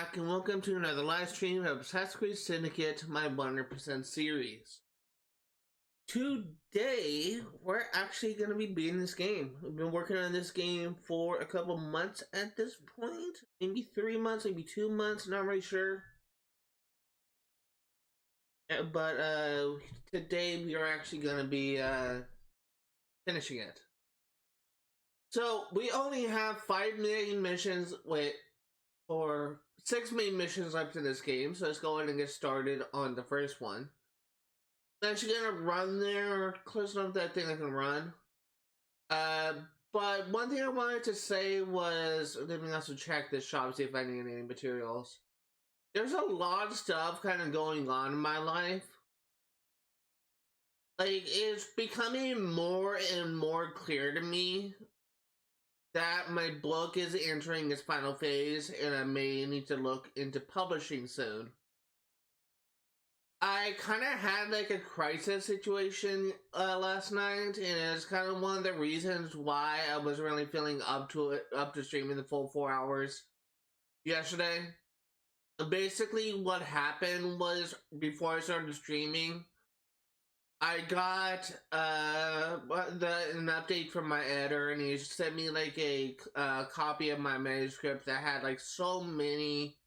back and welcome to another live stream of AC Syndicate, my 100% series. Today, we're actually going to be beating this game. We've been working on this game for a couple months at this point. Maybe 3 months, maybe 2 months, not really sure. But today we are actually going to be finishing it. So, we only have 5 main missions or 6 main missions left in this game, so let's go ahead and get started on the first one. I'm actually gonna run there close enough that I think I can run. But one thing I wanted to say was, let me also check this shop, see if I need any materials. There's a lot of stuff kind of going on in my life. Like, it's becoming more and more clear to me that my book is entering its final phase and I may need to look into publishing soon. I kind of had like a crisis situation last night, and it's kind of one of the reasons why I wasn't really feeling up to streaming the full 4 hours yesterday. Basically what happened was, before I started streaming, I got an update from my editor, and he sent me like a copy of my manuscript that had like so many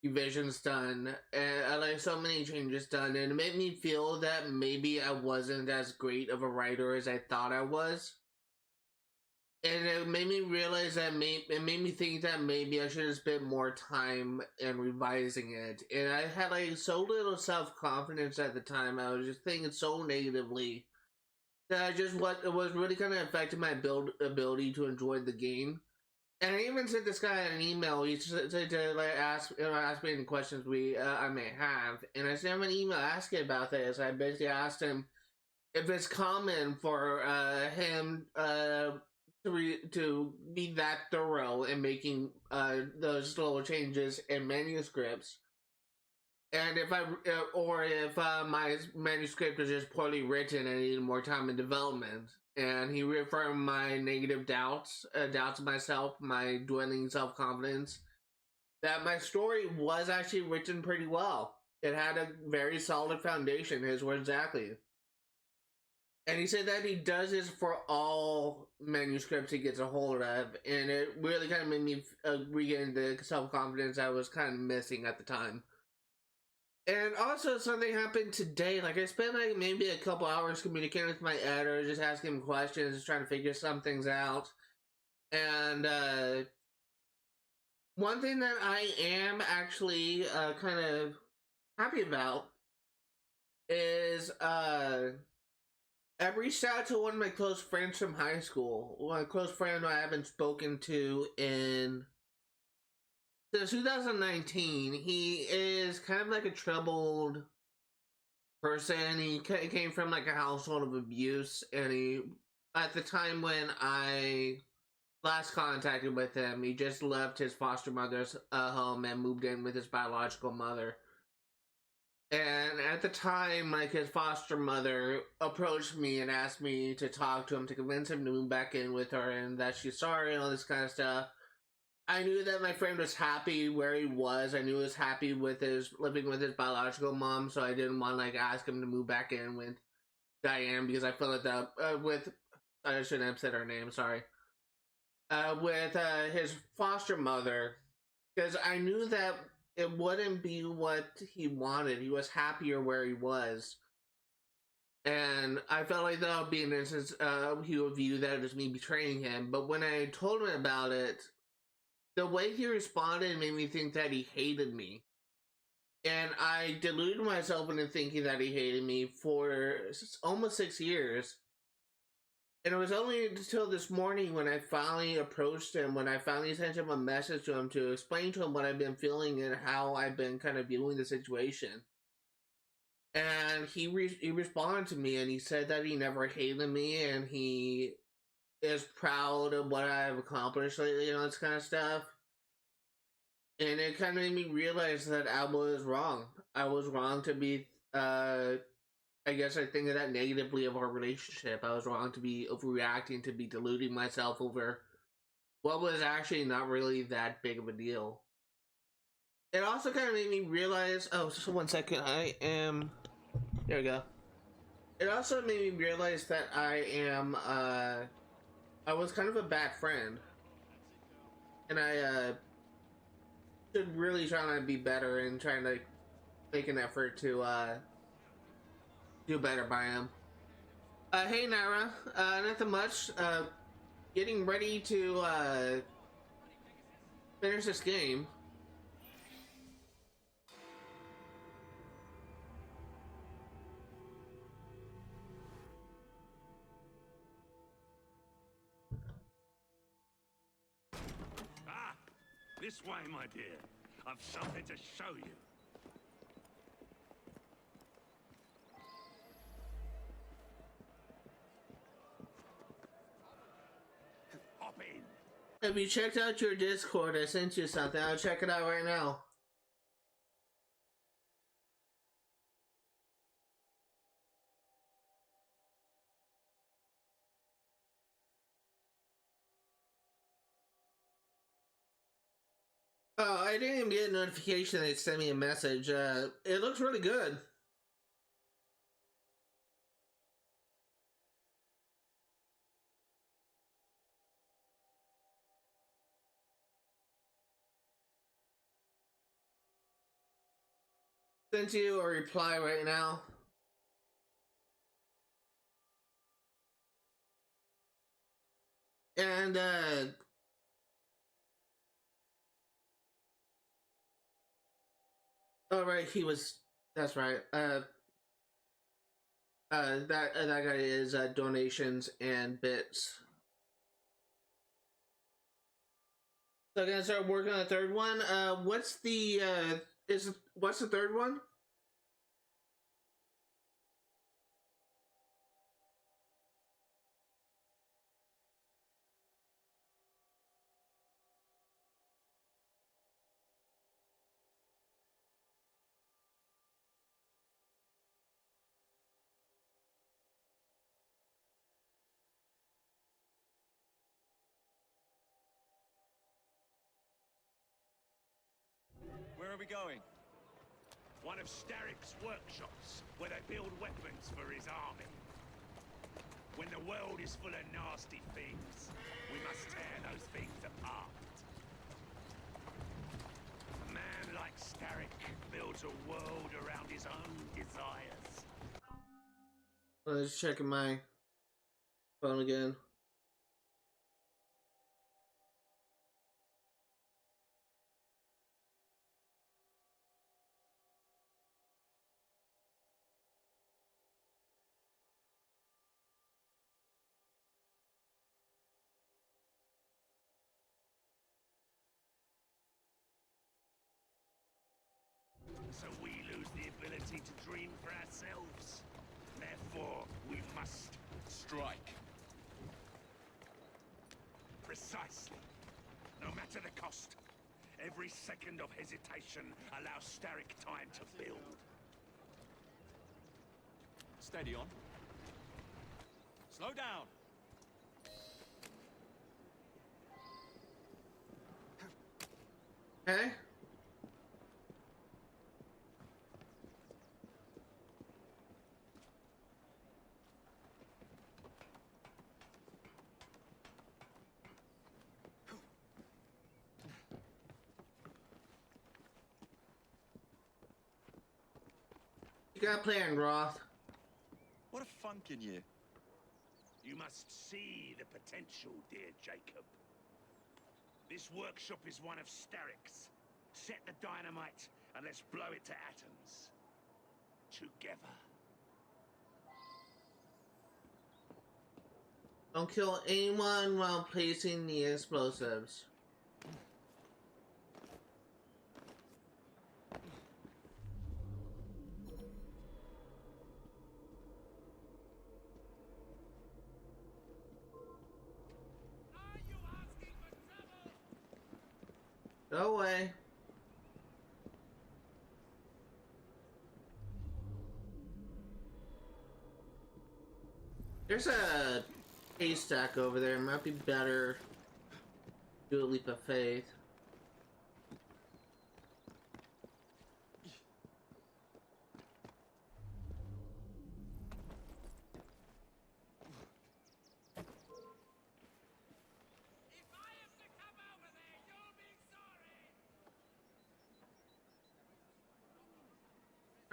revisions done and like so many changes done, and it made me feel that maybe I wasn't as great of a writer as I thought I was. And it made me realize that it made me think that maybe I should have spent more time in revising it. And I had like so little self-confidence at the time. I was just thinking so negatively that it was really kind of affecting my ability to enjoy the game. And I even sent this guy an email. He said to like ask me any questions I may have, and I sent him an email asking about this. I basically asked him if it's common for him to be that thorough in making those little changes in manuscripts, and if my manuscript is just poorly written and I needed more time in development. And he reaffirmed my negative doubts of myself, my dwindling self-confidence, that my story was actually written pretty well. It had a very solid foundation, his words exactly. And he said that he does this for all manuscripts he gets a hold of, and it really kind of made me regain the self-confidence I was kind of missing at the time. And also, something happened today. Like, I spent like maybe a couple hours communicating with my editor, just asking him questions, just trying to figure some things out. And one thing that I am actually kind of happy about is I reached out to one of my close friends from high school. One close friend I haven't spoken to since 2019. He is kind of like a troubled person. He came from like a household of abuse, and at the time when I last contacted with him, he just left his foster mother's home and moved in with his biological mother. And at the time, like, his foster mother approached me and asked me to talk to him to convince him to move back in with her, and that she's sorry and all this kind of stuff. I knew that my friend was happy where he was. I knew he was happy with living with his biological mom, so I didn't want to like ask him to move back in with Diane, because I felt like I shouldn't have said her name, sorry. With his foster mother, because I knew that it wouldn't be what he wanted. He was happier where he was. And I felt like that would be an instance he would view that as me betraying him. But when I told him about it, the way he responded made me think that he hated me. And I deluded myself into thinking that he hated me for almost 6 years. And it was only until this morning when I finally approached him, when I finally sent him a message to him to explain to him what I've been feeling and how I've been kind of viewing the situation. And he responded to me, and he said that he never hated me, and he is proud of what I've accomplished lately and all this kind of stuff. And it kind of made me realize that I was wrong. I was wrong to be, I guess I think of that negatively of our relationship. I was wrong to be overreacting, to be deluding myself over what was actually not really that big of a deal. It also kind of made me realize. Oh, just 1 second. I am. There we go. It also made me realize that I am. I was kind of a bad friend, and I should really try to be better and trying to make an effort to do better by him. Hey Nara, nothing much. Getting ready to finish this game. Ah, this way, my dear. I've something to show you. Hop in. Have you checked out your Discord? I sent you something. I'll check it out right now. Oh, I didn't even get a notification they sent me a message. It looks really good. Sent you a reply right now. And oh right, he was. That's right. That guy is donations and bits. So I'm gonna start working on the third one. What's the what's the third one? Where are we going? One of Starrick's workshops, where they build weapons for his army. When the world is full of nasty things, we must tear those things apart. A man like Starrick builds a world around his own desires. Let's check my phone again. So we lose the ability to dream for ourselves. Therefore, we must Strike. precisely. No matter the cost, every second of hesitation allows Starrick time to build. Steady on. Slow down. Okay. You got a plan, Roth. What a funk in you. You must see the potential, dear Jacob. This workshop is one of Starrick's. Set the dynamite and let's blow it to atoms. Together. Don't kill anyone while placing the explosives. Go away. There's a haystack over there. It might be better. Do a leap of faith.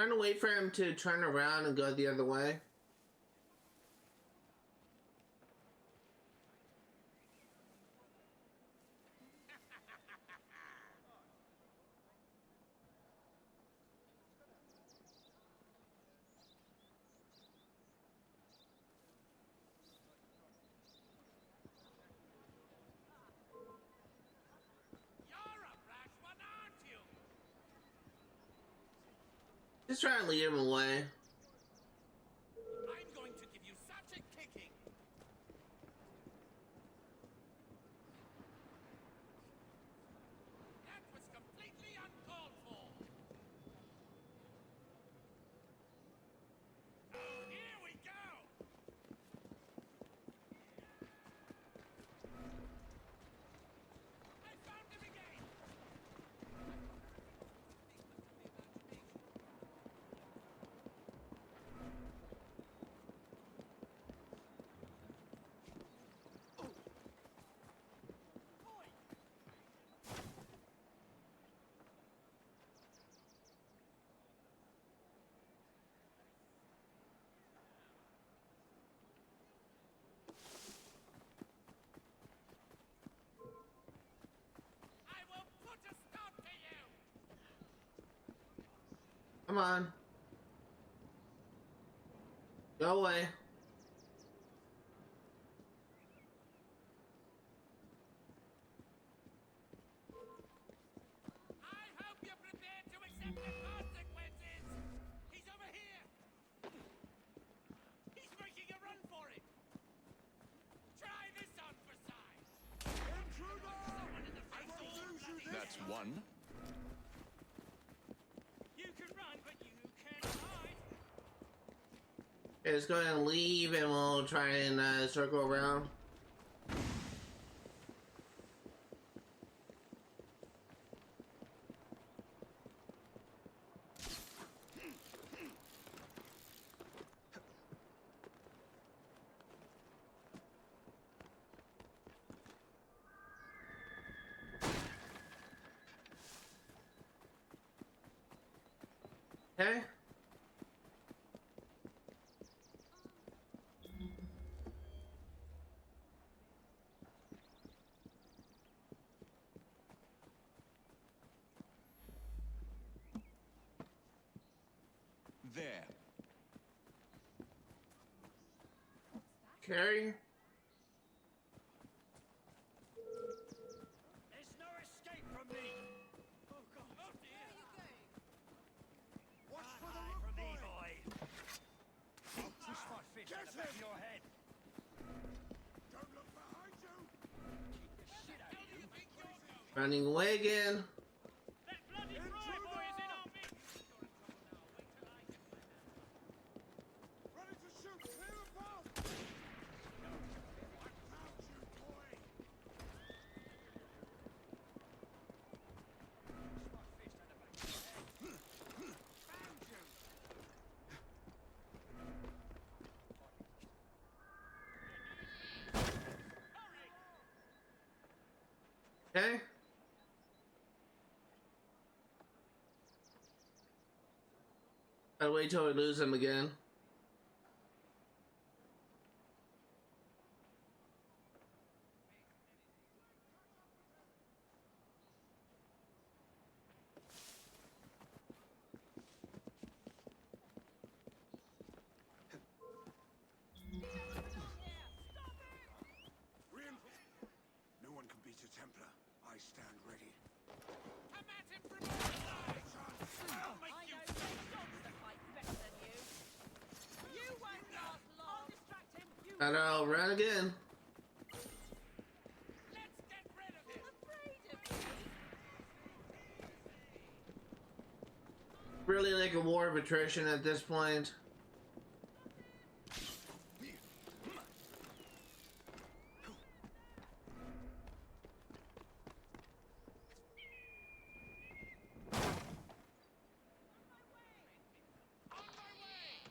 Trying to wait for him to turn around and go the other way. Just trying to lead him away. I'm going to give you such a kicking. That was completely uncalled for. Oh, here we go. I found him again. I will put a stop to you. Come on. Go away. I hope you're prepared to accept the consequences! He's over here! He's making a run for it! Try this on for size! Someone in the face all bloody That's one. You can run, but you can't hide! Okay, let's go ahead and leave and we'll try and circle around. Okay. There. Carry. There's no escape from me! Oh god! Oh dear! Watch for the Hide roof, from me, boy. boy! Push my fist Get at the back of him! your head! Don't look behind you. Keep the shit out of you! Running away again. That bloody fry boy is in our midst! Ready to shoot. Clear the path. I found you, boy. Found you. Okay. I'll wait till we lose him again. No one can beat a Templar. I stand ready. Come at him from all sides! I'll make I you know some dogs that fight better than you. You won't last long. I'll distract him. You I'll run again. Let's get rid of him! afraid of me? Really like a war of attrition at this point. On my way!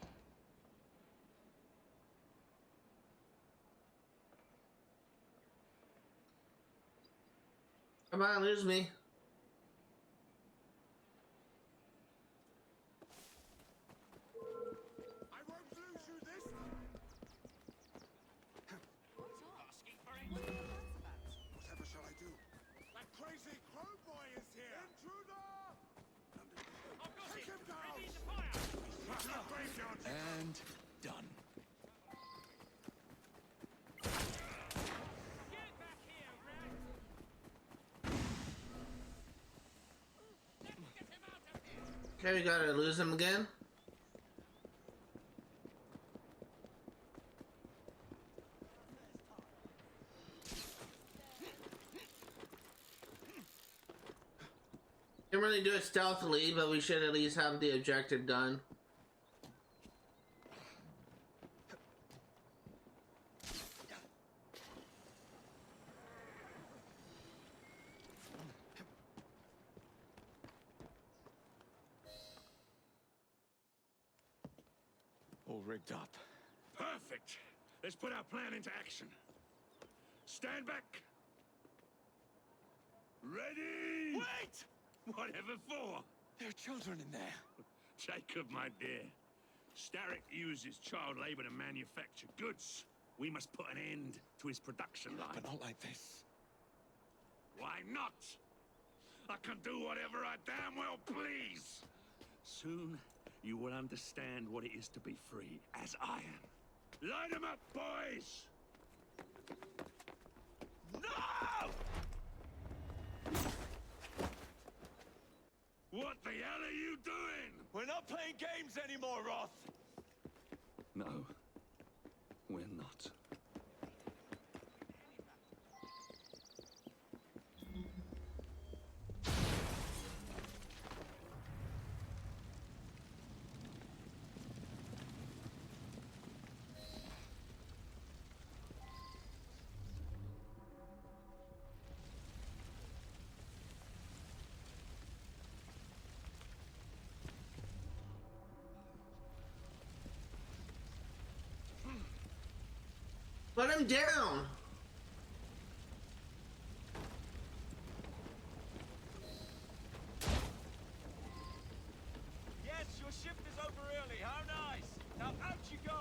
Come on, lose me. And done. Get back here, rat! Let's get him out of here! Okay, we gotta lose him again. Didn't really do it stealthily, but we should at least have the objective done. All rigged up. Perfect. Let's put our plan into action. Stand back. Ready? Wait! Whatever for. There are children in there. Jacob, my dear. Starrick uses child labor to manufacture goods. We must put an end to his production line. But not like this. Why not? I can do whatever I damn well please. Soon, you will understand what it is to be free, as I am. Line them up, boys! No! What the hell are you doing? We're not playing games anymore, Roth. No, we're not. Put him down! Yes, your shift is over early. How nice. Now out you go.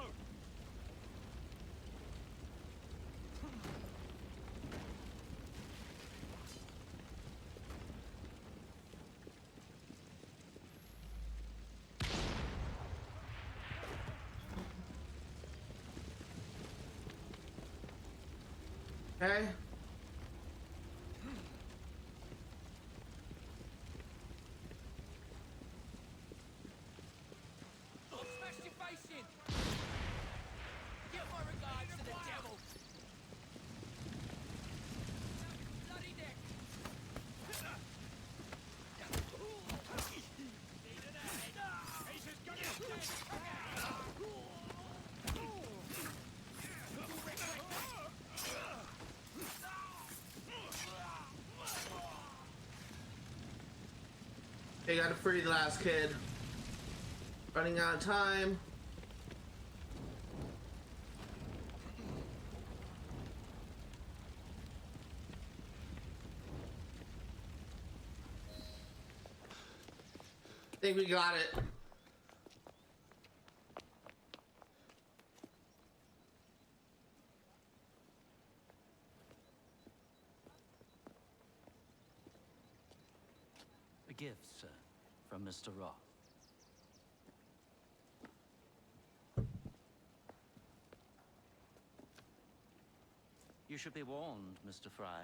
Okay. I'll smash your face in! Give my regards to the devil! Bloody neck! He's as good as dead! They gotta free the last kid. Running out of time. I think we got it. A gift, sir, from Mr. Roth. You should be warned, Mr. Fry,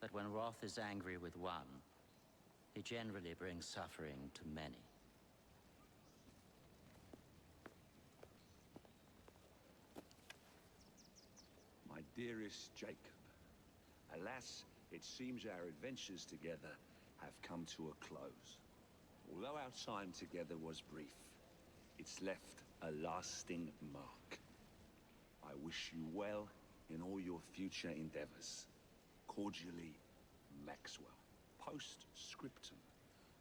that when Roth is angry with one, he generally brings suffering to many. My dearest Jacob, alas, it seems our adventures together have come to a close. Although our time together was brief, it's left a lasting mark. I wish you well in all your future endeavors. Cordially, Maxwell. Postscriptum.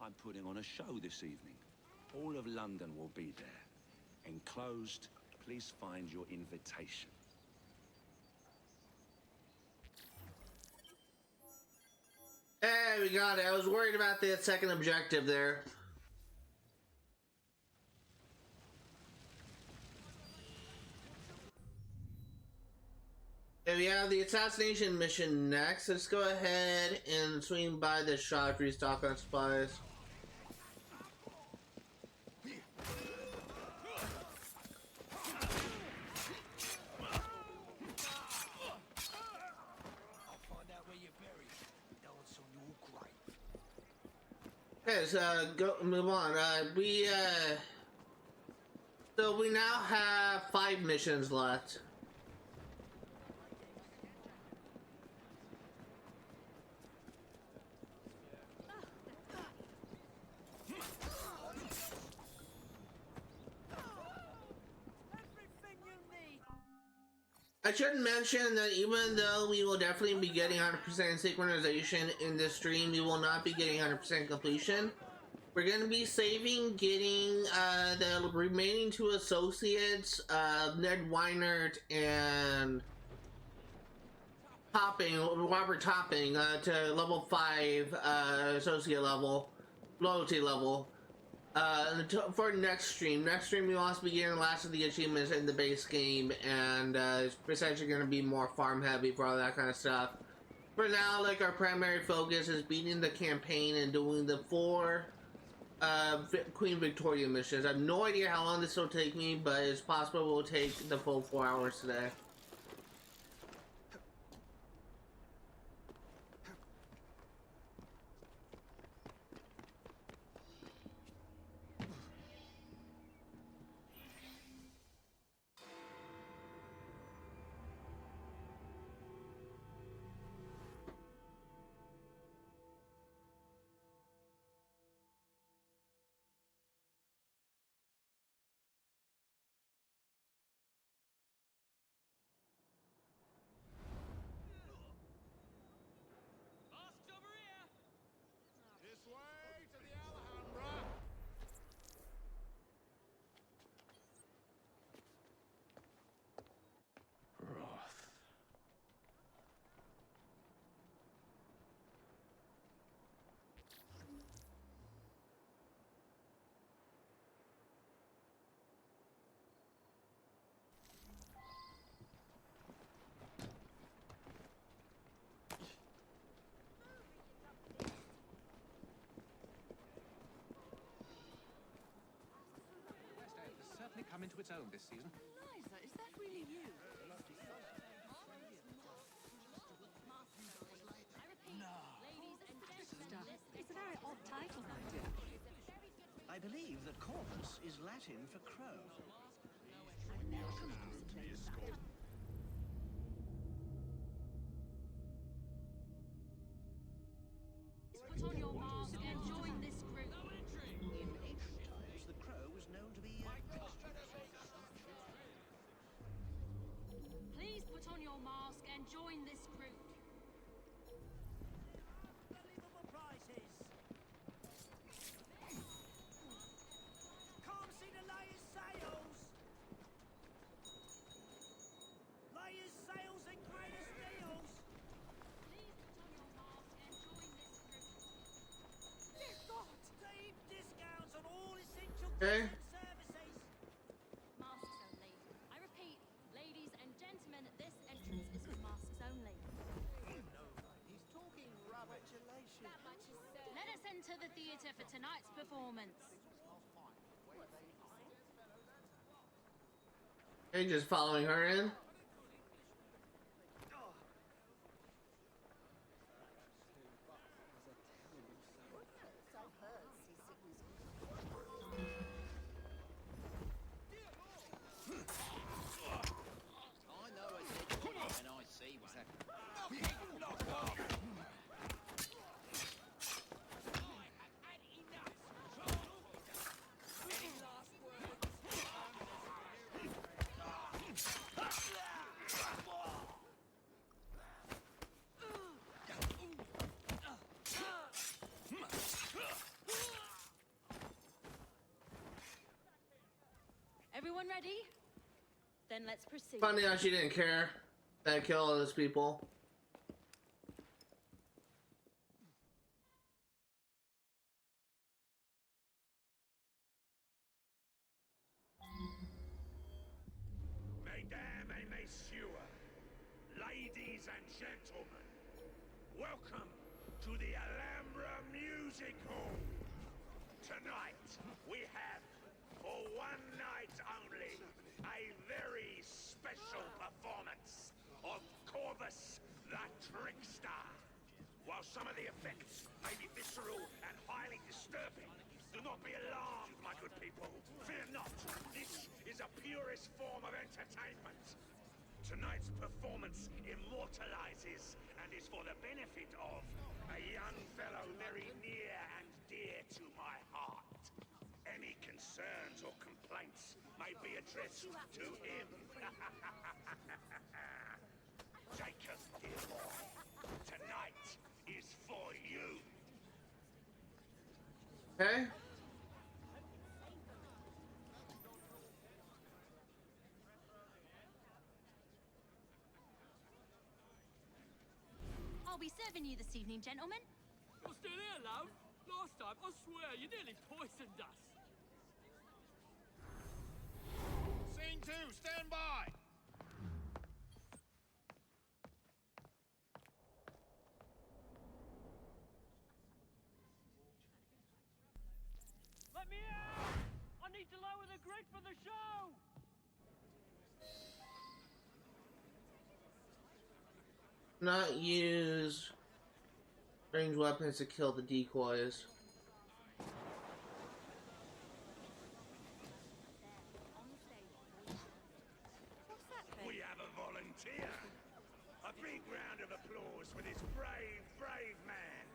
I'm putting on a show this evening. All of London will be there. Enclosed, please find your invitation. Hey, we got it. I was worried about the second objective there. Okay, we have the assassination mission next. Let's go ahead and swing by the shop, restock on supplies. Okay, so move on. So we now have 5 missions left. I should mention that even though we will definitely be getting 100% synchronization in this stream, we will not be getting 100% completion. We're going to be saving getting the remaining 2 associates, Ned Weinert and Robert Topping, to level 5 associate level, loyalty level. For next stream we'll also be getting the last of the achievements in the base game, and it's essentially going to be more farm heavy for all that kind of stuff. For now, like, our primary focus is beating the campaign and doing the 4 Queen Victoria missions. I have no idea how long this will take me, but it's possible we'll take the full 4 hours today. Masks over here! This way to the Alhambra. Wrath. West End has certainly come into its own this season. Liza, is that really you? It's a very odd title, my dear. I believe that corvus is Latin for crow. I've never come across a place like that. Put on your mask and join this group. In ancient times, the crow was known to be Please put on your mask and join this group. Unbelievable prizes! Can't see the layers sails! Layers sails and greatest deals! Please put on your mask and join this group. Dear God! Deep discounts on all essential Okay. goods and services! Masks only. I repeat, ladies and gentlemen, this entrance is for masks only. He's talking rubbish. That much is certain. Let us enter the theatre for tonight's performance. Okay, just following her in. I know a dead body when I see one. Everyone ready? Then let's proceed. Funny how she didn't care that I kill all those people. Mesdames et messieurs, ladies and gentlemen, welcome to the Alhambra Music Hall. Tonight, we have, for one night only, a very special performance of Corvus the Trickster. While some of the effects may be visceral and highly disturbing, disturbing. Do not be alarmed, my good people. Fear not. This is a purest form of entertainment. Tonight's performance immortalizes and is for the benefit of a young fellow very near and dear to my heart. Any concerns or complaints may be addressed to him. Jacob, dear boy, tonight is for you. Okay. I'll be serving you this evening, gentlemen. You're still here, love? Last time, I swear, you nearly poisoned us. Scene 2, stand by! Let me out! I need to lower the grid for the show! Not use ranged weapons to kill the decoys. We have a volunteer. A big round of applause for this brave, brave man.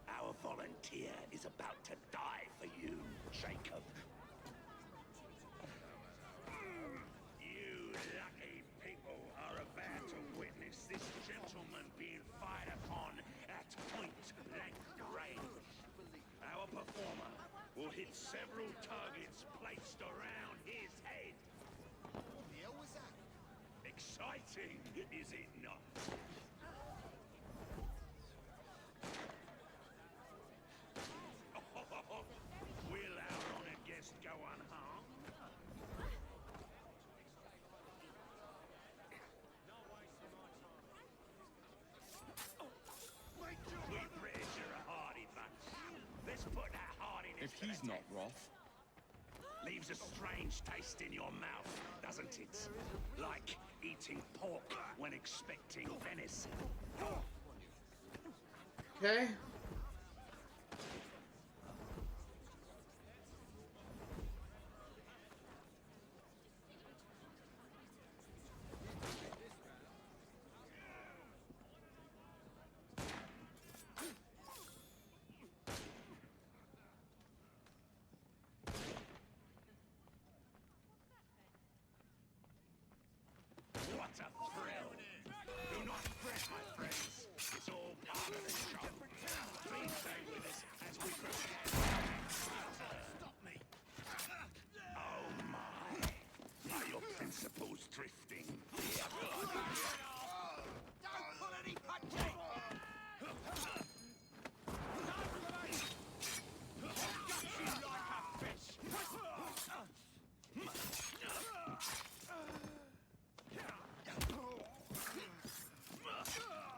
Our volunteer is about to die for you, Jacob. You lucky people are about to witness this gentleman being fired upon at point-blank range. Our performer will hit several targets placed around his head. What the hell was that? Exciting, is it not? Will our honored guest go unharmed? We British are a hardy bunch. Let's put that hardiness If to he's the not test. Roth, Leaves a strange taste in your mouth, doesn't it? Like eating pork when expecting venison. Okay. What a thrill! Do not fret, my friends. It's all part of the show. Please stay with us as we prepare. Stop me! Oh my! Are your principles drifting? Don't pull any punches!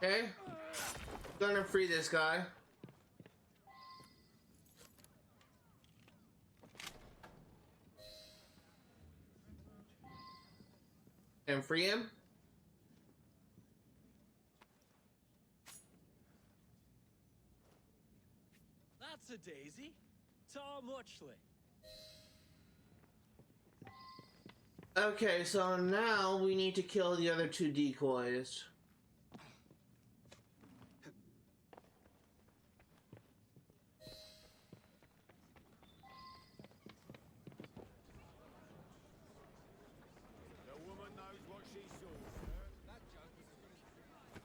Okay. Gonna free this guy. And free him. That's a daisy. Tom Watchley. Okay, so now we need to kill the other two decoys. The woman knows what she saw, sir. That joke was as good as...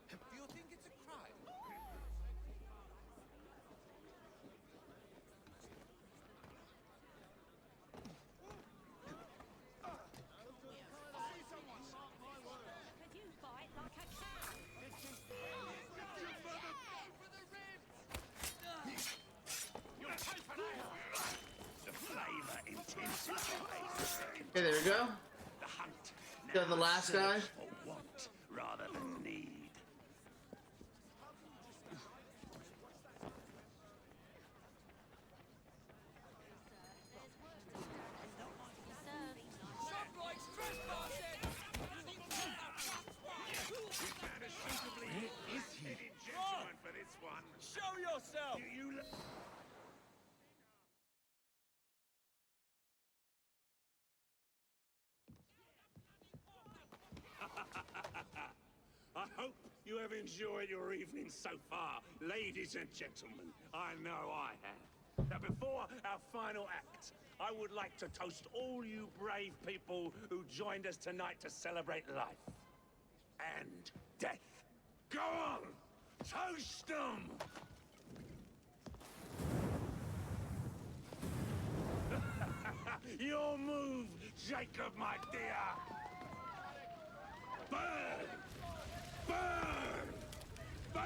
Do you think it's a crime? Could you fight like a cow? The flavor intensifies. Okay, there we go. The hunt Kill the now last guy. serves for want rather than need. Some likes trespassing! enjoyed your evening so far, ladies and gentlemen? I know I have. Now, before our final act, I would like to toast all you brave people who joined us tonight to celebrate life and death. Go on! Toast them! Your move, Jacob, my dear! Burn! Burn! Burn!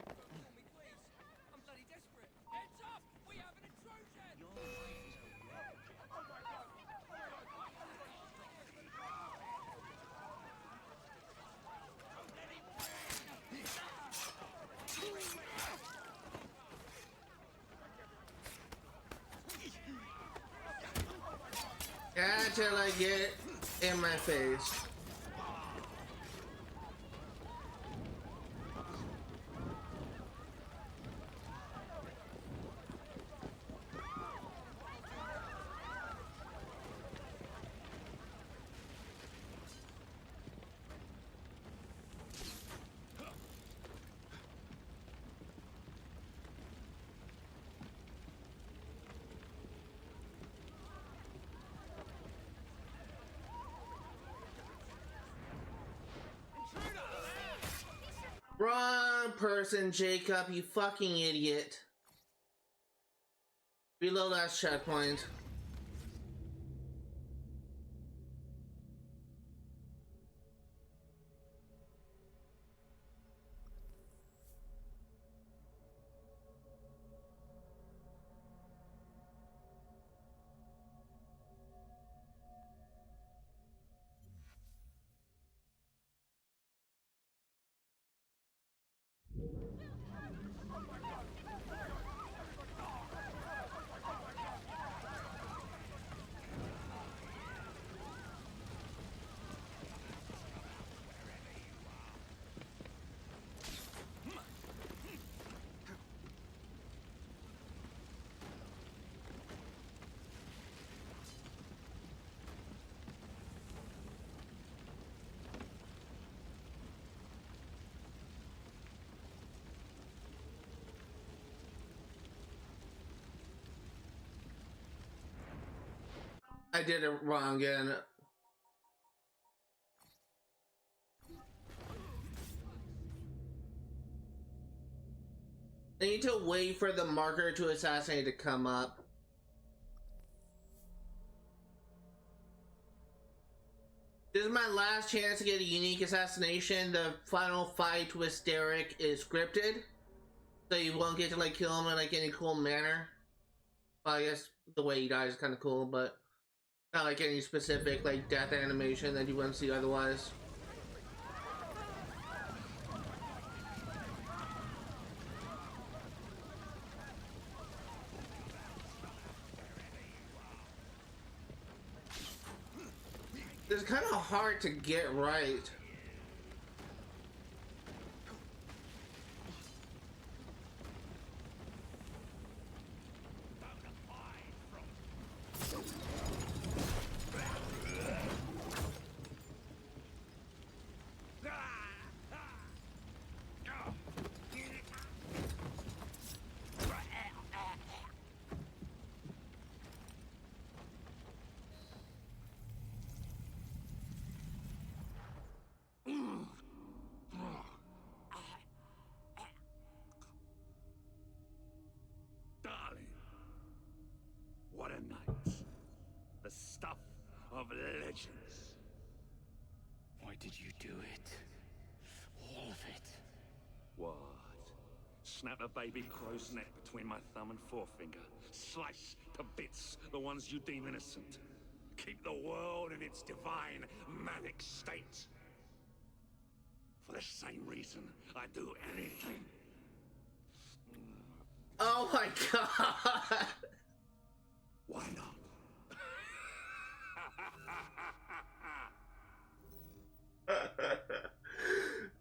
Call me, please. I'm bloody desperate. Heads up! We have an intrusion! Until I get in my face. Wrong person, Jacob, you fucking idiot. Reload last checkpoint. I did it wrong again. I need to wait for the marker to assassinate to come up. This is my last chance to get a unique assassination. The final fight with Derek is scripted, so you won't get to like kill him in like any cool manner. Well, I guess the way he dies is kind of cool, but not like any specific like death animation that you wouldn't see otherwise. It's kind of hard to get right. What a night. The stuff of legends. Why did you do it? All of it. What? Snap a baby crow's neck between my thumb and forefinger. Slice to bits the ones you deem innocent. Keep the world in its divine, manic state. For the same reason, I do anything. Oh my god! Why not?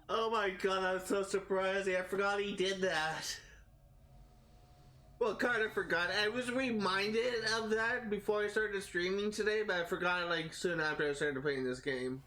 Oh my god, I'm so surprised. I forgot he did that. Well, kind of forgot. I was reminded of that before I started streaming today, but I forgot it like soon after I started playing this game.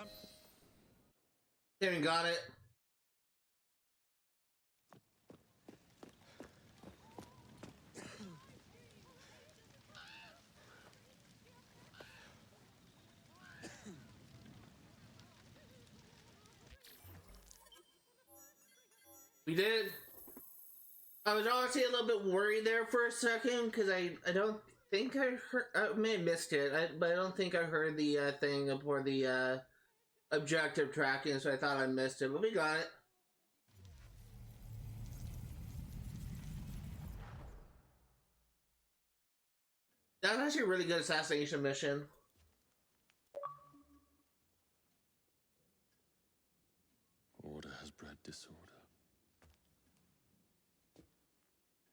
down. Kevin got it. We did. I was honestly a little bit worried there for a second because I don't think I heard. I may have missed it, but I don't think I heard the thing for the objective tracking, so I thought I missed it. But we got it. That was actually a really good assassination mission. Order has bred disorder.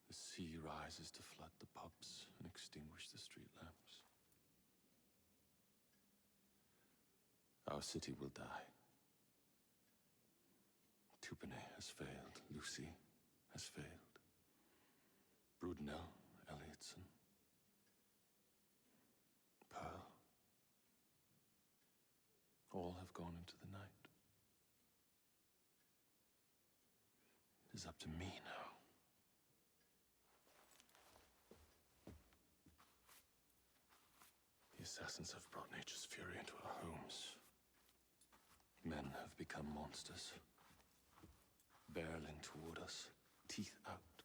The sea rises to flood the pubs and extinguish the street lamps. Our city will die. Tupene has failed. Lucy has failed. Brudenell, Elliotson, Pearl, all have gone into the night. It is up to me now. The assassins have brought nature's fury into our homes. Men have become monsters, barreling toward us, teeth out.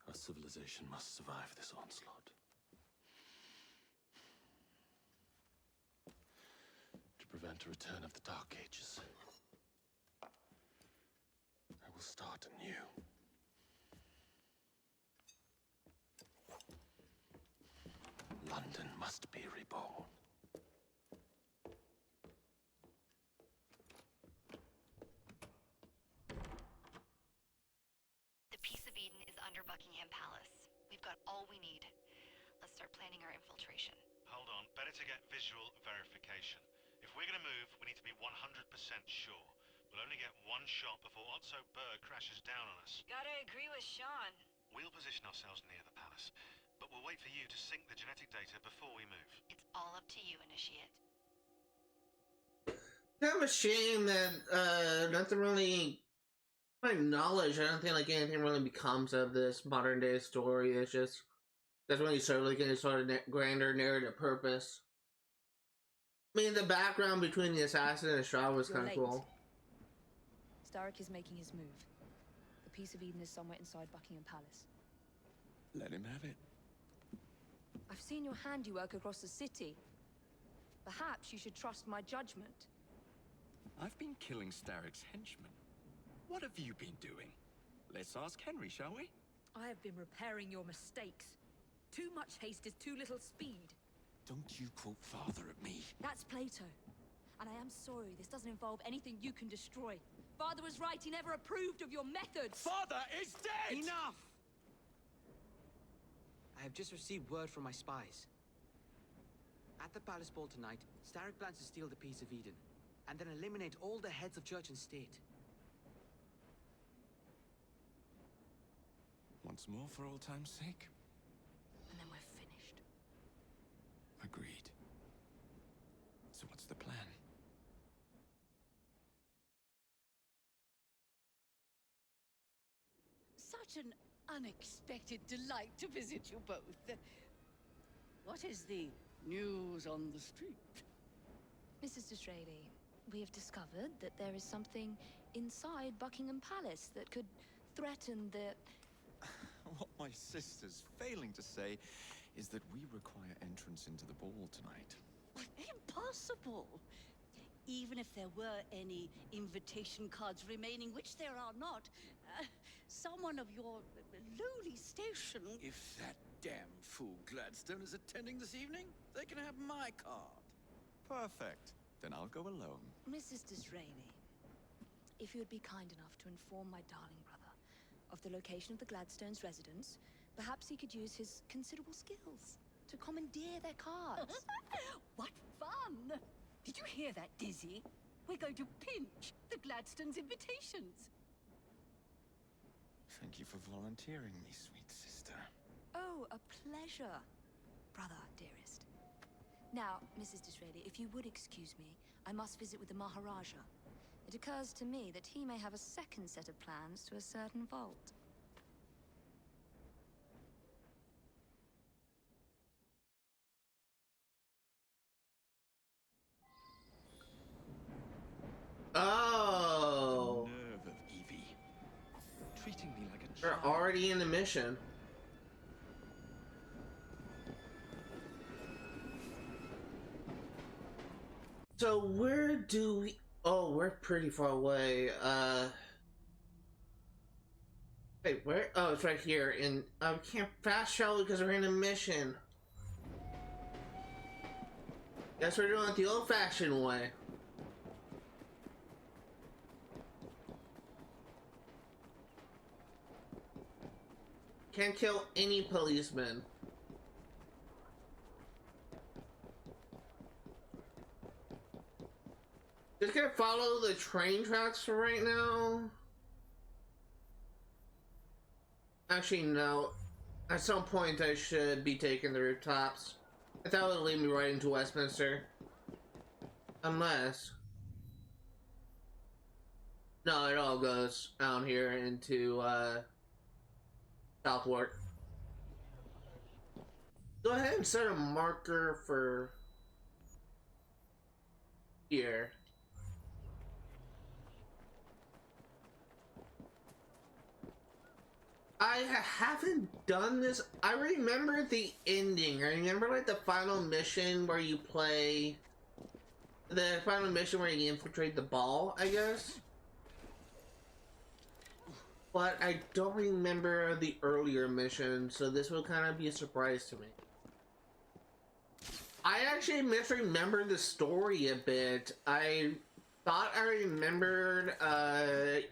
Our civilization must survive this onslaught. To prevent a return of the Dark Ages, I will start anew. London must be reborn. The Peace of Eden is under Buckingham Palace. We've got all we need. Let's start planning our infiltration. Hold on, better to get visual verification. If we're gonna move, we need to be 100% sure. We'll only get one shot before Otso Berg crashes down on us. Gotta agree with Sean. We'll position ourselves near the palace, but we'll wait for you to sync the genetic data before we move. It's all up to you, Initiate. Kind of a shame that nothing really, my knowledge, I don't think like anything really becomes of this modern day story. It's just that's when you start looking at sort of grander narrative purpose. I mean, the background between the assassin and Shaw was kind of cool. Starrick is making his move. The Peace of Eden is somewhere inside Buckingham Palace. Let him have it. I've seen your handiwork across the city. Perhaps you should trust my judgment. I've been killing Starrick's henchmen. What have you been doing? Let's ask Henry, shall we? I have been repairing your mistakes. Too much haste is too little speed. Don't you quote Father at me. That's Plato. And I am sorry, this doesn't involve anything you can destroy. Father was right, he never approved of your methods. Father is dead! Enough! I have just received word from my spies. At the palace ball tonight, Starrick plans to steal the Peace of Eden, and then eliminate all the heads of church and state. Once more for old time's sake? And then we're finished. Agreed. So what's the plan? Such an unexpected delight to visit you both. What is the news on the street? Mrs. Disraeli, we have discovered that there is something inside Buckingham Palace that could threaten the... What my sister's failing to say is that we require entrance into the ball tonight. Impossible! Even if there were any invitation cards remaining, which there are not, someone of your lowly station... If that damn fool Gladstone is attending this evening, they can have my card. Perfect. Then I'll go alone. Mrs. Disraeli, if you would be kind enough to inform my darling brother of the location of the Gladstones' residence, perhaps he could use his considerable skills to commandeer their cards. What fun! Did you hear that, Dizzy? We're going to pinch the Gladstones' invitations. Thank you for volunteering me, sweet sister. Oh, a pleasure. brother, dearest. Now, Mrs. Disraeli, if you would excuse me, I must visit with the Maharaja. It occurs to me that he may have a second set of plans to a certain vault. Oh, Nerve of Evie. Treating me like a we're child. already in the mission. So where do we... Oh, we're pretty far away. Wait, where? Oh, it's right here. And I can't fast travel because we're in a mission. Guess we're doing it the old-fashioned way. Can't kill any policeman. Just gonna follow the train tracks for right now. Actually, no. At some point, I should be taking the rooftops. I thought it would lead me right into Westminster. Unless... No, it all goes down here into, Southwark. Go ahead and set a marker for... here. I haven't done this. I remember the ending. I remember like the final mission where you play... The final mission where you infiltrate the ball, I guess. But I don't remember the earlier mission, so this will kind of be a surprise to me. I actually misremembered the story a bit. I thought I remembered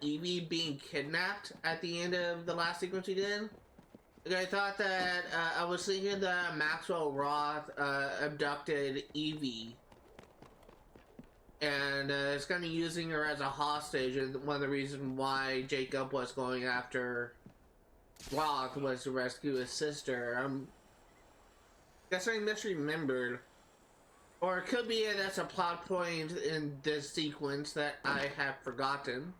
Evie being kidnapped at the end of the last sequence we did. Like, I thought that I was thinking that Maxwell Roth abducted Evie and is kind of using her as a hostage, and one of the reasons why Jacob was going after Roth was to rescue his sister. Guess I misremembered. Or it could be that's a plot point in this sequence that I have forgotten.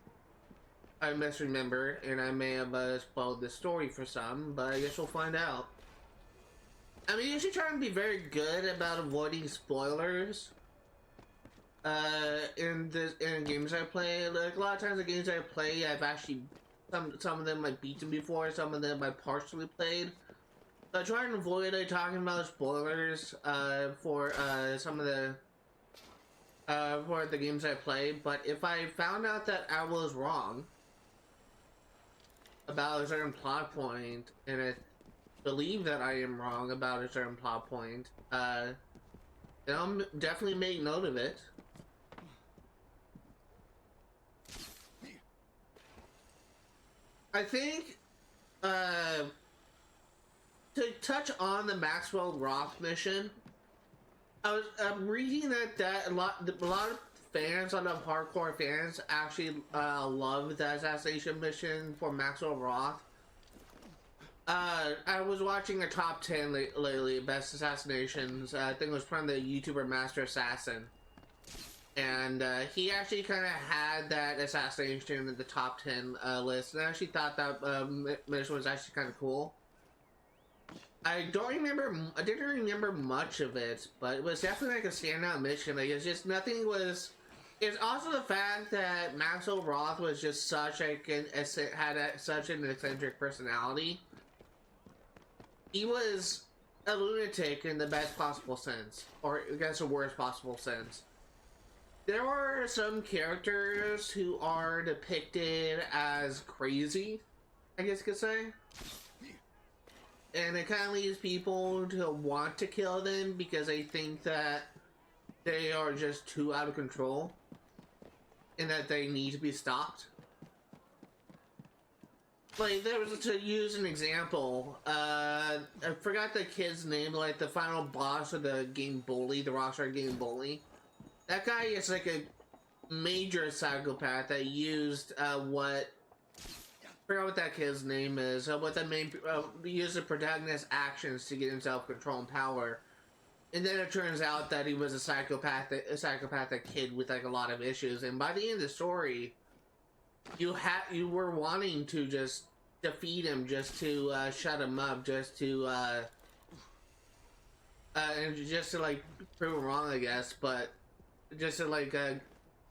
I misremember, and I may have spoiled the story for some, but I guess we'll find out. I mean, you should try and be very good about avoiding spoilers in games I play. Like, a lot of times the games I play, I've actually some of them I've beaten before, some of them I partially played. So I try and avoid talking about spoilers for some of the for the games I play. But if I found out that I was wrong about a certain plot point, and I believe that I am wrong about a certain plot point, then I'll definitely make note of it. I think to touch on the Maxwell Roth mission, I'm reading that a lot of fans, a lot of hardcore fans, actually love the assassination mission for Maxwell Roth. I was watching a top 10 lately, best assassinations. I think it was from the YouTuber Master Assassin, and he actually kind of had that assassination in the top 10 list, and I actually thought that mission was actually kind of cool. I didn't remember much of it, but it was definitely like a standout mission. Like, it's just nothing was... It's also the fact that Maxwell Roth was just such such an eccentric personality. He was a lunatic in the best possible sense, or I guess the worst possible sense. There are some characters who are depicted as crazy, I guess you could say. And it kind of leads people to want to kill them because they think that they are just too out of control and that they need to be stopped. Like, there was, to use an example, I forgot the kid's name, like the final boss of the game Bully, the Rockstar game Bully. That guy is like a major psychopath that used what forgot what that kid's name is. What the main use the protagonist's actions to get himself control and power, and then it turns out that he was a psychopathic kid with like a lot of issues. And by the end of the story, you were wanting to just defeat him, just to shut him up, just to and just to like prove him wrong, I guess. But just to like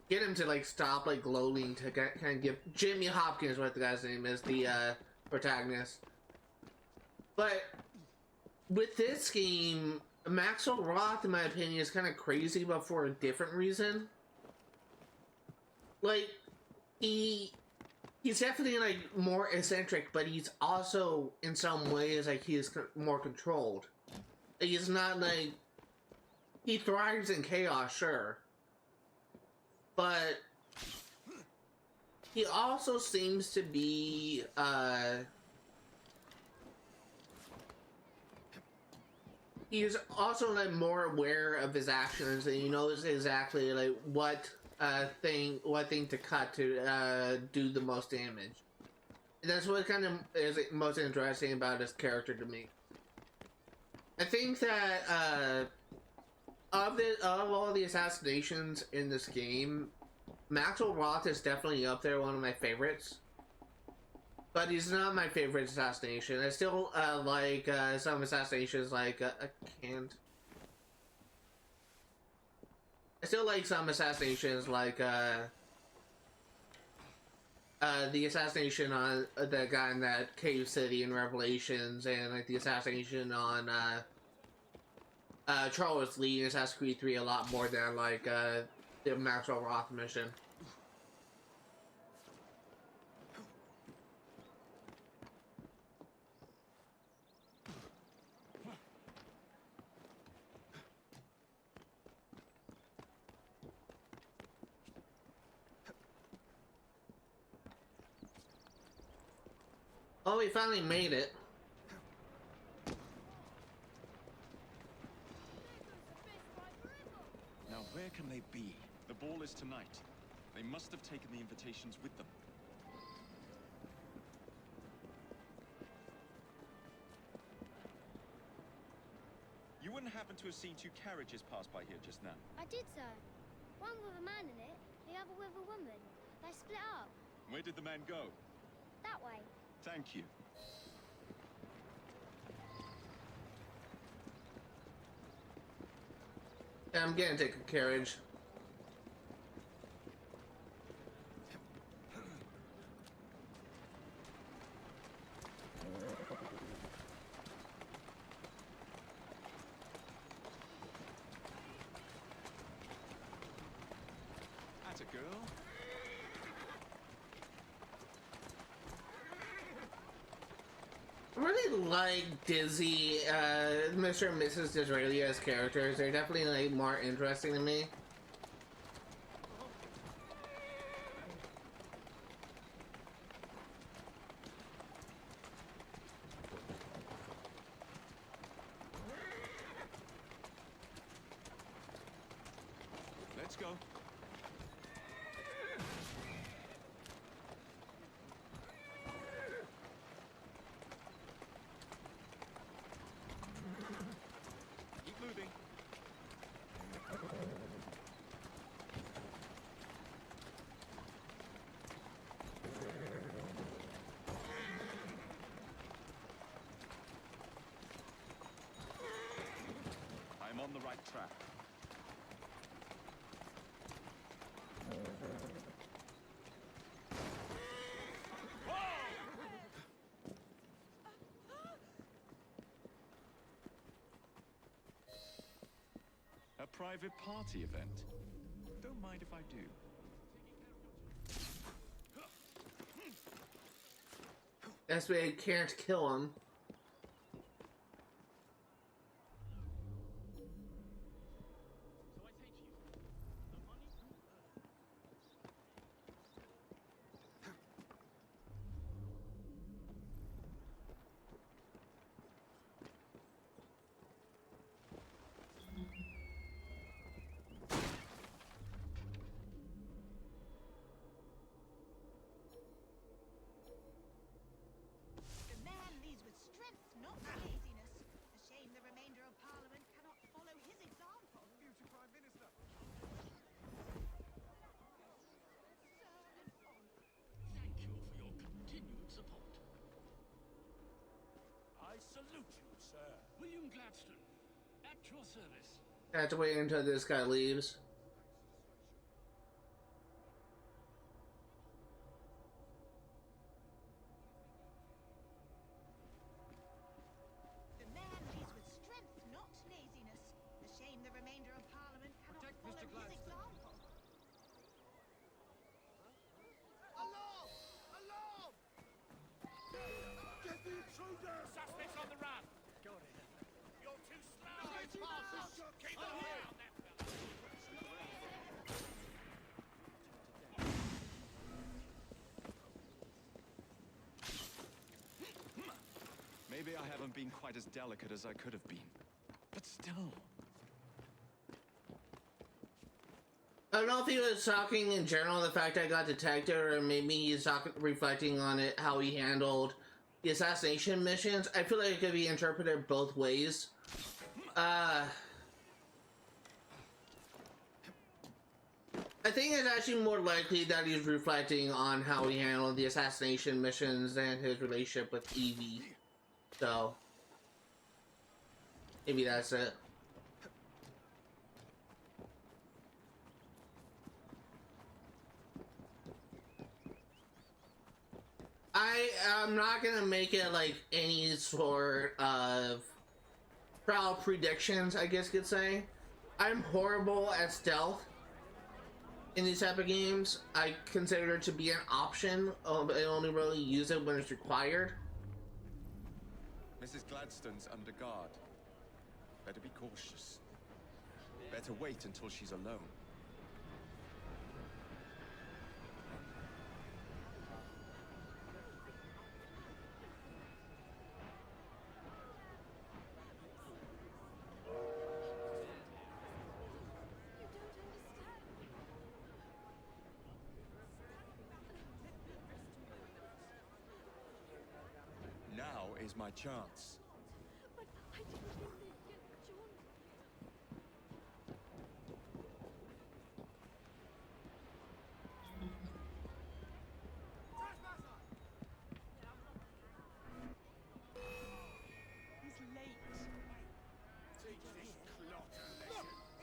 get him to like stop like gloating, to kind of give Jimmy Hopkins, what the guy's name is, the protagonist. But with this game, Maxwell Roth, in my opinion, is kind of crazy, but for a different reason. Like, he's definitely like more eccentric, but he's also in some ways like he is more controlled. He's not like, he thrives in chaos, sure, but he also seems to be he's also like more aware of his actions, and he knows exactly like what thing to cut to do the most damage. And that's what kind of is most interesting about his character to me. I think that of all the assassinations in this game, Maxwell Roth is definitely up there, one of my favorites. But he's not my favorite assassination. I still like some assassinations, like I still like some assassinations, like the assassination on the guy in that cave city in Revelations, and like the assassination on Charles Lee in Assassin's Creed 3 a lot more than like the Maxwell Roth mission. Oh, we finally made it. Now, where can they be? The ball is tonight. They must have taken the invitations with them. You wouldn't happen to have seen two carriages pass by here just now? I did, sir. One with a man in it, the other with a woman. They split up. Where did the man go? That way. Thank you. I'm gonna take a carriage. Atta girl. I really like Dizzy, Mr. and Mrs. Disraeli as characters. They're definitely like more interesting to me. Let's go. I'm on the right track. A private party event. Don't mind if I do. That's why I can't kill him. sir. William Gladstone, at your service. I have to wait until this guy leaves. The man leads with strength, not laziness. A shame the remainder of Parliament cannot follow his example. Alarm! Alarm! Get the intruder! Suspects on the run. Got it. You're too slow. Get past us. Keep an eye on that fella. Maybe I haven't been quite as delicate as I could have been. But still. I don't know if he was talking in general, the fact I got detected, or maybe he's talking, reflecting on it, how he handled the assassination missions. I feel like it could be interpreted both ways. I think it's actually more likely that he's reflecting on how he handled the assassination missions and his relationship with Evie. So, maybe that's it. I'm not gonna make it like any sort of trial predictions, I guess you could say. I'm horrible at stealth in these type of games. I consider it to be an option, but I only really use it when it's required. Mrs. Gladstone's under guard. Better be cautious. Better wait until she's alone. Now is my chance. But I didn't think they'd get John. He's late.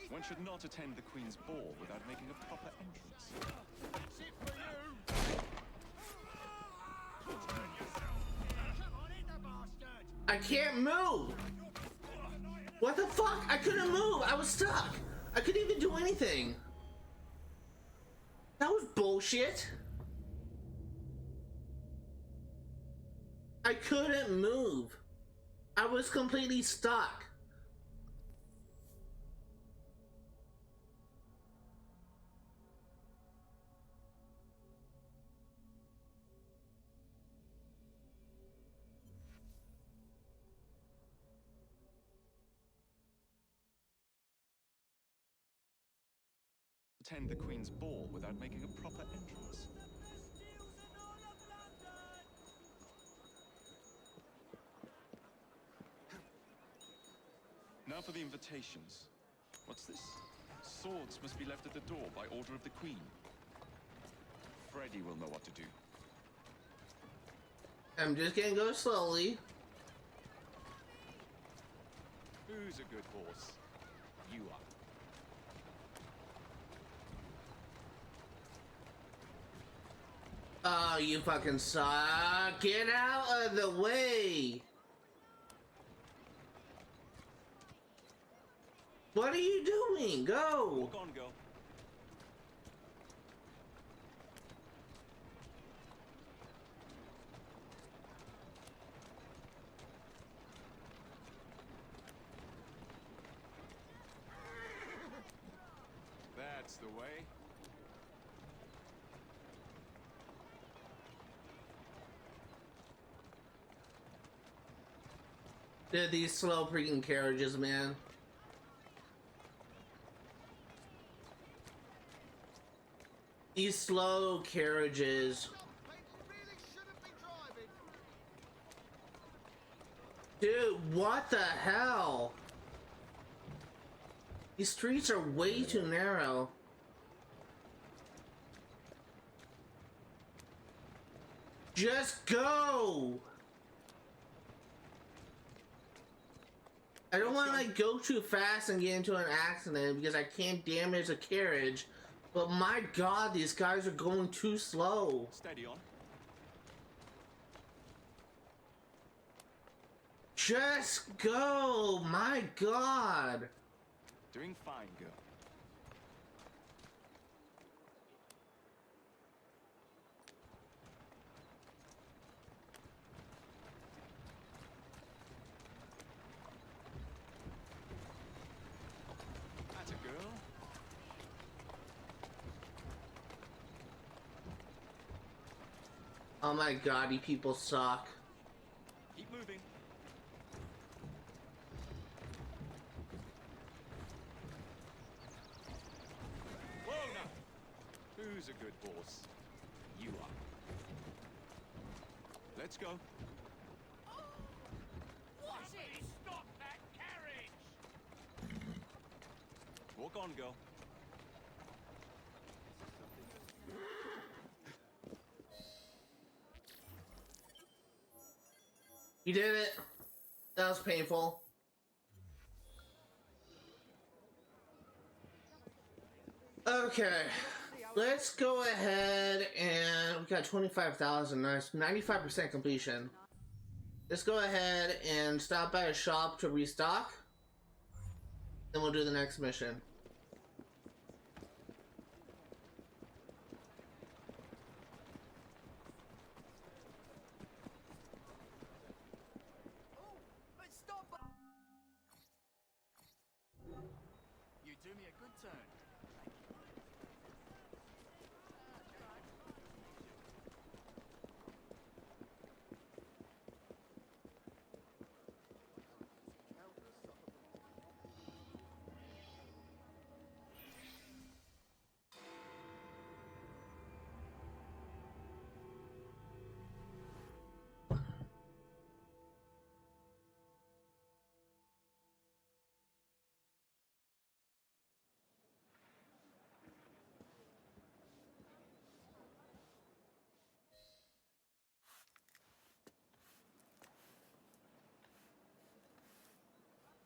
One should not attend the Queen's ball without making a proper entrance. That's it for you! I can't move! What the fuck? I couldn't move! I was stuck! I couldn't even do anything! That was bullshit! I couldn't move! I was completely stuck! Attend the Queen's ball without making a proper entrance. Now for the invitations. What's this? Swords must be left at the door by order of the Queen. Freddy will know what to do. I'm just gonna go slowly. Who's a good horse? You are. Oh, you fucking suck. Get out of the way. What are you doing? Go. Walk on, girl. That's the way. Dude, these slow freaking carriages, man. These slow carriages. Dude, what the hell? These streets are way too narrow. Just go! I don't want to like go too fast and get into an accident because I can't damage the carriage. But my God, these guys are going too slow. Steady on. Just go! My God! Doing fine, girl. That's a girl. Oh my God, you people suck. Keep moving. Whoa now! Who's a good horse? You are. Let's go. Somebody stop that carriage! Walk on, girl. You did it. That was painful. Okay. Let's go ahead and we got 25,000. Nice. 95% completion. Let's go ahead and stop by a shop to restock. Then we'll do the next mission. You do me a good turn.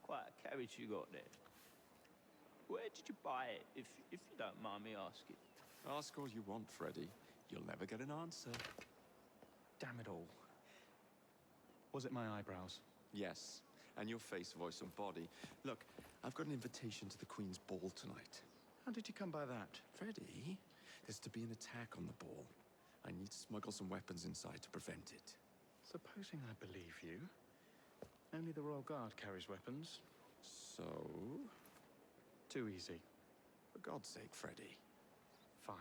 Quite a carriage you got there. Where did you buy it, if you don't mind me asking? Ask all you want, Freddy. You'll never get an answer. Damn it all. Was it my eyebrows? Yes, and your face, voice, and body. Look, I've got an invitation to the Queen's ball tonight. How did you come by that? Freddy, there's to be an attack on the ball. I need to smuggle some weapons inside to prevent it. Supposing I believe you, only the Royal Guard carries weapons. So? Too easy. For God's sake, Freddy. Fine.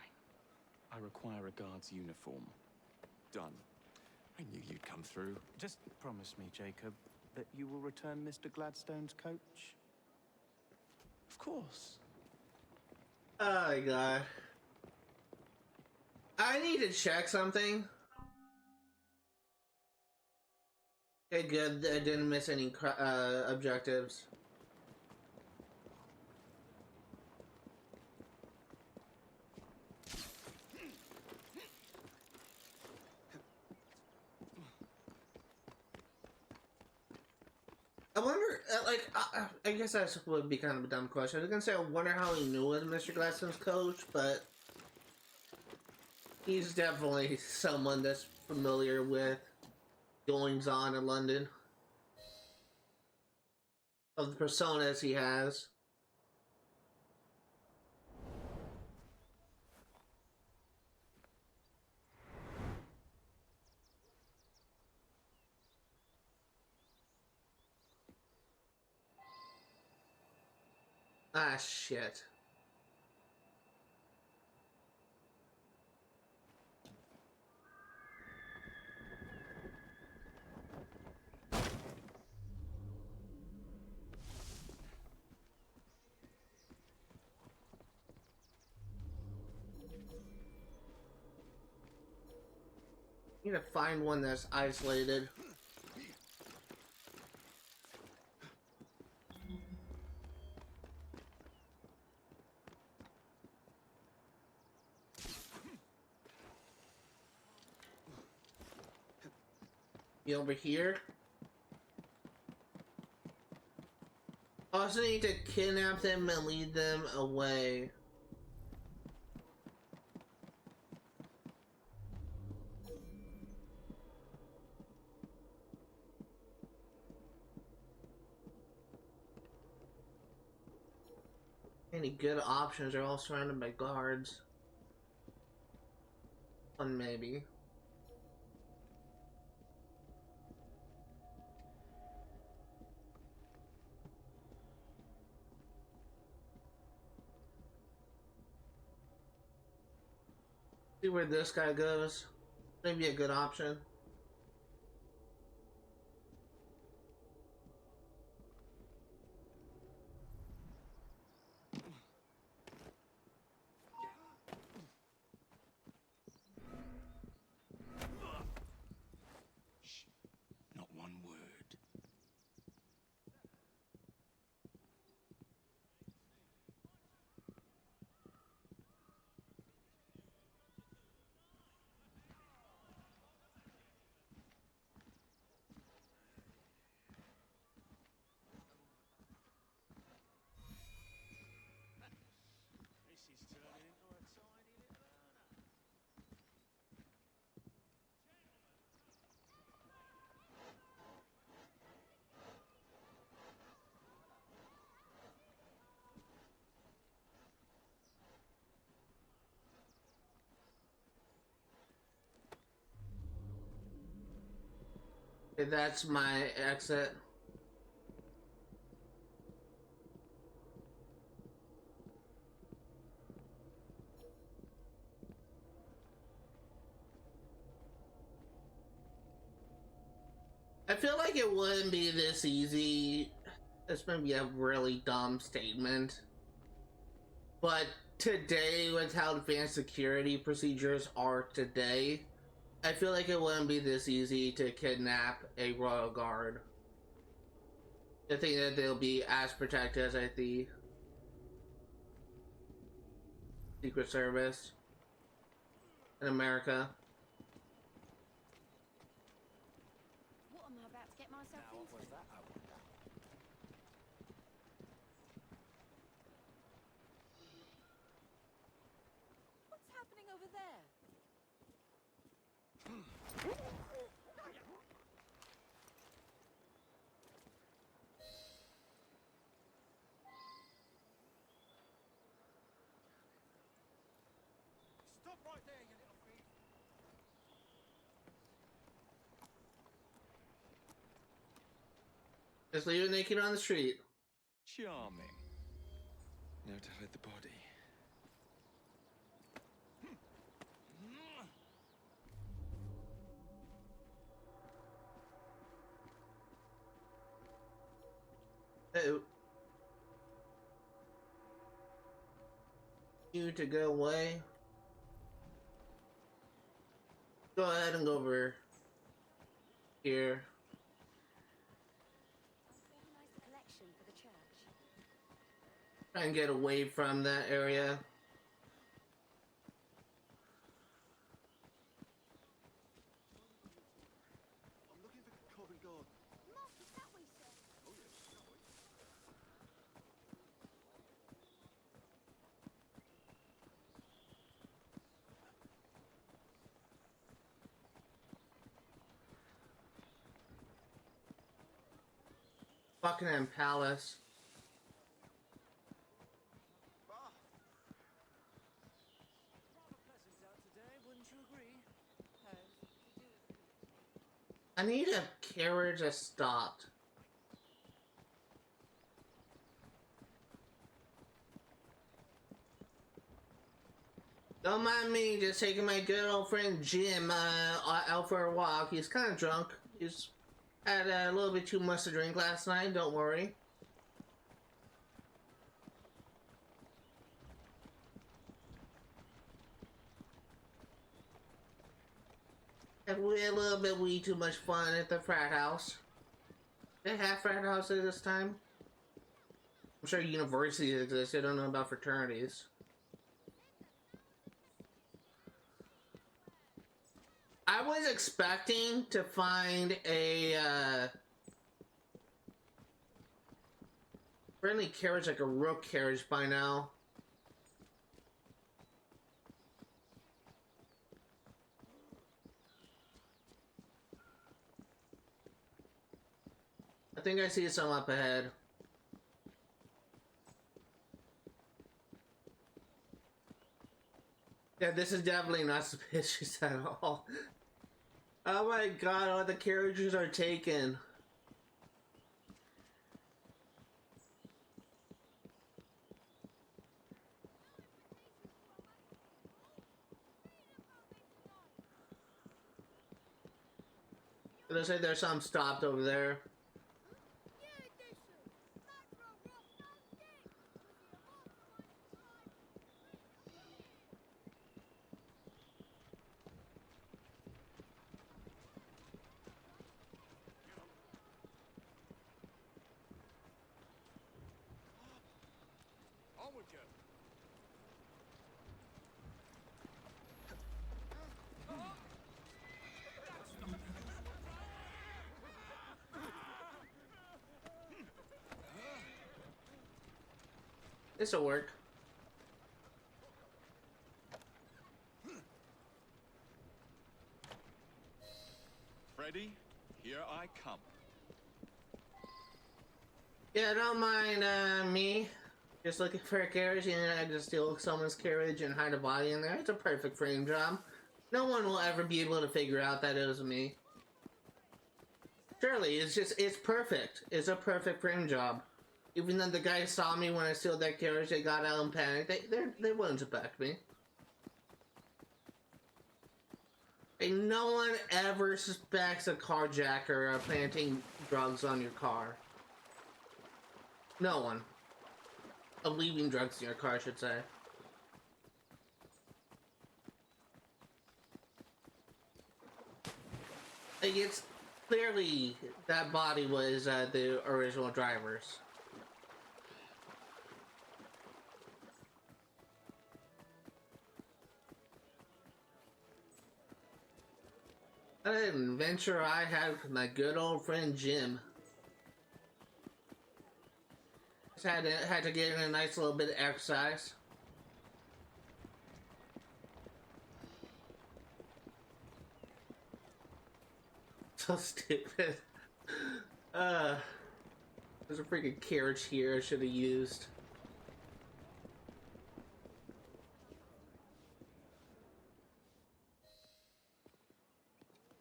I require a guard's uniform. Done. I knew you'd come through. Just promise me, Jacob, that you will return Mr. Gladstone's coach? Of course. Oh my God. I need to check something. Okay, good. I didn't miss any objectives. I wonder, I guess that would be kind of a dumb question. I was gonna say, I wonder how he knew it was Mr. Gladstone's coach, but he's definitely someone that's familiar with goings-on in London. Of the personas he has. Ah, shit. Need to find one that's isolated. Be over here. Also need to kidnap them and lead them away. Any good options are all surrounded by guards. One maybe. See where this guy goes. Maybe a good option. Not one word. This is turning into a tiny little owner. Okay, that's my exit. I feel like it wouldn't be this easy. This might be a really dumb statement. But today, with how advanced security procedures are today, I feel like it wouldn't be this easy to kidnap a royal guard. I think that they'll be as protected as like the Secret Service in America. What am I about to get myself into? What was that all about? What's happening over there? Stop right there, you little thief! Just leave it naked on the street. Charming. Now to hide the body. Oh. You to go away. Go ahead and go over here. Organize the collection for the church. Try and get away from that area. I'm looking for Covent Garden. Mark, is that way, sir? Oh yes, that way. Buckingham Palace. Rather pleasant out today, wouldn't you agree? I need a carriage that stopped. Don't mind me just taking my good old friend Jim out for a walk. He's kind of drunk. He's had a little bit too much to drink last night. Don't worry. Had we a little bit way too much fun at the frat house. They have frat houses this time. I'm sure universities exist. I don't know about fraternities. I was expecting to find a friendly carriage like a real carriage by now. I think I see some up ahead. Yeah, this is definitely not suspicious at all. Oh my god, all the carriages are taken. It looks like there's some stopped over there. On with you. This'll work. Freddy, here I come. Yeah, don't mind me. Just looking for a carriage and I just steal someone's carriage and hide a body in there. It's a perfect frame job. No one will ever be able to figure out that it was me. Surely, it's perfect. It's a perfect frame job. Even though the guy saw me when I stole that carriage, they got out and panicked. They wouldn't suspect me. And no one ever suspects a carjacker planting drugs on your car. No one. Of leaving drugs in your car, I should say. Like, it's clearly that body was the original driver's. What an adventure I had with my good old friend Jim. Just had to get in a nice little bit of exercise. So stupid. There's a freaking carriage here I should have used.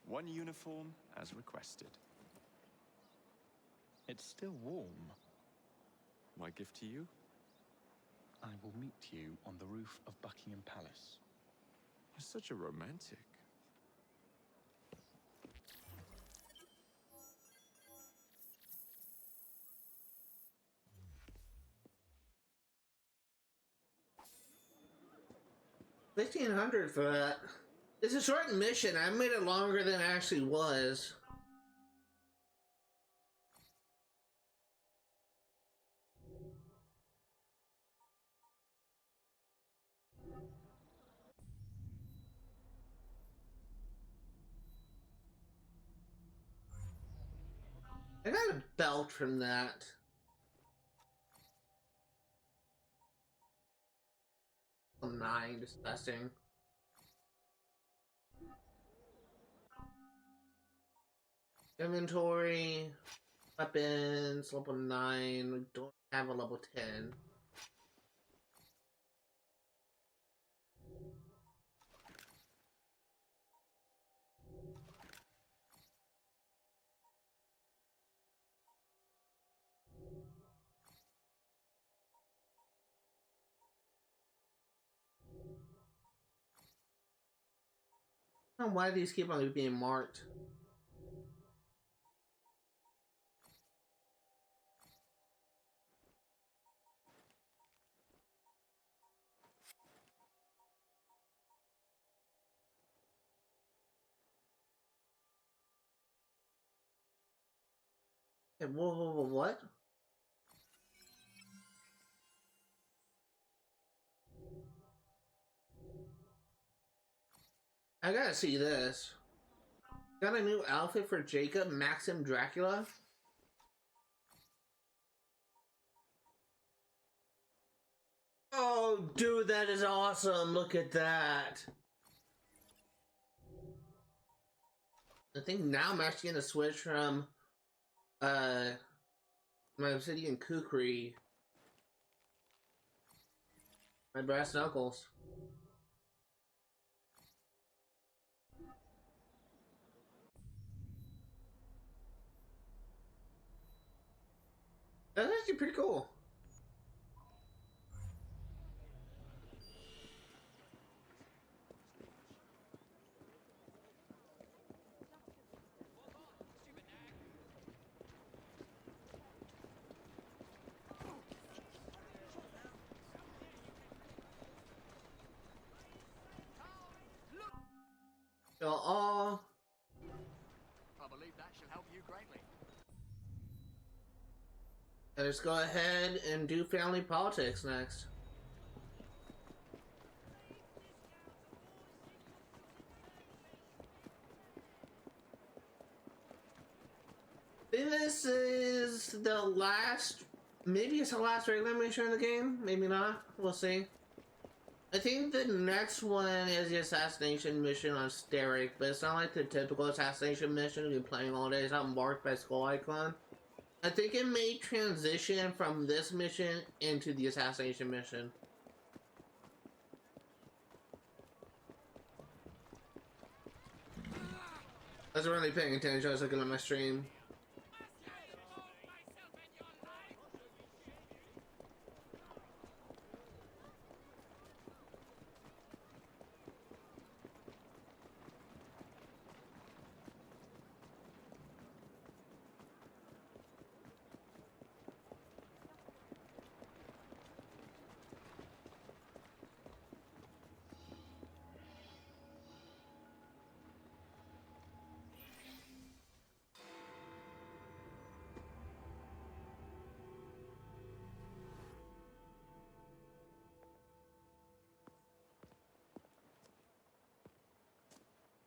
One uniform as requested. It's still warm. My gift to you? I will meet you on the roof of Buckingham Palace. You're such a romantic. $1,500 for that. It's a short mission. I made it longer than it actually was. I got a belt from that. Oh, 9, disgusting. Inventory, weapons, level 9. We don't have a level 10. I don't know why these keep on being marked. Hey, whoa, what? I gotta see this. Got a new outfit for Jacob, Maxim Dracula? Oh, dude, that is awesome. Look at that. I think now I'm actually gonna switch from my obsidian kukri, my brass knuckles. That's actually pretty cool. So all. I believe that shall help you greatly. Let's go ahead and do family politics next. This is the last, maybe it's the last regular mission in the game, maybe not, we'll see. I think the next one is the assassination mission on Steric, but it's not like the typical assassination mission you've been playing all day. It's not marked by skull icon. I think it may transition from this mission into the assassination mission. I was really paying attention. I was looking at my stream.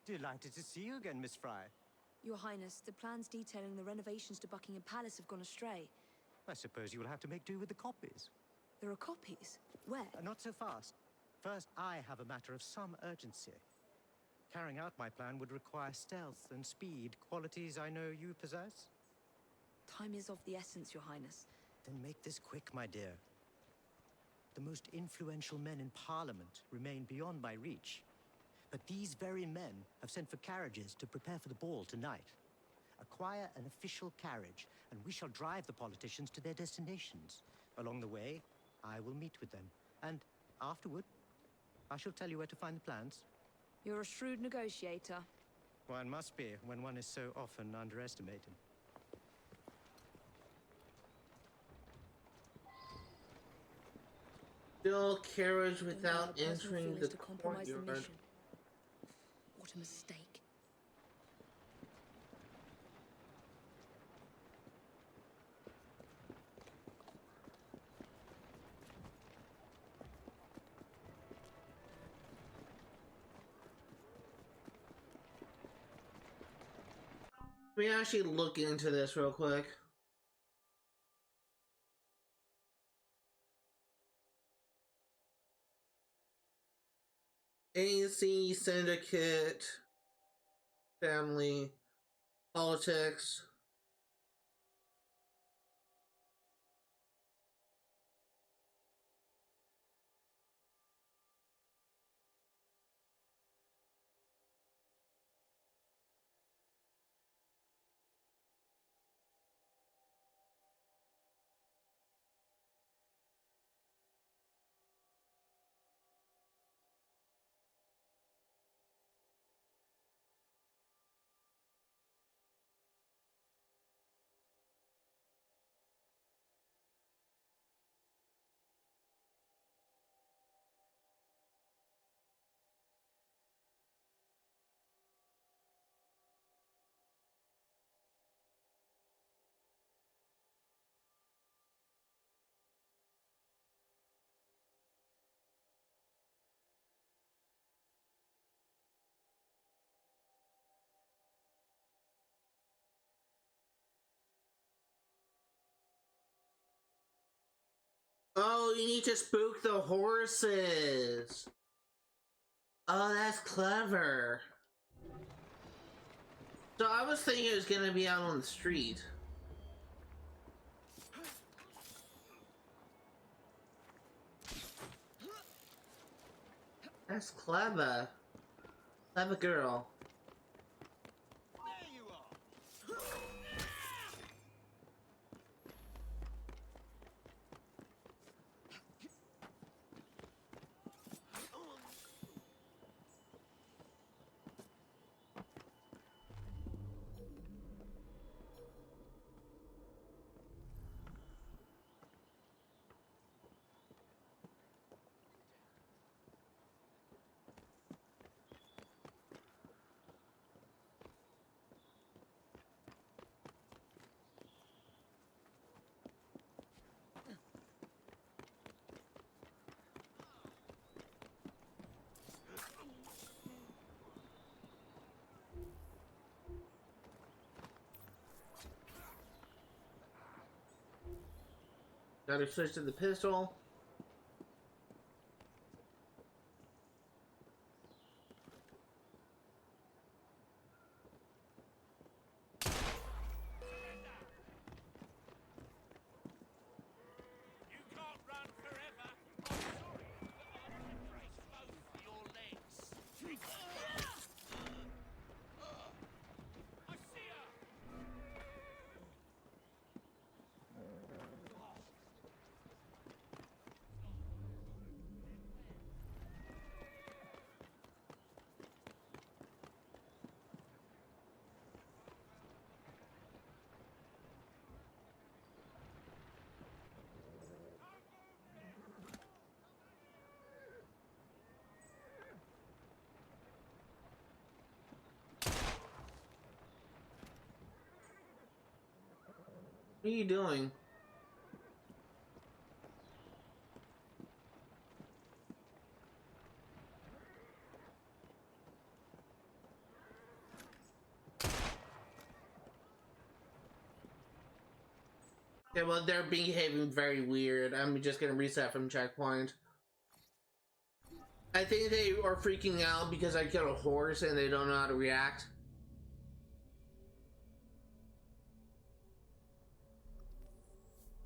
Delighted to see you again, Miss Fry. Your Highness, the plans detailing the renovations to Buckingham Palace have gone astray. I suppose you will have to make do with the copies. There are copies? Where? Not so fast. First, I have a matter of some urgency. Carrying out my plan would require stealth and speed, qualities I know you possess. Time is of the essence, Your Highness. Then make this quick, my dear. The most influential men in Parliament remain beyond my reach. But these very men have sent for carriages to prepare for the ball tonight. Acquire an official carriage, and we shall drive the politicians to their destinations. Along the way, I will meet with them, and afterward, I shall tell you where to find the plans. You're a shrewd negotiator. One must be when one is so often underestimated. Still carriage without entering the to compromise the courtyard. mission. What a mistake. Let me actually look into this real quick. AC Syndicate, family, politics. Oh, you need to spook the horses. Oh, that's clever. So I was thinking it was gonna be out on the street. That's clever. Clever girl. Gotta switch to the pistol. What are you doing? Okay, well, they're behaving very weird. I'm just gonna reset from checkpoint. I think they are freaking out because I killed a horse and they don't know how to react.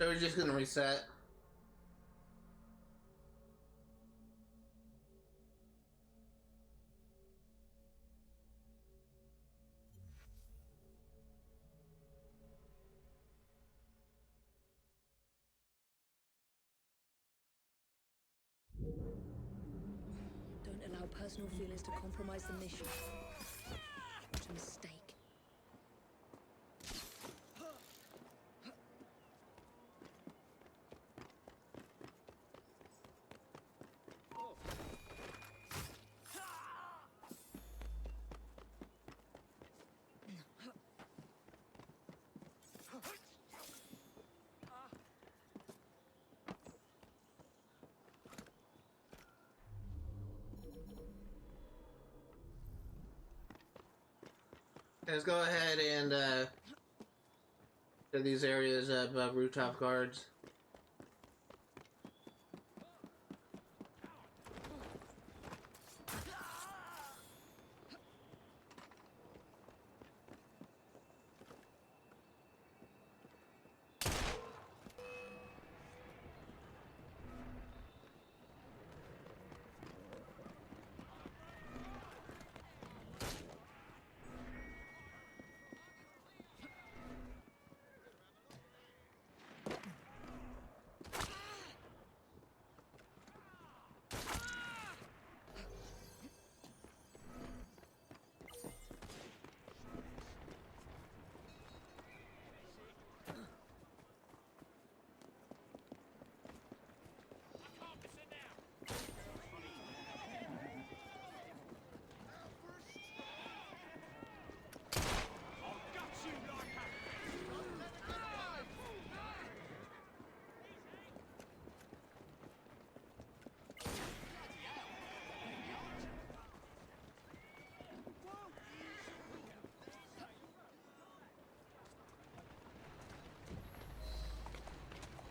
So we're just gonna reset. Don't allow personal feelings to compromise the mission. What a mistake. Let's go ahead and get these areas above rooftop guards.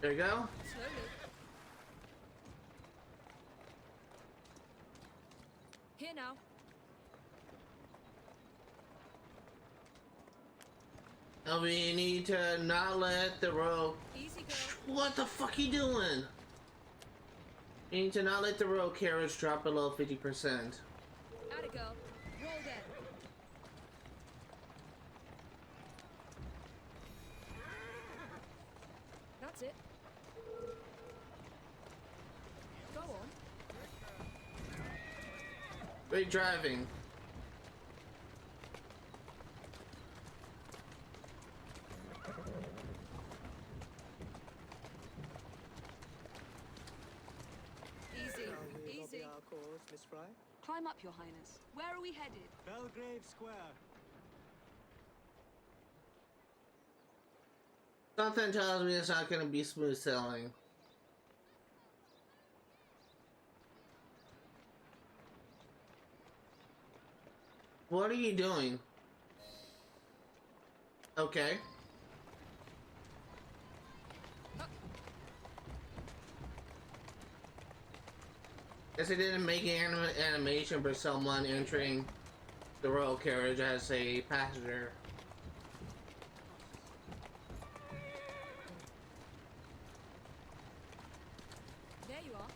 There you go. Slowly. Okay now. And we need to not let the road. Easy, girl. What the fuck you doing? We need to not let the road carriage drop below 50%. Atta girl. Roll then. That's it. Go on. Great driving. Easy. Our course, Miss Fry? Climb up, Your Highness. Where are we headed? Belgrave Square. Something tells me it's not gonna be smooth sailing. What are you doing? Okay. Guess they didn't make an animation for someone entering the royal carriage as a passenger. There you are.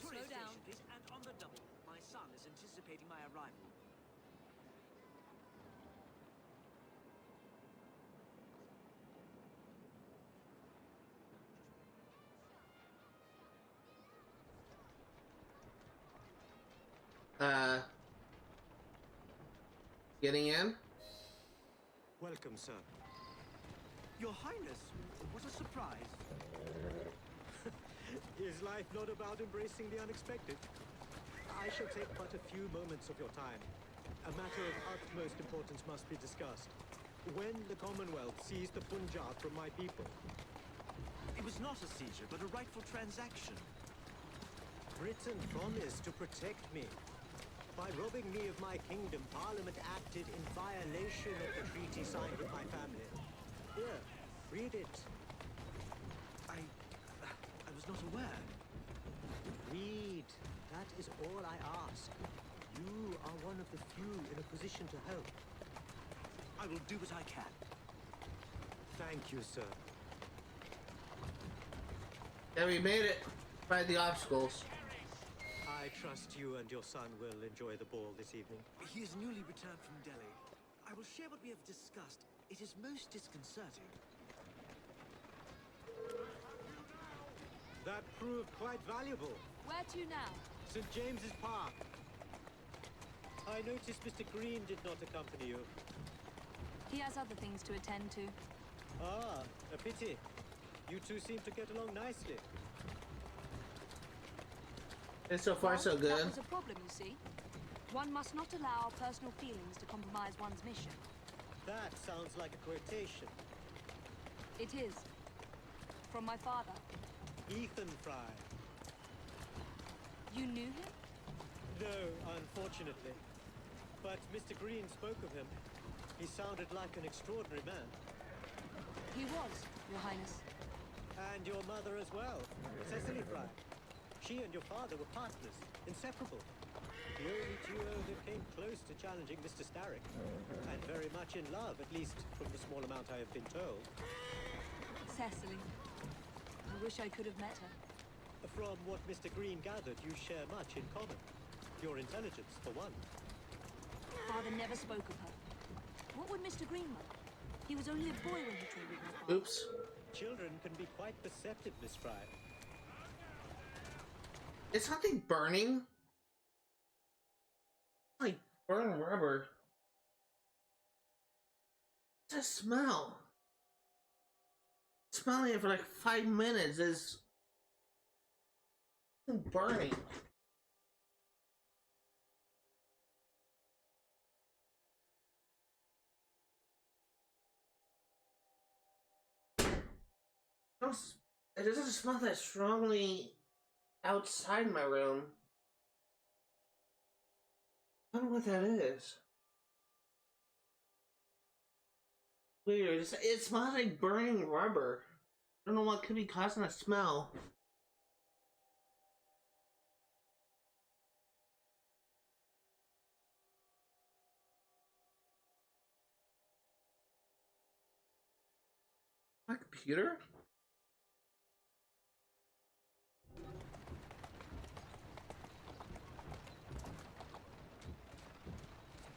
Slow down. Please, and on the double. My son is anticipating my arrival. Getting in? Welcome, sir. Your Highness, what a surprise. Is life not about embracing the unexpected? I shall take but a few moments of your time. A matter of utmost importance must be discussed. When the Commonwealth seized the Punjab from my people, It was not a seizure, but a rightful transaction. Britain promised to protect me. By robbing me of my kingdom, Parliament acted in violation of the treaty signed with my family. Here, read it. I was not aware. Read. That is all I ask. You are one of the few in a position to help. I will do what I can. Thank you, sir. Yeah, we made it. Fight the obstacles. I trust you and your son will enjoy the ball this evening. He is newly returned from Delhi. I will share what we have discussed. It is most disconcerting. That proved quite valuable. Where to now? St. James's Park. I noticed Mr. Green did not accompany you. He has other things to attend to. Ah, a pity. You two seem to get along nicely. And so far, so good. That was a problem, you see. One must not allow personal feelings to compromise one's mission. That sounds like a quotation. It is. From my father. Ethan Fry. You knew him? No, unfortunately. But Mr. Green spoke of him. He sounded like an extraordinary man. He was, Your Highness. And your mother as well, Cecily Fry. She and your father were partners, inseparable. The only duo that came close to challenging Mr. Starrick. And very much in love, at least from the small amount I have been told. Cecily. I wish I could have met her. From what Mr. Green gathered, you share much in common. Your intelligence, for one. Father never spoke of her. What would Mr. Green know? He was only a boy when he trained with my father. Oops. Children can be quite perceptive, Miss Fry. Is something burning? Like burning rubber. What's that smell? Smelling it for like 5 minutes is burning. It doesn't smell that strongly outside my room. I don't know what that is. Weird. It smells like burning rubber. I don't know what could be causing that smell. My computer?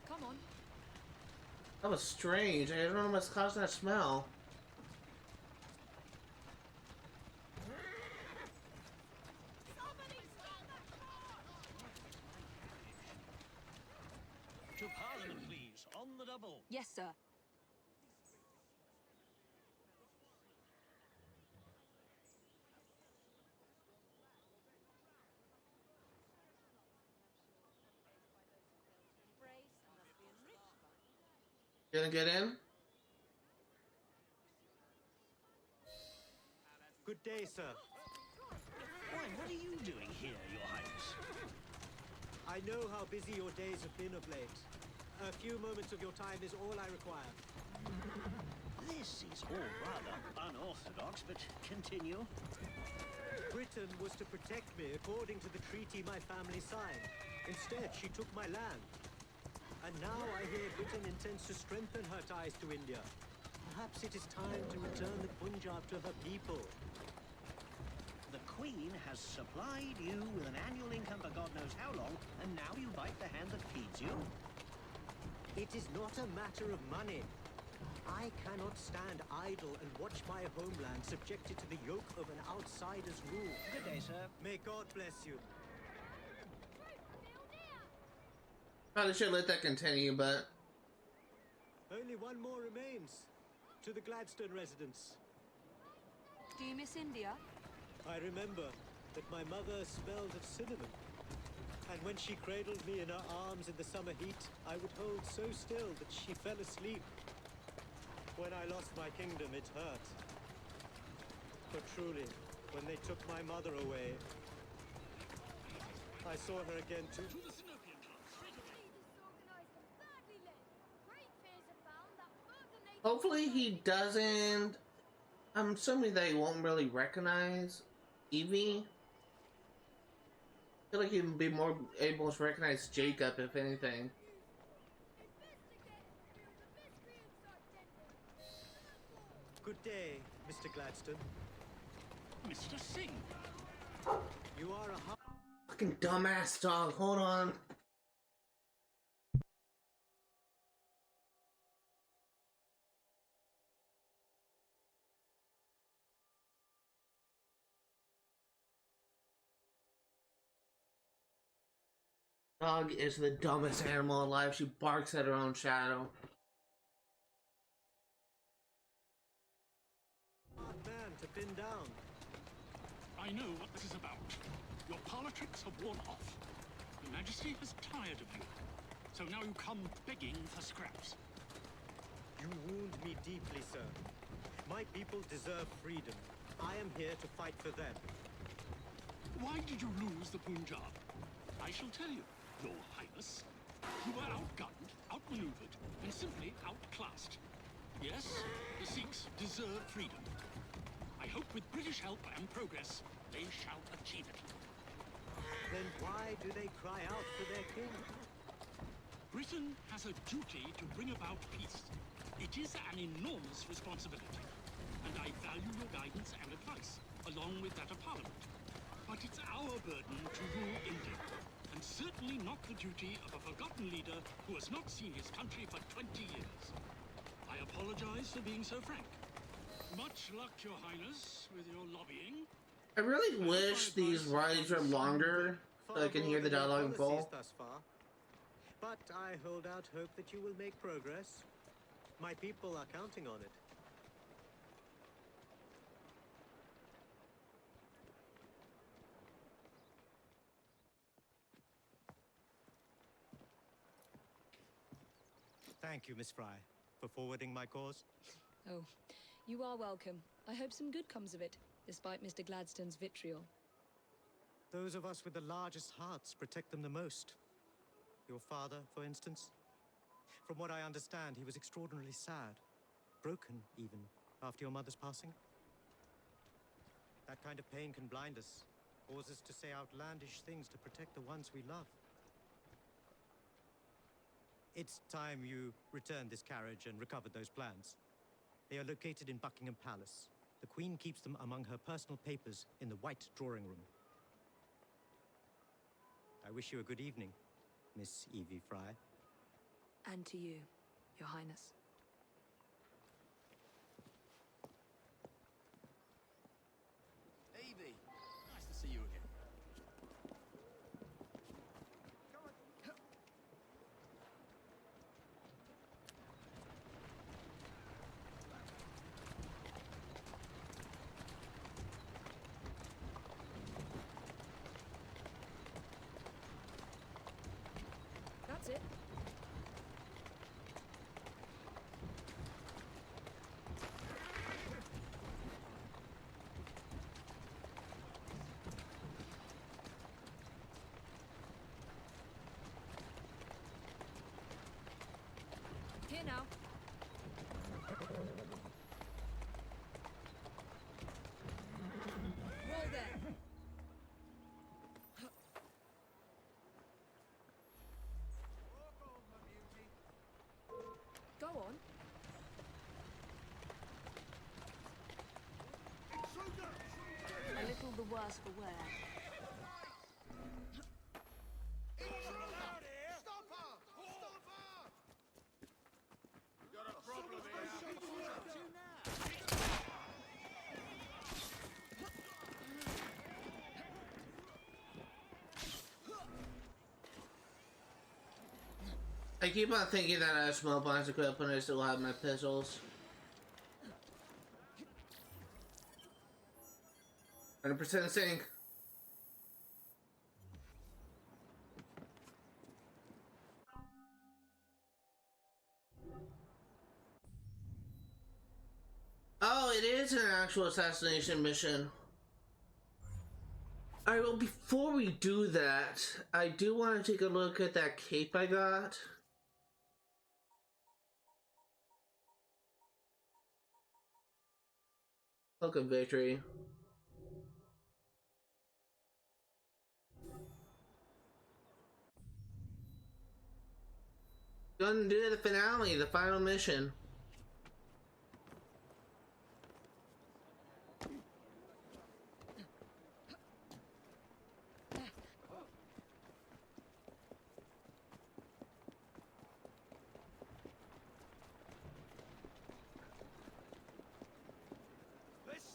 Come on. That was strange. I don't know what's causing that smell. To Parliament, please, on the double. Yes, sir. You gonna get in? Good day, sir. Why, what are you doing here, Your Highness? I know how busy your days have been of late. A few moments of your time is all I require. This is all rather unorthodox, but continue. Britain was to protect me according to the treaty my family signed. Instead, she took my land. And now I hear Britain intends to strengthen her ties to India. Perhaps it is time to return the Punjab to her people. The Queen has supplied you with an annual income for God knows how long, and now you bite the hand that feeds you? It is not a matter of money. I cannot stand idle and watch my homeland subjected to the yoke of an outsider's rule. Good day, sir. May God bless you. Probably should let that continue, but Only one more remains. To the Gladstone residence. Do you miss India? I remember that my mother smelled of cinnamon. And when she cradled me in her arms in the summer heat, I would hold so still that she fell asleep. When I lost my kingdom, it hurt. But truly, when they took my mother away, I saw her again too. hopefully he doesn't. I'm assuming they won't really recognize Evie. I feel like he'd be more able to recognize Jacob, if anything. Good day, Mr. Gladstone. Mr. Singh. You are a Fucking dumbass dog, hold on. Dog is the dumbest animal alive. She barks at her own shadow. hard man to pin down. I know what this is about. Your parlor tricks have worn off. Your Majesty is tired of you. So now you come begging for scraps. You wound me deeply, sir. My people deserve freedom. I am here to fight for them. Why did you lose the Punjab? I shall tell you, Your Highness. You were outgunned, outmaneuvered, and simply outclassed. Yes, the Sikhs deserve freedom. I hope with British help and progress, they shall achieve it. Then why do they cry out for their king? Britain has a duty to bring about peace. It is an enormous responsibility, and I value your guidance and advice, along with that of Parliament. But it's our burden to rule India, and certainly not the duty of a forgotten leader who has not seen his country for 20 years. I apologize for being so frank. Much luck, Your Highness, with your lobbying. I really wish these rides were longer so I can hear the dialogue in full. Thus far. But I hold out hope that you will make progress. My people are counting on it. Thank you, Miss Fry, for forwarding my cause. Oh, you are welcome. I hope some good comes of it, despite Mr. Gladstone's vitriol. Those of us with the largest hearts protect them the most. Your father, for instance. From what I understand, he was extraordinarily sad. Broken, even, after your mother's passing. That kind of pain can blind us, cause us to say outlandish things to protect the ones we love. It's time you returned this carriage and recovered those plans. They are located in Buckingham Palace. The Queen keeps them among her personal papers in the White Drawing Room. I wish you a good evening, Miss Evie Fry. And to you, Your Highness. Evie, nice to see you again. That's it. Here now. Roll there. Go on. A little the worse for wear. I keep on thinking that I have smoke bombs equipped when I still have my pistols. 100% sync. Oh, it is an actual assassination mission. Alright, well, before we do that, I do want to take a look at that cape I got. Look at victory. Gonna do the finale, the final mission.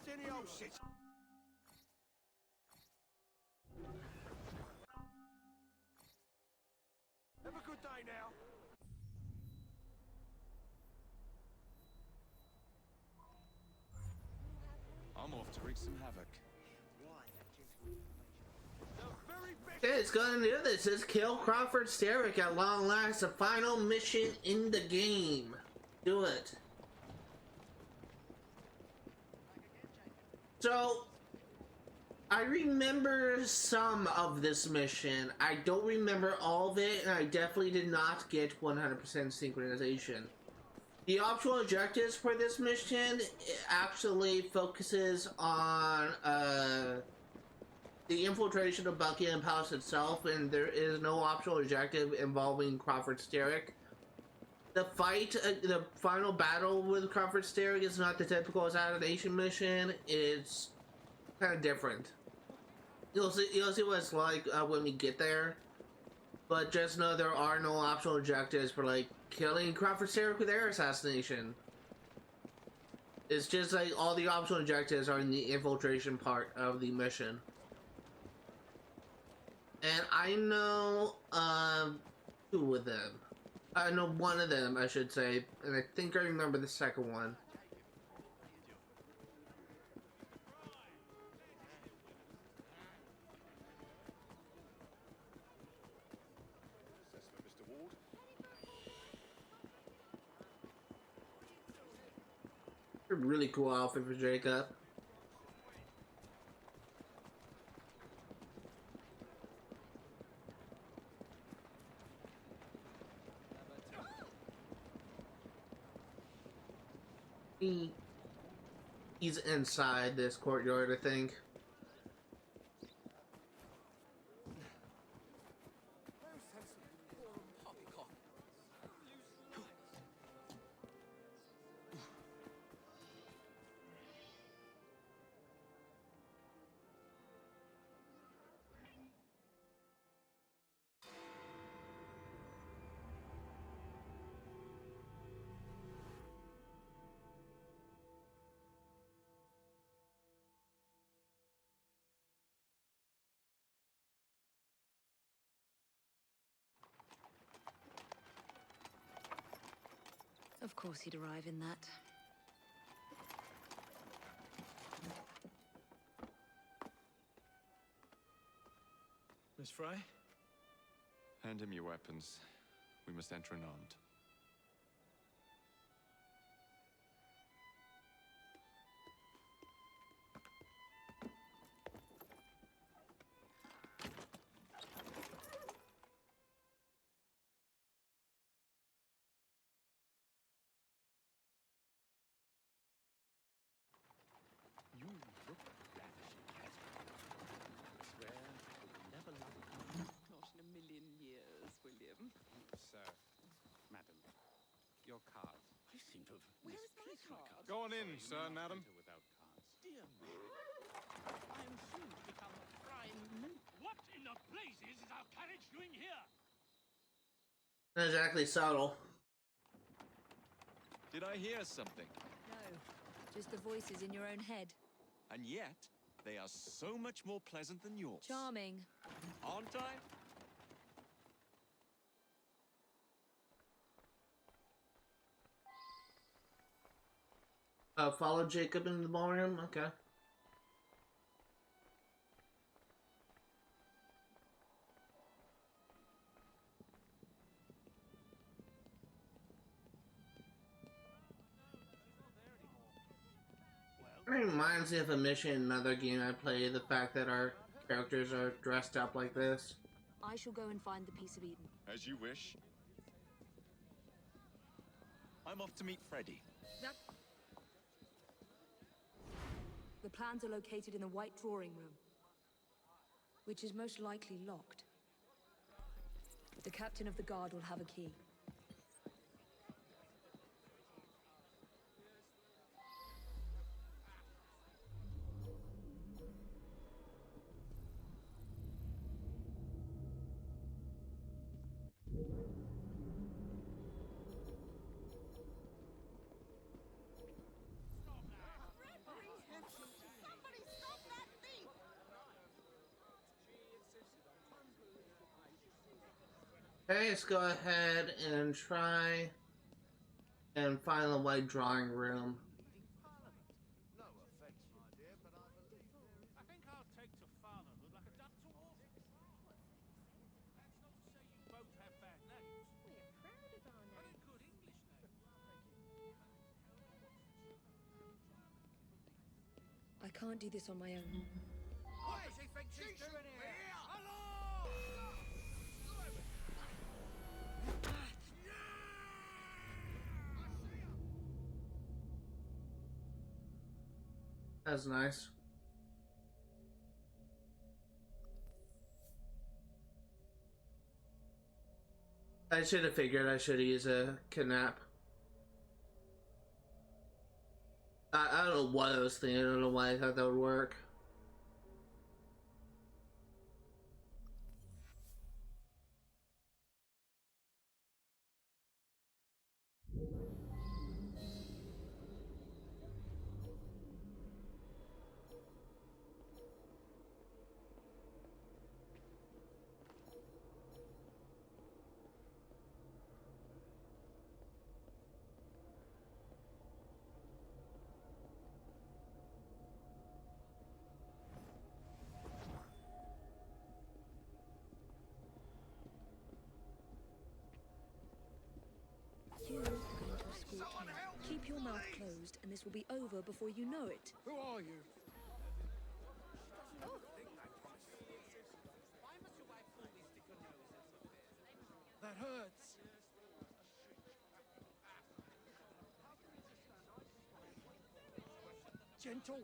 Any old shit. Have a good day now. I'm off to wreak some havoc. Okay, it's gonna do this. It's kill Crawford Steric at long last. The final mission in the game. Do it. So, I remember some of this mission. I don't remember all of it, and I definitely did not get 100% synchronization. The optional objectives for this mission actually focuses on the infiltration of Buckingham Palace itself, and there is no optional objective involving Crawford Steric. The fight, the final battle with Crawford Steric is not the typical assassination mission. It's kind of different. You'll see what it's like when we get there. But just know there are no optional objectives for like killing Crawford Steric with air assassination. It's just like all the optional objectives are in the infiltration part of the mission. And I know two of them. I know one of them, I should say, and I think I remember the second one. A really cool outfit for Jacob. He's inside this courtyard, I think. Of course he'd arrive in that. Miss Fry? Hand him your weapons. We must enter unarmed. You look ravishing, Catherine. I swear I will never love you. Not in a million years, William. Sir, madam, your cards. I seem to have Where is my card? Go on in, sir, madam. Without cards. Dear me. I am soon to become prime minister. What in the blazes is our carriage doing here? Not exactly subtle. Did I hear something? No, just the voices in your own head. And yet, they are so much more pleasant than yours. Charming. Aren't I? Follow Jacob in the ballroom? Okay. It reminds me of a mission in another game I played, the fact that our characters are dressed up like this. I shall go and find the Piece of Eden. As you wish. I'm off to meet Freddy. The plans are located in the White Drawing Room, which is most likely locked. The captain of the guard will have a key. Okay, let's go ahead and try and find the White Drawing Room. No offense, my dear, but I believe there is. I think I'll take to fatherhood like a duck to water. That's not to say you both have bad names. We're proud of our But name. they're good English names. I can't do this on my own. What does she think she's doing here? Hello! That's nice. I should have figured I should use a kidnap. I don't know what I was thinking. I don't know why I thought that would work. You are going to escort me. Keep your mouth closed, and this will be over before you know it. Who are you? That hurts. Gentle.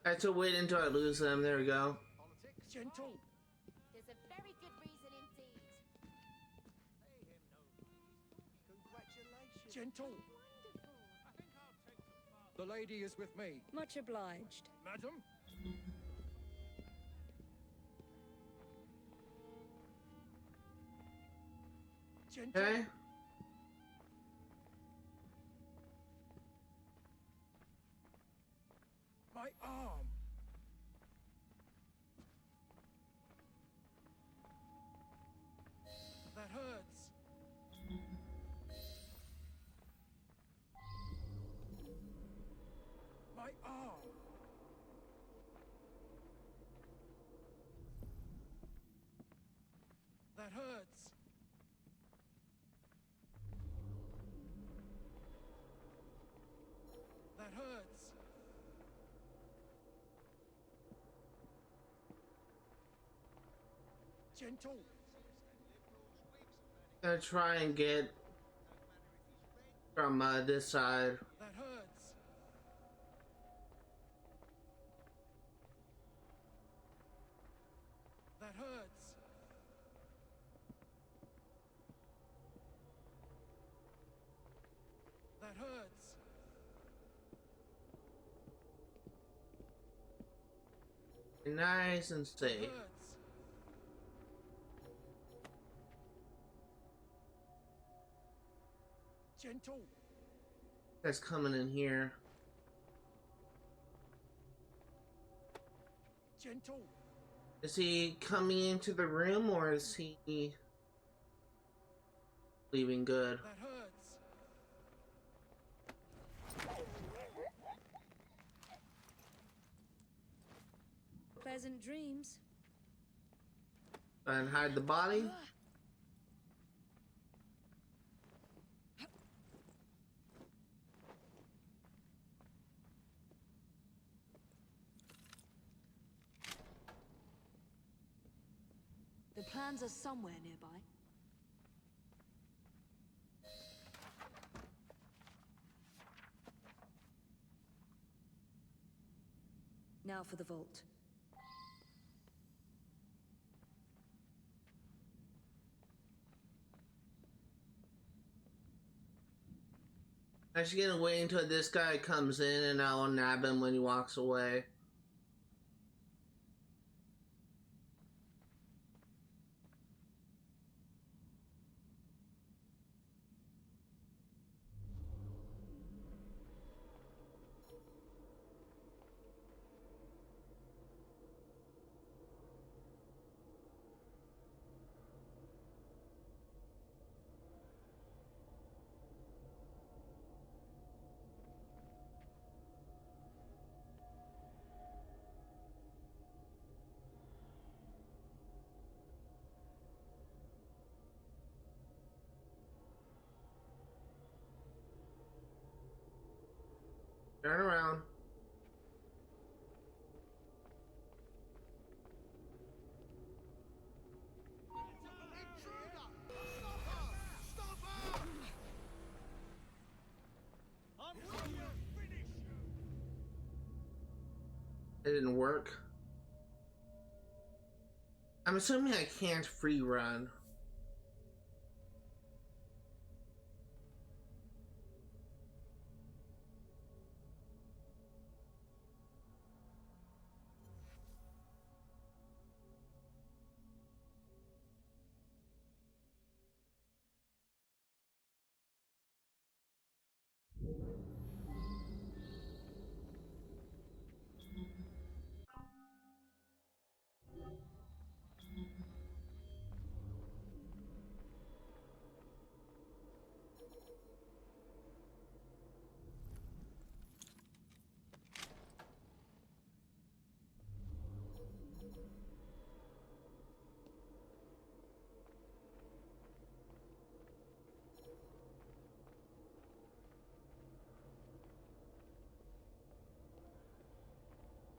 I have to wait until I lose them. There we go. Gentle. There's a very good reason indeed. Congratulations. Gentle. The lady is with me. Much obliged. Madam? Gentle. Okay. My arm. That hurts. That hurts. That hurts. Gentle. Gonna try and get from this side. That hurts. That hurts. That hurts. Nice and safe. Gentle. That's coming in here. Gentle. Is he coming into the room or is he leaving good? That hurts. Pleasant dreams. And hide the body. The plans are somewhere nearby. Now for the vault. Actually gonna wait until this guy comes in and I'll nab him when he walks away. Turn around. It didn't work. I'm assuming I can't free run.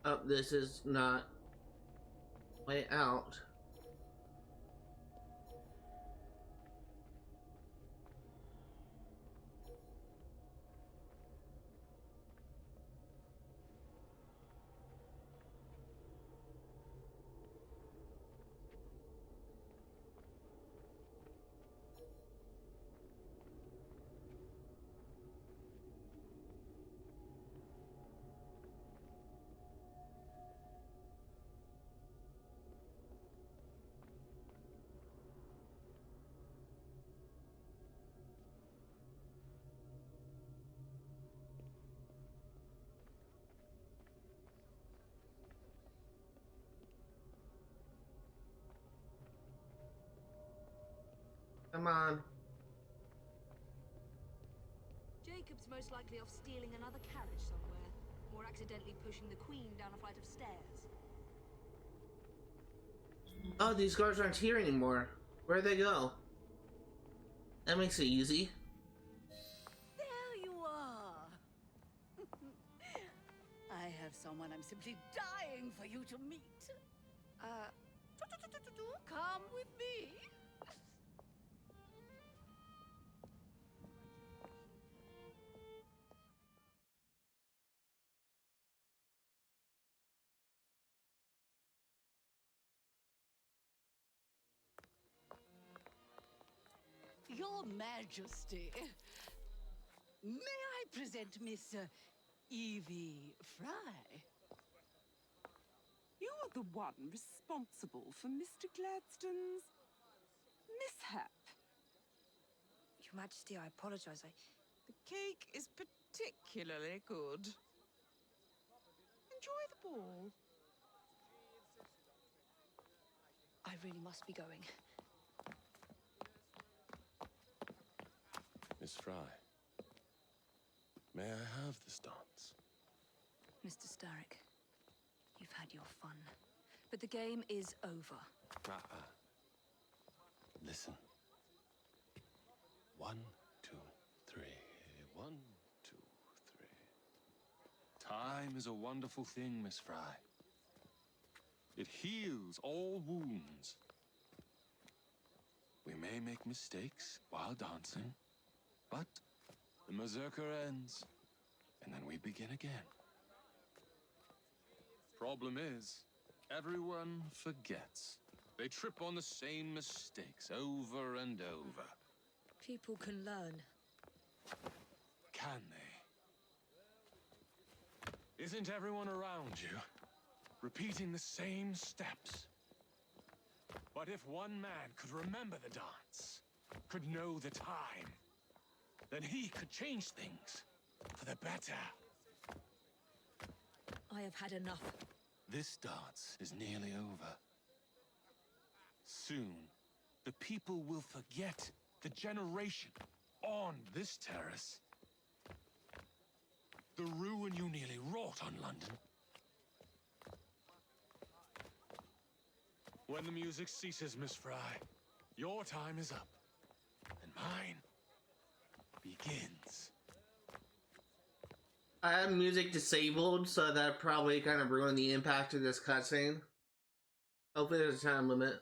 Oh, this is not way out. Come on. Jacob's most likely off stealing another carriage somewhere, or accidentally pushing the Queen down a flight of stairs. Oh, these guards aren't here anymore. Where'd they go? That makes it easy. There you are. I have someone I'm simply dying for you to meet. Come with me. Your Majesty, may I present Miss Evie Fry? You're the one responsible for Mr. Gladstone's mishap. Your Majesty, I apologize. The cake is particularly good. Enjoy the ball. I really must be going. Miss Fry, may I have this dance? Mr. Starrick, you've had your fun, but the game is over. Listen. 1, 2, 3. 1, 2, 3. Time is a wonderful thing, Miss Fry. It heals all wounds. We may make mistakes while dancing, but the mazurka ends, and then we begin again. Problem is, everyone forgets. They trip on the same mistakes over and over. People can learn. Can they? Isn't everyone around you repeating the same steps? But if one man could remember the dance, could know the time, then he could change things for the better. I have had enough. This dance is nearly over. Soon, the people will forget the generation on this terrace. The ruin you nearly wrought on London. When the music ceases, Miss Fry, your time is up, and mine begins. I have music disabled, so that probably kind of ruined the impact of this cutscene. Hopefully there's a time limit.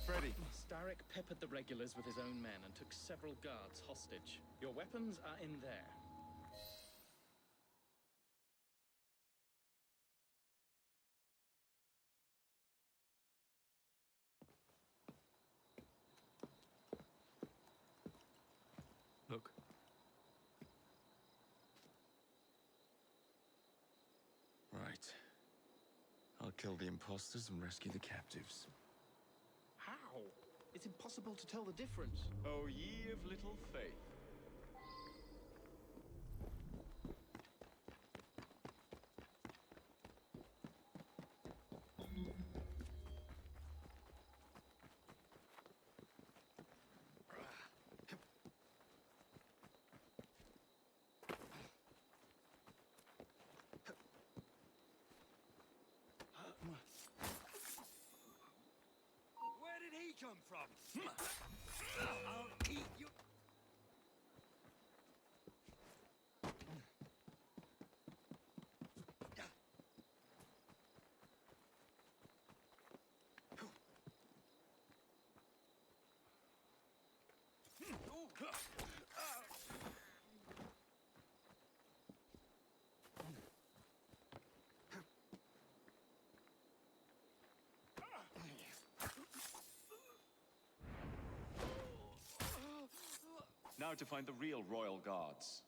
Freddy. Starrick peppered the regulars with his own men and took several guards hostage. Your weapons are in there. Look. Right. I'll kill the imposters and rescue the captives. How? It's impossible to tell the difference. Oh, ye of little faith. Where did he come from? I'll eat you. Now to find the real royal guards.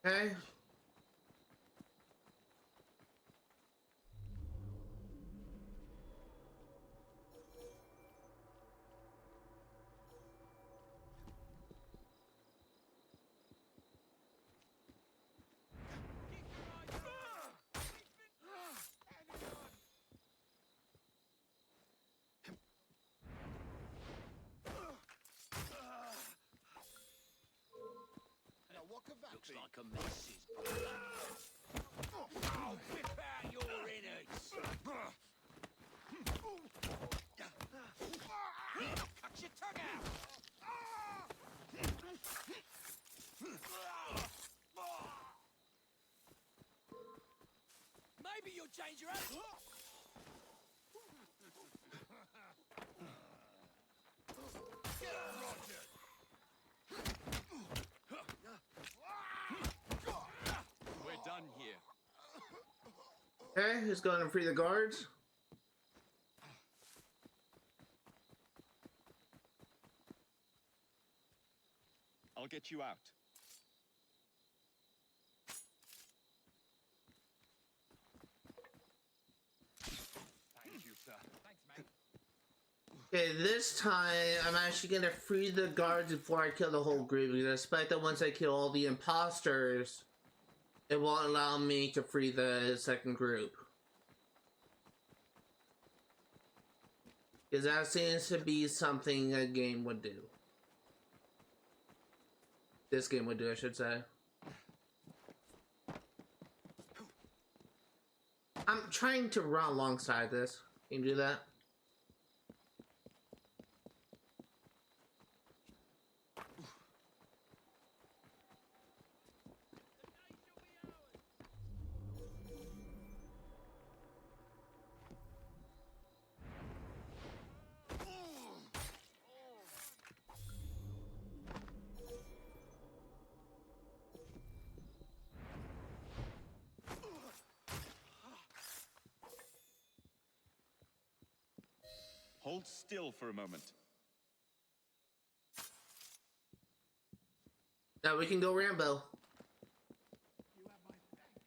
Okay. Now what could that Looks like a mess is I'll whip out your innards! Cut your tongue out! Maybe you'll change your attitude. We're done here. Okay, who's going to free the guards? I'll get you out. Thank you, sir. Thanks, mate. Okay, this time I'm actually gonna free the guards before I kill the whole group, because I expect that once I kill all the imposters, it won't allow me to free the second group. Because that seems to be something a game would do. This game would do, I should say. I'm trying to run alongside this. Can you do that? Hold still for a moment. Now we can go Rambo. You have my thanks.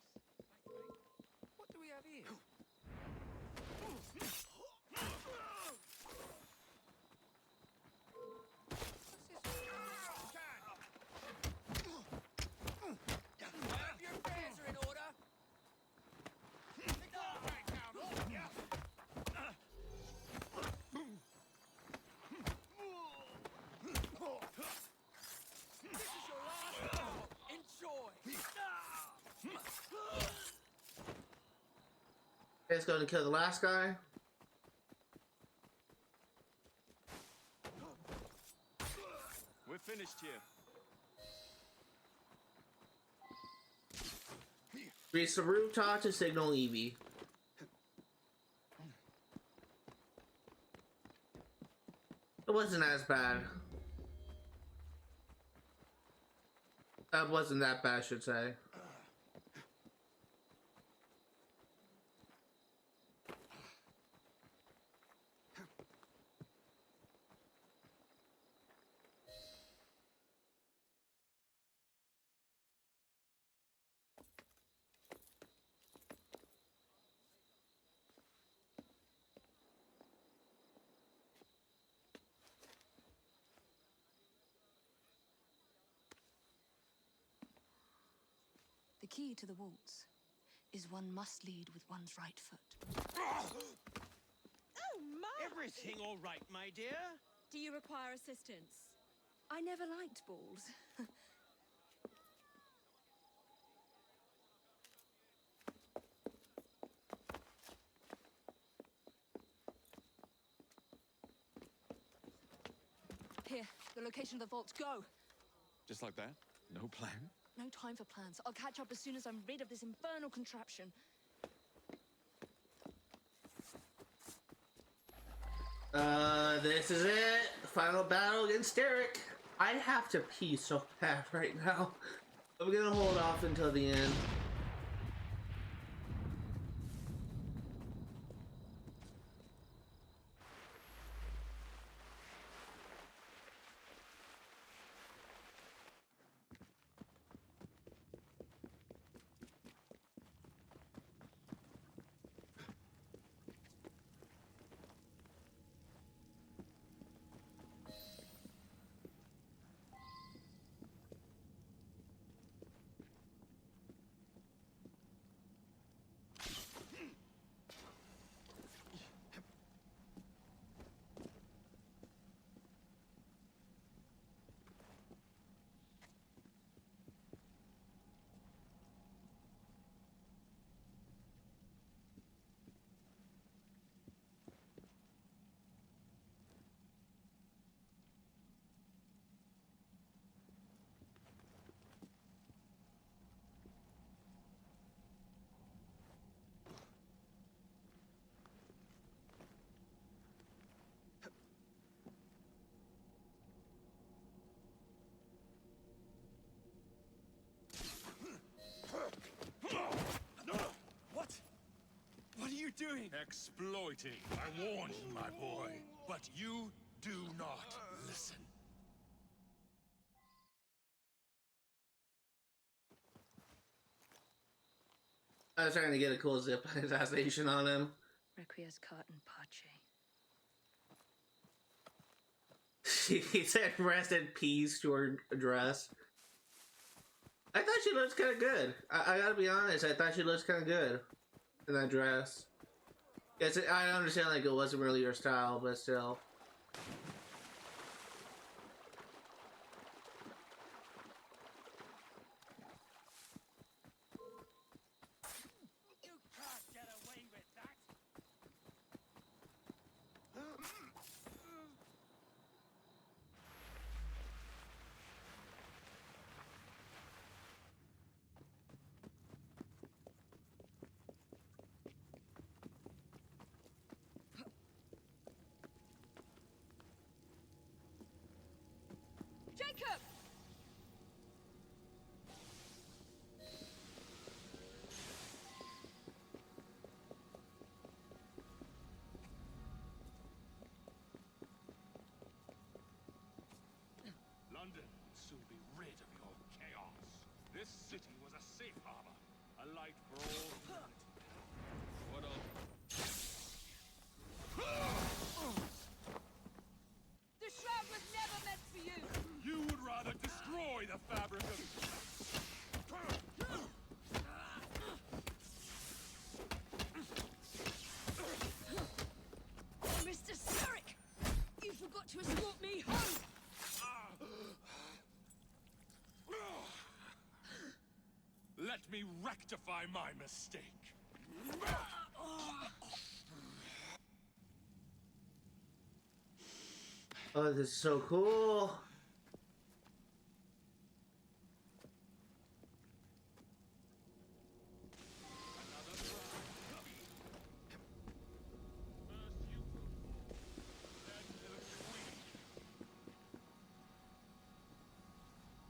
Thanks, mate. What do we have here? Have your affairs are in order. This is your last battle. Enjoy. Let's go and kill the last guy. We're finished here. Reach the rooftop to signal Evie. It wasn't as bad. That wasn't that bad, I should say. The key to the waltz is one must lead with one's right foot. Oh, my! Everything all right, my dear? Do you require assistance? I never liked balls. Here, the location of the vault. Go! Just like that? No plan? No time for plans. I'll catch up as soon as I'm rid of this infernal contraption. This is it. Final battle against Derek. I have to pee so bad right now. I'm gonna hold off until the end. doing? Exploiting. I warned you, my boy. But you do not listen. I was trying to get a cool zip assassination on him. Requiescat and Pace. He said rest in peace to her dress. I thought she looked kind of good. I gotta be honest, I thought she looked kind of good in that dress. Yes, I understand like it wasn't really her style, but still. You can't get away with that! Jacob! London will soon be rid of your chaos. This city was a safe harbor, a light for all humanity. What of? The shroud was never meant for you! You would rather destroy the fabric of... Mr. Starrick! You forgot to escort me home! Let me rectify my mistake. Oh, this is so cool.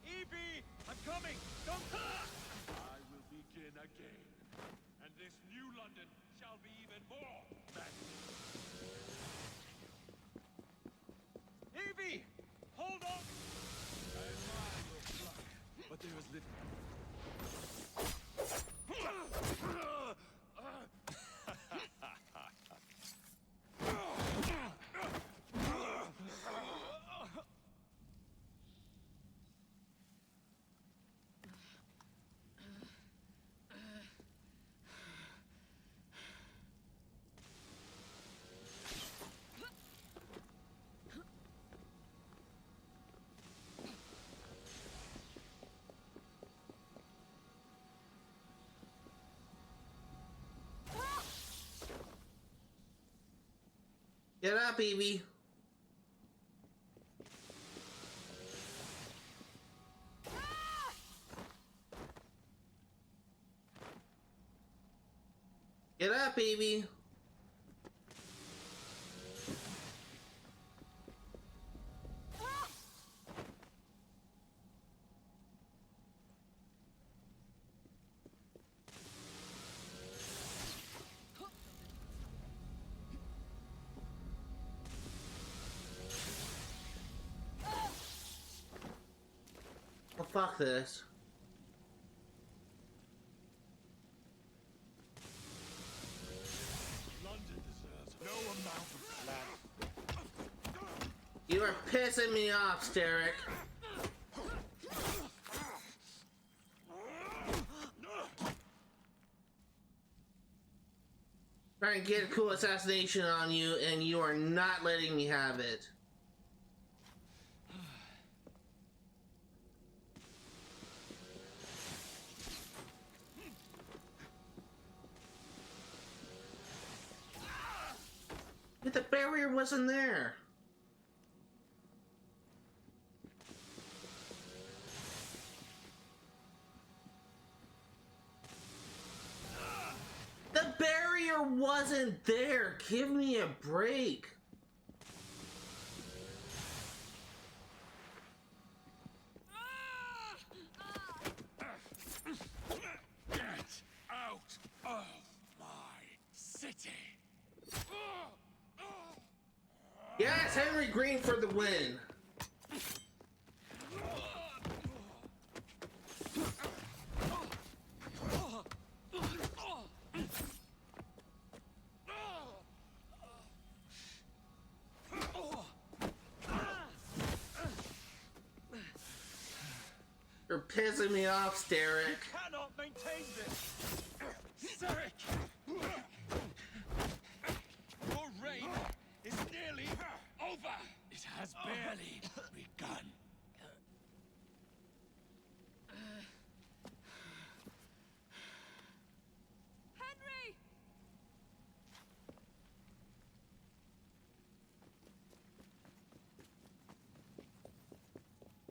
Evie, I'm coming! Don't... I will begin again. And this new London shall be even more magnificent. Evie! Hold on! I admire your pluck, but there is little... Get up, Evie. Get up, Evie. Oh, fuck this. London deserves no amount of slander. You are pissing me off, Starrick. Trying to get a cool assassination on you, and you are not letting me have it. But the barrier wasn't there. The barrier wasn't there. Give me a break. Get out of my city! Yes, Henry Green for the win. You're pissing me off, Derek. You cannot maintain this! Derek! Your reign is nearly over! It has barely begun. Henry!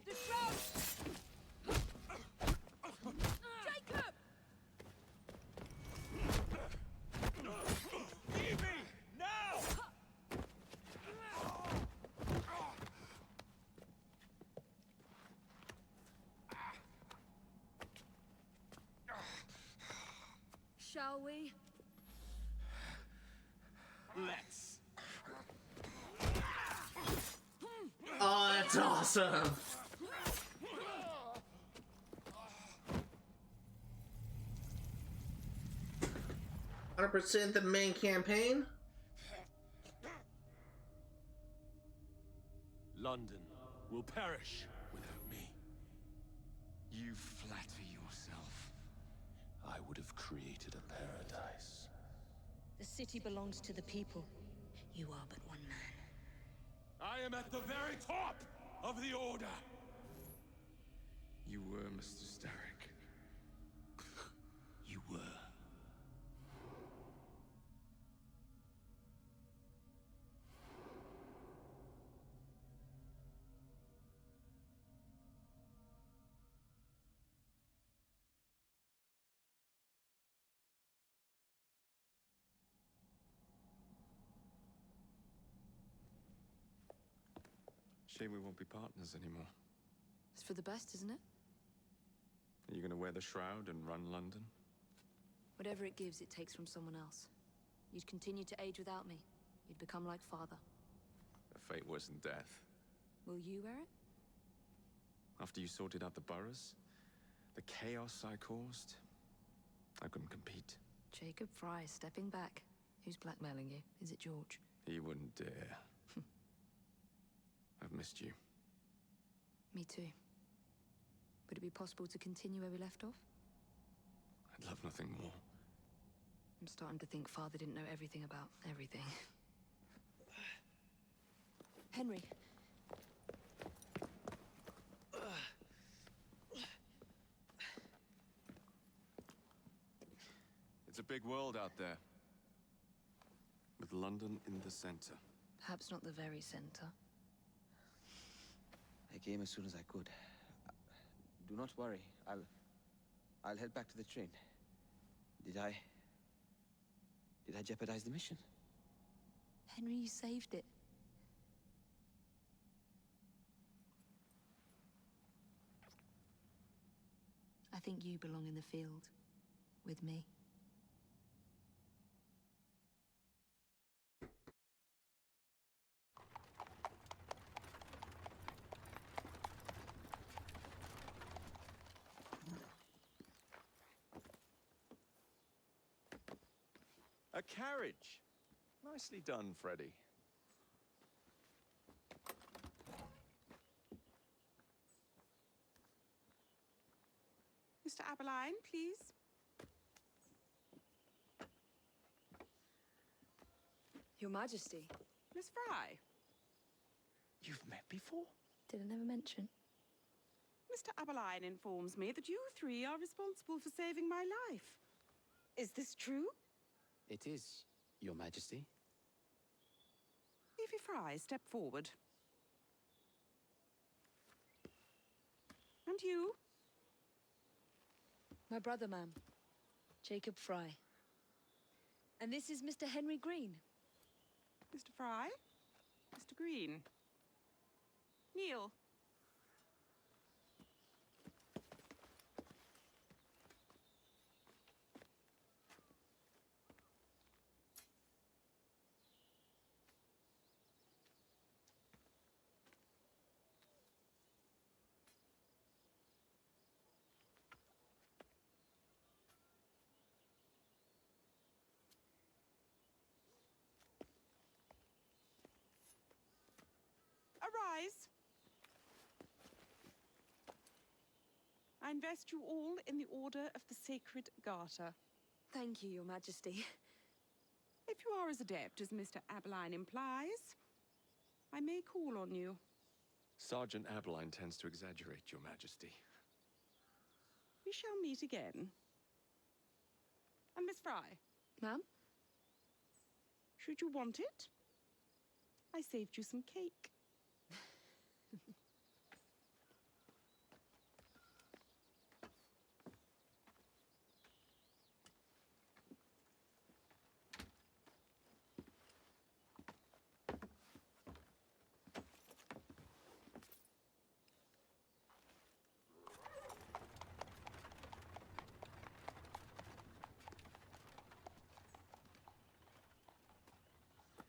The shroud! Jacob! Leave me! Now! Shall we? Let's. Oh, that's awesome. 100% the main campaign. London will perish without me. You flatter yourself. I would have created a paradise. The city belongs to the people. You are but one man. I am at the very top of the order. You were Mr. Starrick. You were. Shame we won't be partners anymore. It's for the best, isn't it? Are you gonna wear the shroud and run London? Whatever it gives, it takes from someone else. You'd continue to age without me. You'd become like father. A fate worse than death. Will you wear it? After you sorted out the boroughs, the chaos I caused, I couldn't compete. Jacob Fry stepping back. Who's blackmailing you? Is it George? He wouldn't dare. I've missed you. Me too. Would it be possible to continue where we left off? I'd love nothing more. I'm starting to think Father didn't know everything about everything. Henry. It's a big world out there. With London in the center. Perhaps not the very center. I came as soon as I could. Do not worry. I'll head back to the train. Did I jeopardize the mission? Henry, you saved it. I think you belong in the field. With me. A carriage! Nicely done, Freddy. Mr. Aberline, please. Your Majesty. Miss Fry. You've met before? Did I never mention? Mr. Aberline informs me that you three are responsible for saving my life. Is this true? It is, Your Majesty. Evie Fry, step forward. And you? My brother, ma'am. Jacob Fry. And this is Mr. Henry Green. Mr. Fry? Mr. Green? Kneel. Arise. I invest you all in the Order of the Sacred Garter. Thank you, Your Majesty. If you are as adept as Mr. Abeline implies, I may call on you. Sergeant Abeline tends to exaggerate, Your Majesty. We shall meet again. And Miss Fry? Ma'am? Should you want it, I saved you some cake.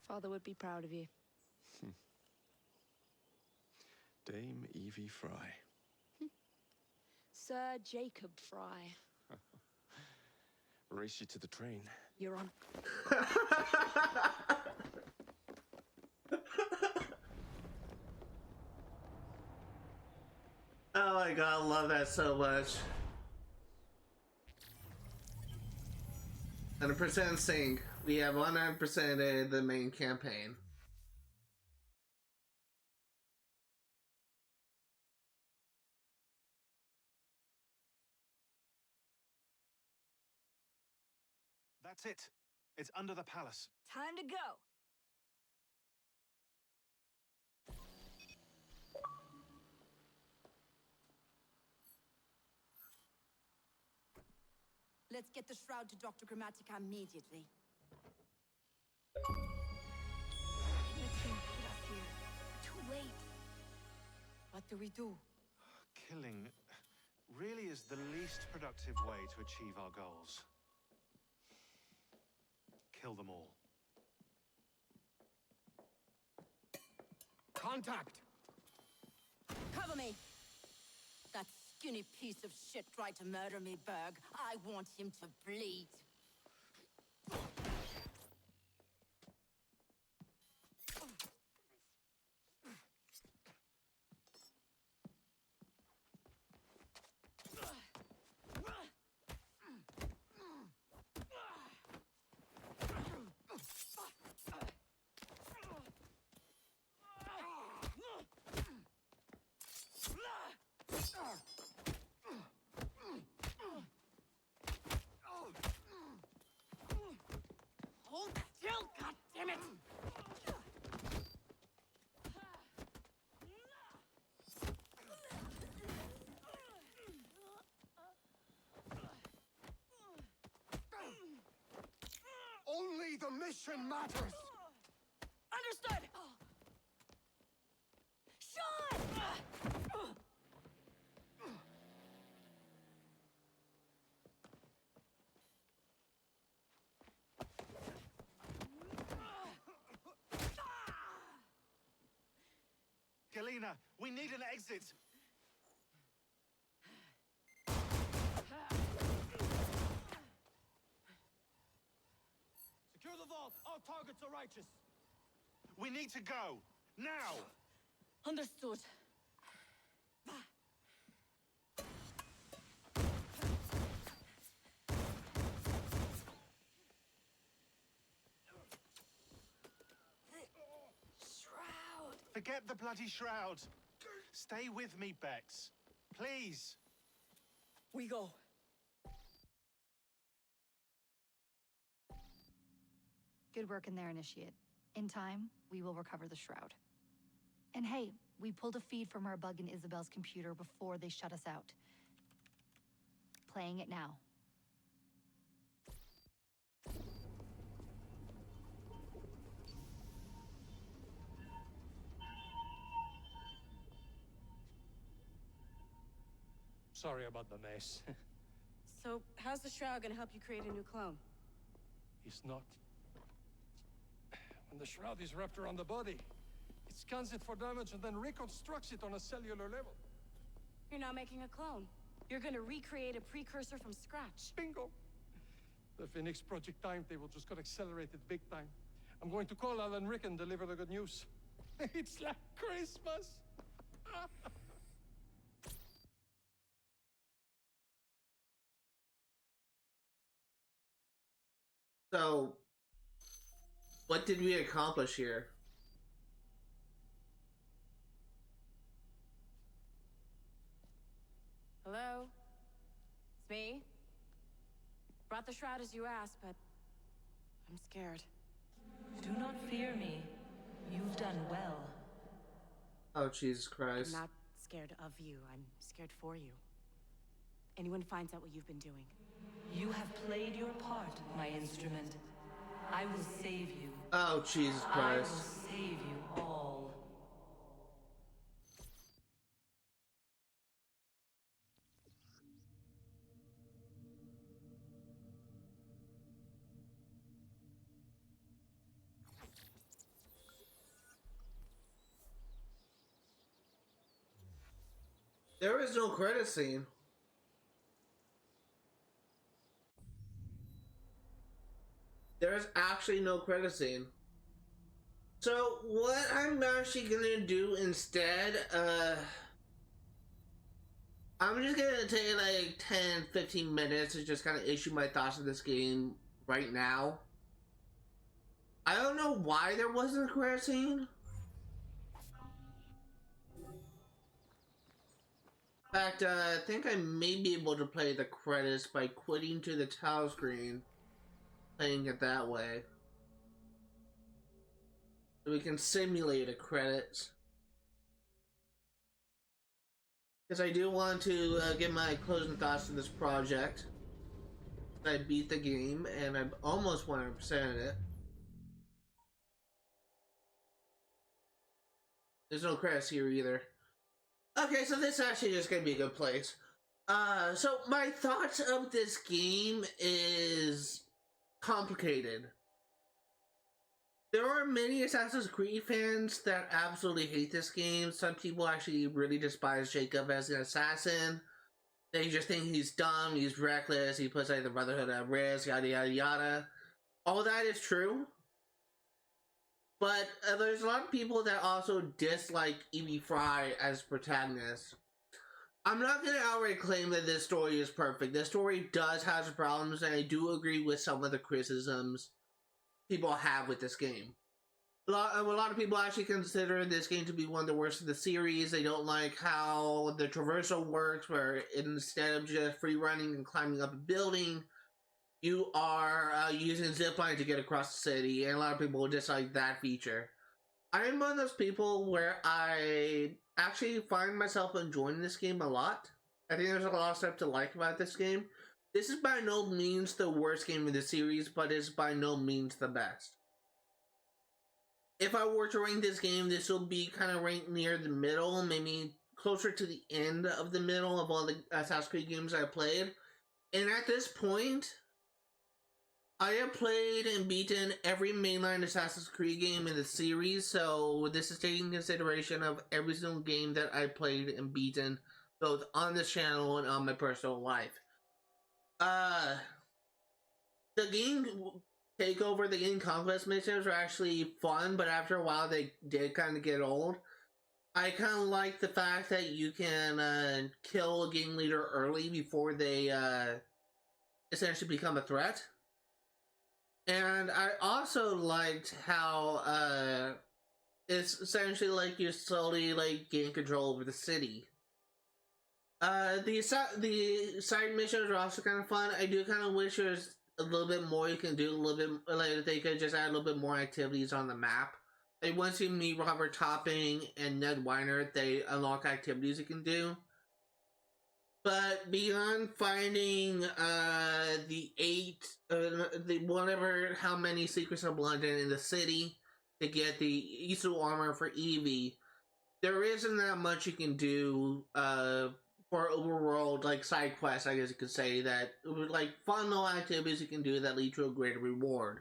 Father would be proud of you. Dame Evie Fry. Sir Jacob Fry. Race you to the train. You're on. Oh my god, I love that so much. 100% sync. We have 100% the main campaign. That's it. It's under the palace. Time to go. Let's get the shroud to Dr. Grammatica immediately. Too late. What do we do? Killing really is the least productive way to achieve our goals. Kill them all. Contact! Cover me! That skinny piece of shit tried to murder me, Berg. I want him to bleed. Hold still, goddammit! Only the mission matters! Understood! Sean! Galena, we need an exit. Secure the vault. All targets are righteous. We need to go. Now! Understood. Shroud! Forget the bloody shroud. Stay with me, Bex. Please. We go. Good work in there, Initiate. In time, we will recover the shroud. And hey, we pulled a feed from our bug in Isabel's computer before they shut us out. Playing it now. Sorry about the mess. So, how's the shroud gonna help you create a new clone? It's not. When the shroud is wrapped around the body, it scans it for damage and then reconstructs it on a cellular level. You're not making a clone. You're gonna recreate a precursor from scratch. Bingo! The Phoenix Project timetable just got accelerated big time. I'm going to call Alan Rick and deliver the good news. It's like Christmas. So, what did we accomplish here? Hello? It's me. Brought the shroud as you asked, but I'm scared. Do not fear me. You've done well. Oh, Jesus Christ. I'm not scared of you. I'm scared for you. Anyone finds out what you've been doing. You have played your part, my instrument. I will save you. Oh, Jesus Christ. I will save you all. There is no credit scene. There is actually no credit scene. So what I'm actually gonna do instead, I'm just gonna take like 10-15 minutes to just kind of issue my thoughts of this game right now. I don't know why there wasn't a credit scene. In fact, I think I may be able to play the credits by quitting to the title screen, playing it that way. So we can simulate a credits. Because I do want to give my closing thoughts to this project. I beat the game, and I'm almost 100%ed it. There's no credits here either. Okay, so this actually is gonna be a good place. So my thoughts of this game is complicated. There are many Assassin's Creed fans that absolutely hate this game. Some people actually really despise Jacob as an assassin. They just think he's dumb, he's reckless, he puts like the Brotherhood at risk, yada yada yada. All that is true. But there's a lot of people that also dislike Evie Fry as protagonist. I'm not going to outright claim that this story is perfect. This story does have some problems, and I do agree with some of the criticisms people have with this game. A lot of people actually consider this game to be one of the worst of the series. They don't like how the traversal works, where instead of just free running and climbing up a building, you are using zipline to get across the city, and a lot of people dislike that feature. I am one of those people where I actually find myself enjoying this game a lot. I think there's a lot of stuff to like about this game. This is by no means the worst game in the series, but it's by no means the best. If I were to rank this game, this will be kind of ranked near the middle, maybe closer to the end of the middle of all the Assassin's Creed games I played. And at this point, I have played and beaten every mainline Assassin's Creed game in the series, so this is taking consideration of every single game that I played and beaten, both on this channel and on my personal life. The game takeover, the Gang Conquest missions were actually fun, but after a while they did kind of get old. I kind of like the fact that you can kill a gang leader early before they essentially become a threat. And I also liked how it's essentially like you slowly like gain control over the city. The side missions are also kind of fun. I do kind of wish there's a little bit more you can do, a little bit like they could just add a little bit more activities on the map. Like once you meet Robert Topping and Ned Weiner, they unlock activities you can do. But beyond finding how many secrets of London in the city to get the Easter armor for Evie, there isn't that much you can do for overworld like side quests. I guess you could say that like fun little activities you can do that lead to a greater reward.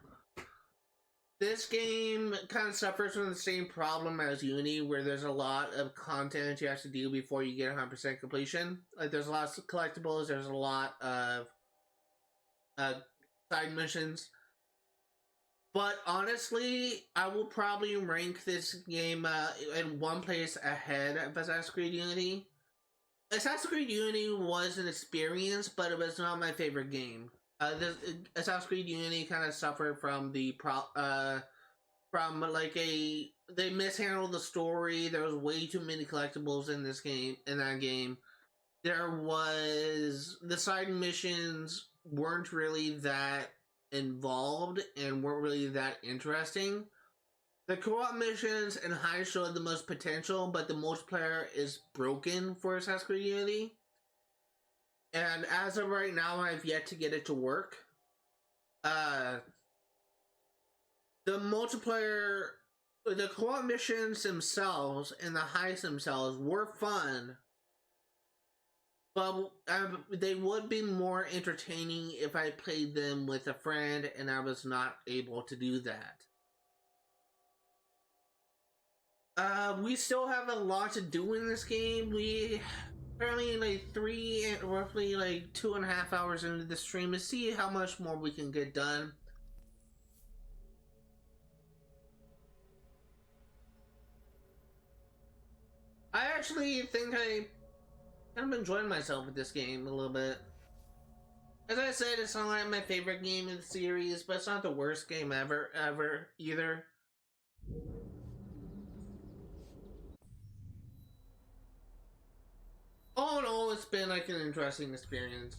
This game kind of suffers from the same problem as Unity, where there's a lot of content you have to do before you get 100% completion. Like, there's a lot of collectibles, there's a lot of side missions. But honestly, I will probably rank this game in one place ahead of Assassin's Creed Unity. Assassin's Creed Unity was an experience, but it was not my favorite game. Assassin's Creed Unity kind of suffered from they mishandled the story. There was way too many collectibles in that game. The side missions weren't really that involved and weren't really that interesting. The co-op missions and high showed the most potential, but the multiplayer is broken for Assassin's Creed Unity. And as of right now, I've yet to get it to work. The multiplayer, the co-op missions themselves and the heists themselves were fun, but they would be more entertaining if I played them with a friend, and I was not able to do that. We still have a lot to do in this game. We currently roughly 2.5 hours into the stream to see how much more we can get done. I actually think I kind of enjoyed myself with this game a little bit. As I said, it's not like my favorite game in the series, but it's not the worst game ever either. All in all, it's been like an interesting experience.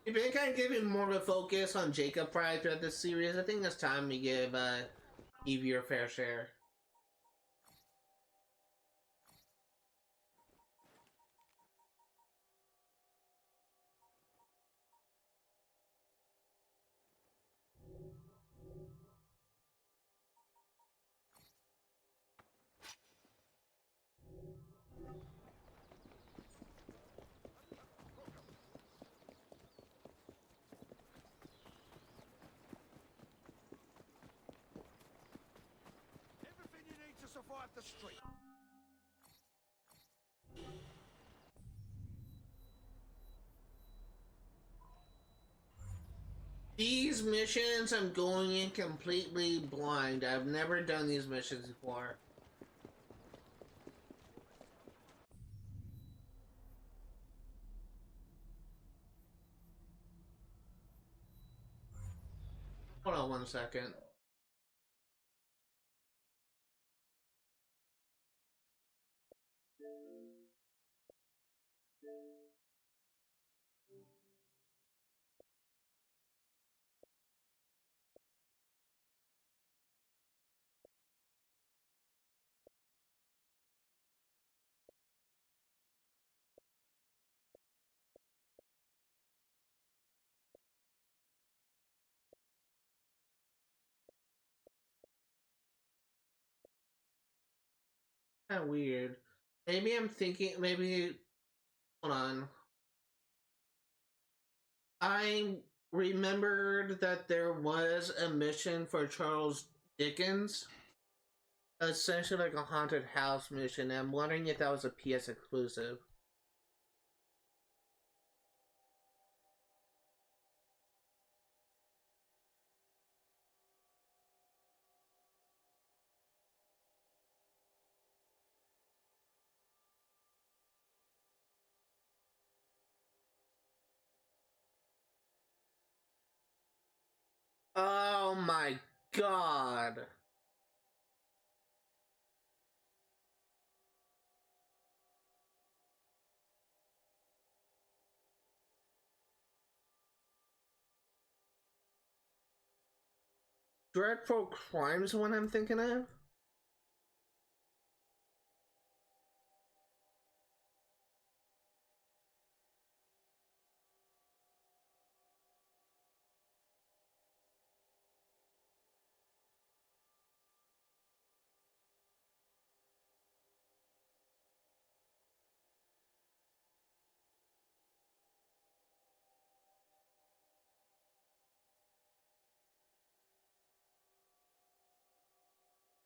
We've been kind of giving more of a focus on Jacob Pride throughout this series. I think it's time we give Evie her fair share. Everything you need to survive the street. These missions, I'm going in completely blind. I've never done these missions before. Hold on 1 second. Kind of weird. Maybe I'm thinking, hold on. I remembered that there was a mission for Charles Dickens. Essentially like a haunted house mission. I'm wondering if that was a PS exclusive. Oh my god. Dreadful Crimes, what I'm thinking of?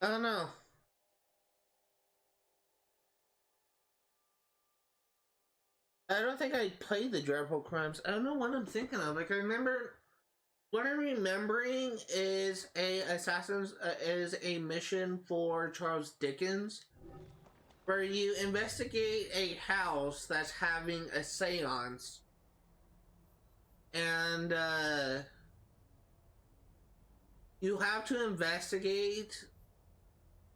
I don't know. I don't think I played the Dreadful Crimes. I don't know what I'm thinking of. Like, I remember... What I'm remembering is is a mission for Charles Dickens, where you investigate a house that's having a seance, and you have to investigate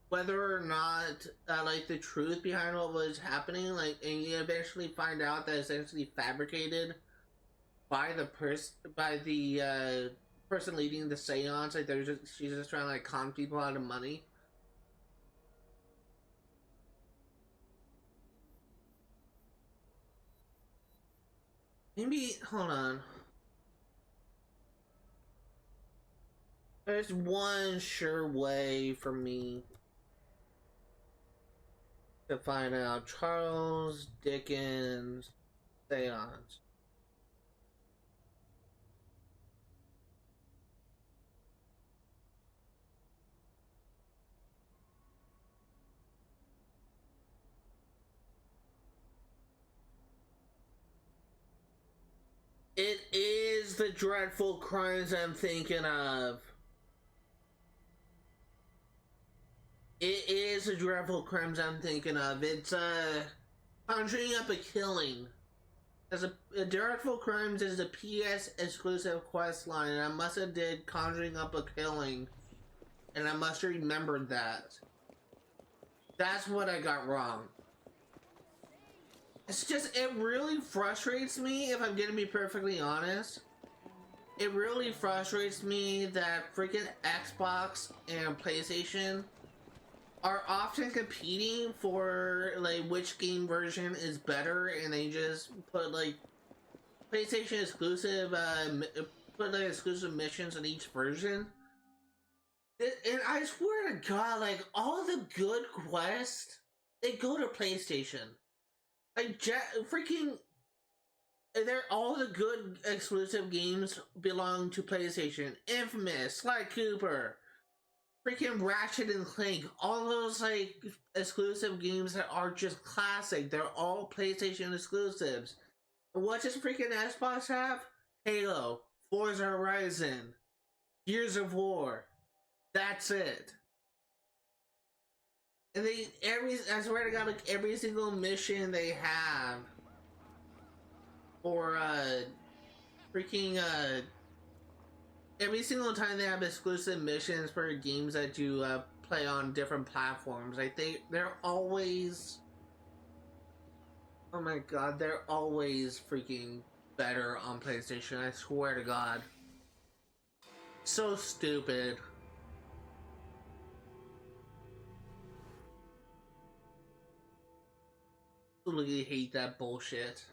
whether or not like the truth behind what was happening, like, and you eventually find out that it's essentially fabricated by the person leading the seance. Like, she's just trying to like con people out of money. Maybe, hold on. There's one sure way for me to find out. Charles Dickens seance. It is the Dreadful Crimes I'm thinking of. It is the Dreadful Crimes I'm thinking of. It's Conjuring Up a Killing. As a Dreadful Crimes is the PS exclusive quest line, and I must have did Conjuring Up a Killing, and I must have remembered that. That's what I got wrong. It's just, it really frustrates me, if I'm gonna be perfectly honest. It really frustrates me that freaking Xbox and PlayStation are often competing for like which game version is better, and they just put like PlayStation exclusive put like exclusive missions in each version. And I swear to God, like, all the good quests, they go to PlayStation. Like, freaking, all the good exclusive games belong to PlayStation. Infamous, Sly Cooper, freaking Ratchet and Clank, all those, like, exclusive games that are just classic. They're all PlayStation exclusives. And what does freaking Xbox have? Halo, Forza Horizon, Gears of War. That's it. And I swear to God, like, every single mission they have for, freaking, every single time they have exclusive missions for games that you, play on different platforms, I think they're always, oh my God, they're always freaking better on PlayStation, I swear to God. So stupid. Absolutely hate that bullshit.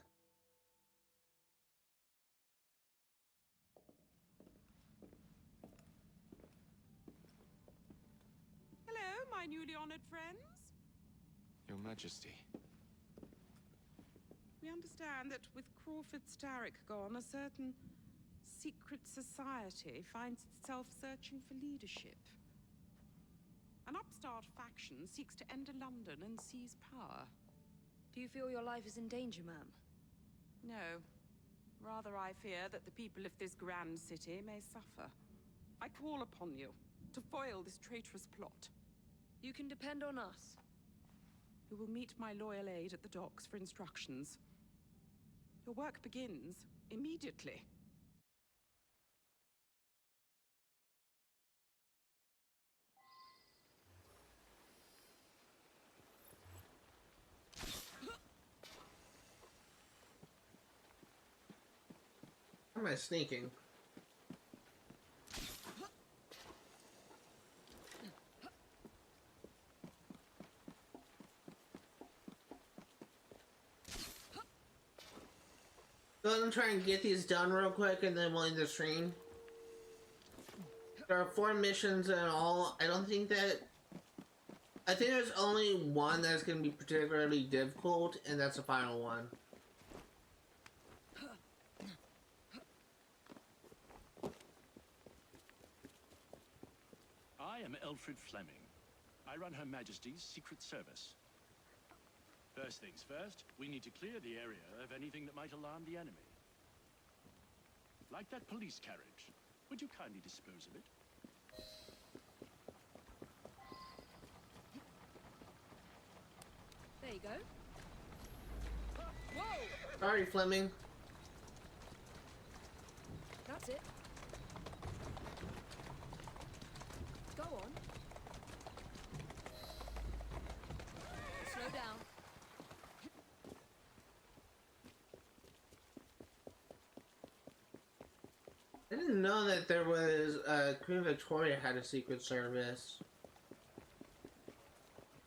Hello, my newly honored friends. Your Majesty. We understand that with Crawford Starrick gone, a certain secret society finds itself searching for leadership. An upstart faction seeks to enter London and seize power. Do you feel your life is in danger, ma'am? No. Rather, I fear that the people of this grand city may suffer. I call upon you to foil this traitorous plot. You can depend on us. You will meet my loyal aide at the docks for instructions. Your work begins immediately. How am I sneaking? So I'm trying to get these done real quick and then we'll end the stream. There are 4 missions in all. I think there's only one that's going to be particularly difficult, and that's the final one. I am Elfred Fleming. I run Her Majesty's Secret Service. First things first, we need to clear the area of anything that might alarm the enemy. Like that police carriage. Would you kindly dispose of it? There you go. Whoa! Sorry, Fleming. That's it. Go on. Slow down. I didn't know that there was Queen Victoria had a secret service.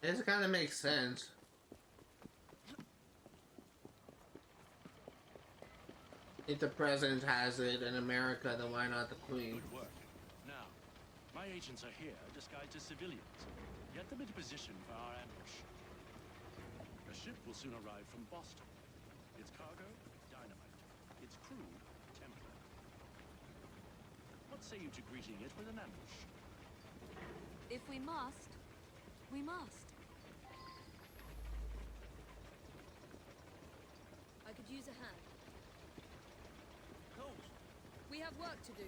This kind of makes sense. If the president has it in America, then why not the Queen? Good work. Now, my agents are here, disguised as civilians. Get them into position for our ambush. A ship will soon arrive from Boston. Its cargo, dynamite. Its crew, Templar. What say you to greeting it with an ambush? If we must, we must. I could use a hand. We have work to do.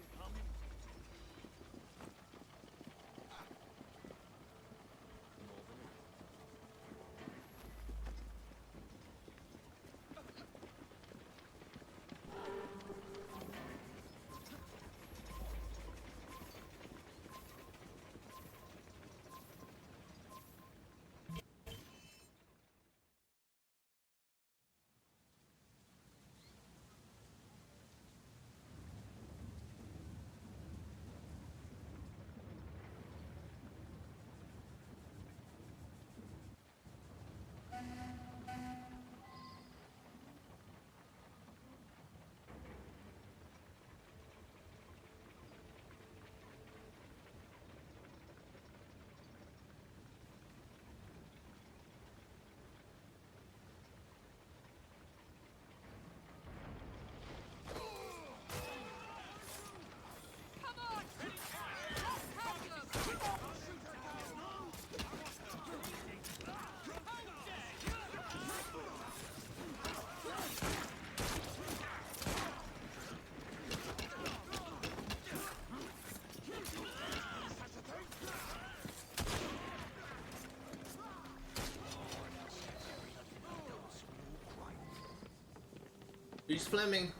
He's Fleming.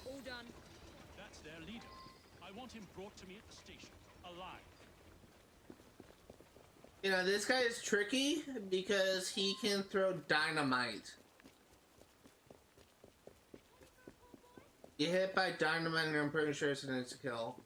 All done. That's their leader. I want him brought to me at the station, alive. You know, this guy is tricky because he can throw dynamite. You hit by dynamite and I'm pretty sure it's an insta-kill.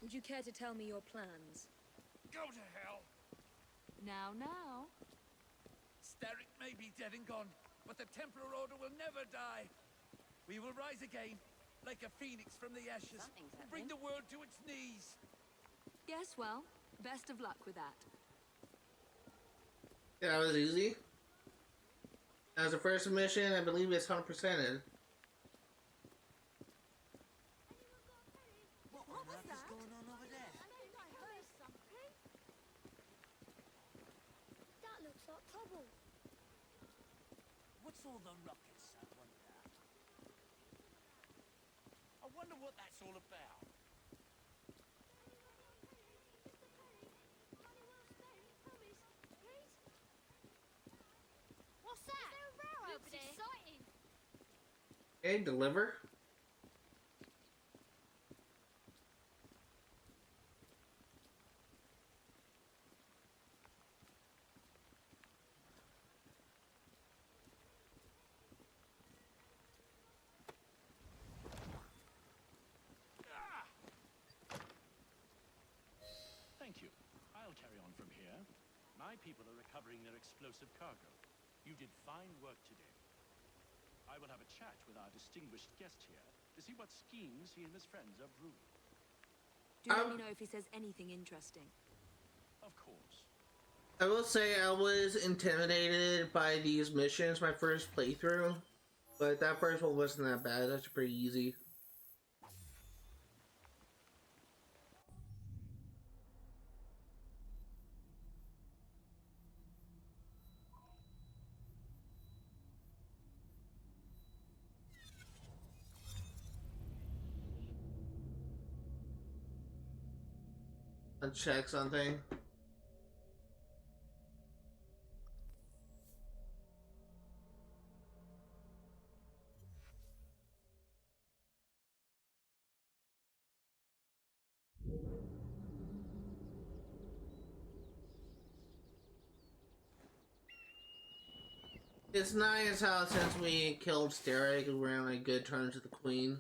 Would you care to tell me your plans? Go to hell! Now. Starrick may be dead and gone, but the Templar Order will never die. We will rise again, like a phoenix from the ashes. Bring the world to its knees. Yes, well, best of luck with that. Yeah, that was easy. That was the first mission. I believe it's 100%ed. What was that? Going on over there? I think I heard something. That looks like trouble. What's all the ruckus, I wonder? I wonder what that's all about. What's that? Is there a row over there? Exciting. Okay, deliver. carry on from here. My people are recovering their explosive cargo. You did fine work today. I will have a chat with our distinguished guest here to see what schemes he and his friends are brewing. Do let me know if he says anything interesting. Of course. I will say I was intimidated by these missions my first playthrough, but that first one wasn't that bad. That's pretty easy. Let's check something. It's nice how since we killed Starek, we're on like good terms with the Queen.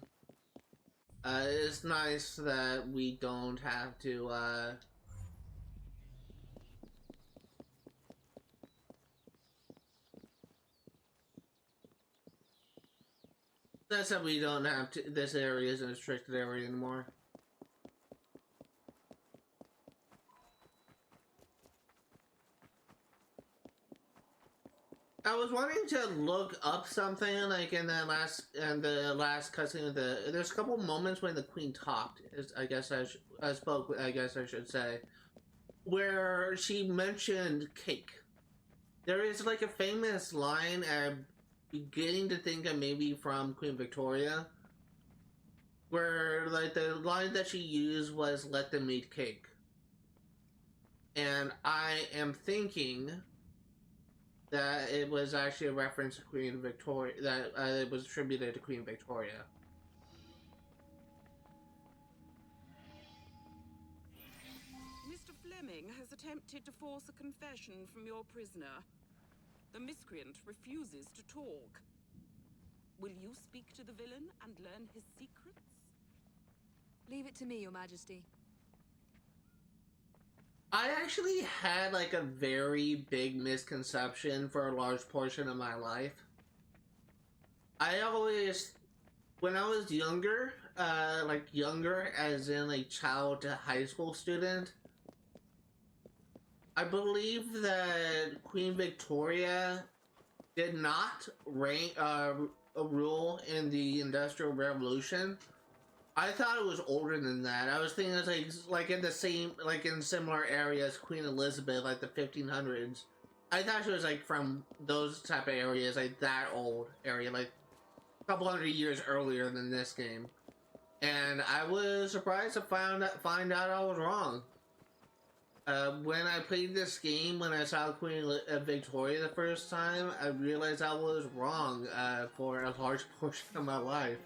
It's nice that we don't have to, that's that we don't have to, this area isn't a restricted area anymore. I was wanting to look up something like in the last cutscene of there's a couple moments when the Queen talked, I guess I should say, where she mentioned cake. There is like a famous line I'm beginning to think of maybe from Queen Victoria, where like the line that she used was "let them eat cake," and I am thinking that it was actually a reference to Queen Victoria, that it was attributed to Queen Victoria. Mr. Fleming has attempted to force a confession from your prisoner. The miscreant refuses to talk. Will you speak to the villain and learn his secrets? Leave it to me, Your Majesty. I actually had like a very big misconception for a large portion of my life. I always, when I was younger, like younger as in a child to high school student, I believe that Queen Victoria did not rule in the Industrial Revolution. I thought it was older than that. I was thinking it was like in the same, like in similar areas, Queen Elizabeth, like the 1500s. I thought she was like from those type of areas, like that old area, like a couple hundred years earlier than this game. And I was surprised to find out I was wrong. When I played this game, when I saw Queen Victoria the first time, I realized I was wrong for a large portion of my life.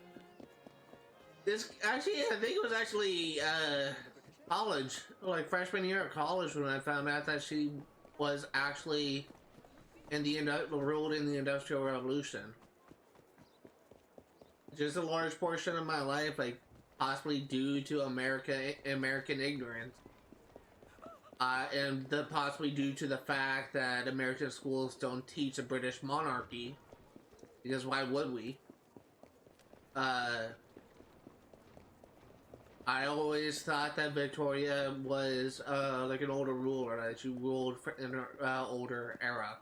This actually, I think it was actually college, like freshman year of college, when I found out that she was actually ruled in the Industrial Revolution. Just a large portion of my life, like possibly due to American ignorance, and possibly due to the fact that American schools don't teach the British monarchy, because why would we? I always thought that Victoria was like an older ruler, that she ruled in an older era.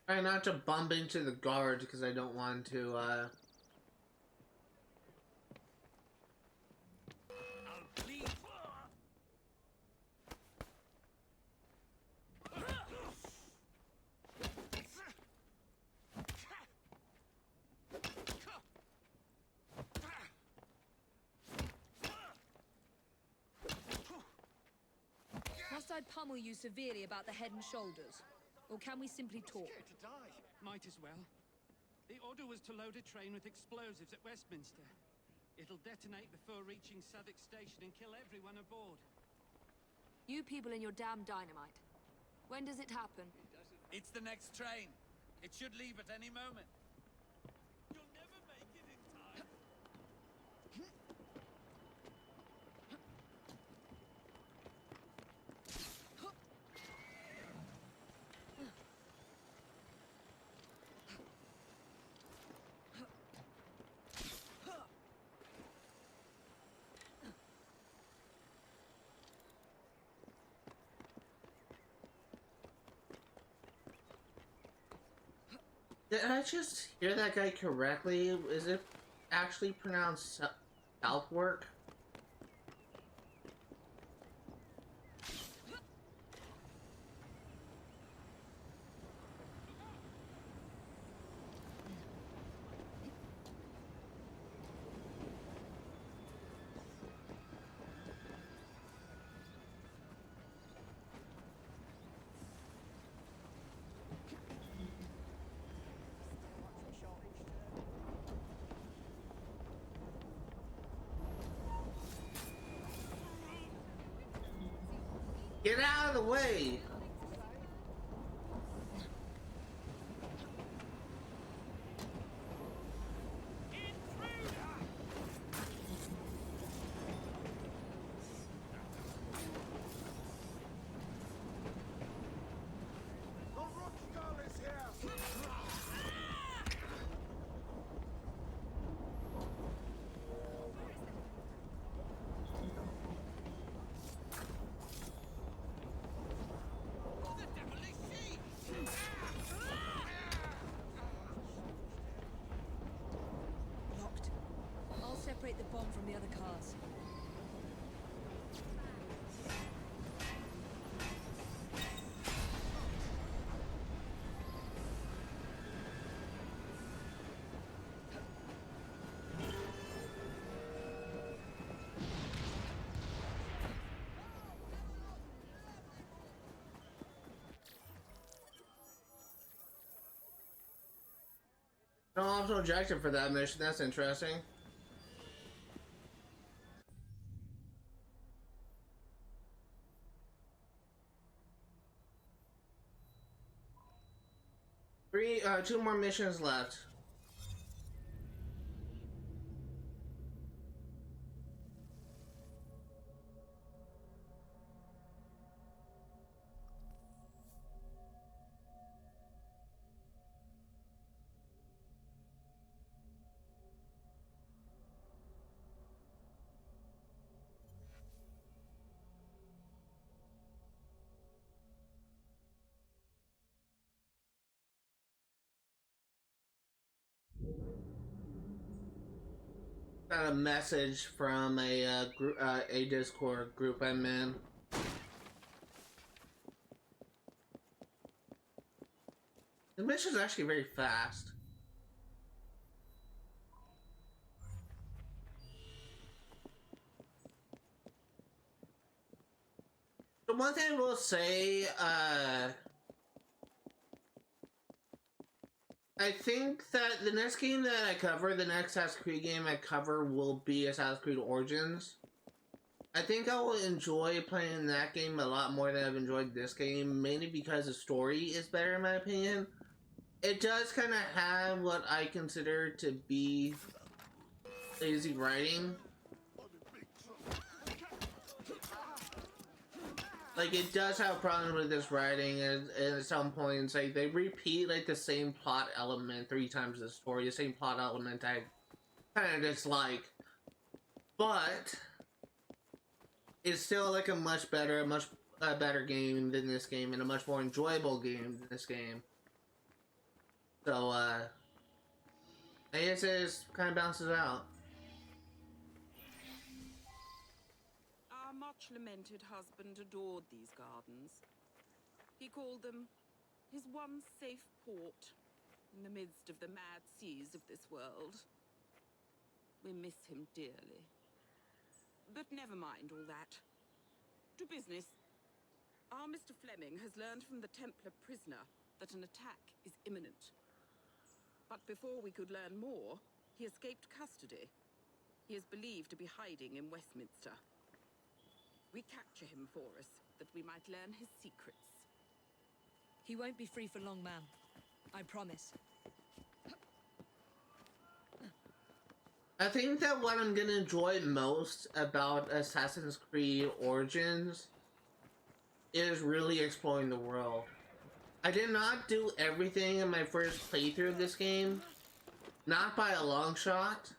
Try not to bump into the guards because I don't want to, Must I pummel you severely about the head and shoulders? Or can we simply talk? Scared to die. Might as well. The order was to load a train with explosives at Westminster. It'll detonate before reaching Southwark Station and kill everyone aboard. You people in your damn dynamite. When does it happen? It's the next train. It should leave at any moment. You'll never make it in time. Did I just hear that guy correctly? Is it actually pronounced Southwark? Get out of the way! Separate the bomb from the other cars. No optional objective for that mission. That's interesting. Two more missions left. Got a message from a Discord group I'm in. The mission's actually very fast. The one thing I will say, I think that the next game that I cover, the next Assassin's Creed game I cover, will be Assassin's Creed Origins. I think I will enjoy playing that game a lot more than I've enjoyed this game, mainly because the story is better in my opinion. It does kind of have what I consider to be lazy writing. Like, it does have problems with this writing, and at some points, like, they repeat, like, the same plot element 3 times in the story, the same plot element I kind of dislike. But it's still, like, a much better game than this game, and a much more enjoyable game than this game. So, I guess it just kind of bounces out. Our much-lamented husband adored these gardens. He called them his one safe port in the midst of the mad seas of this world. We miss him dearly. But never mind all that. To business. Our Mr. Fleming has learned from the Templar prisoner that an attack is imminent. But before we could learn more, he escaped custody. He is believed to be hiding in Westminster. We capture him for us, that we might learn his secrets. He won't be free for long, ma'am. I promise. I think that what I'm gonna enjoy most about Assassin's Creed Origins is really exploring the world. I did not do everything in my first playthrough of this game, not by a long shot.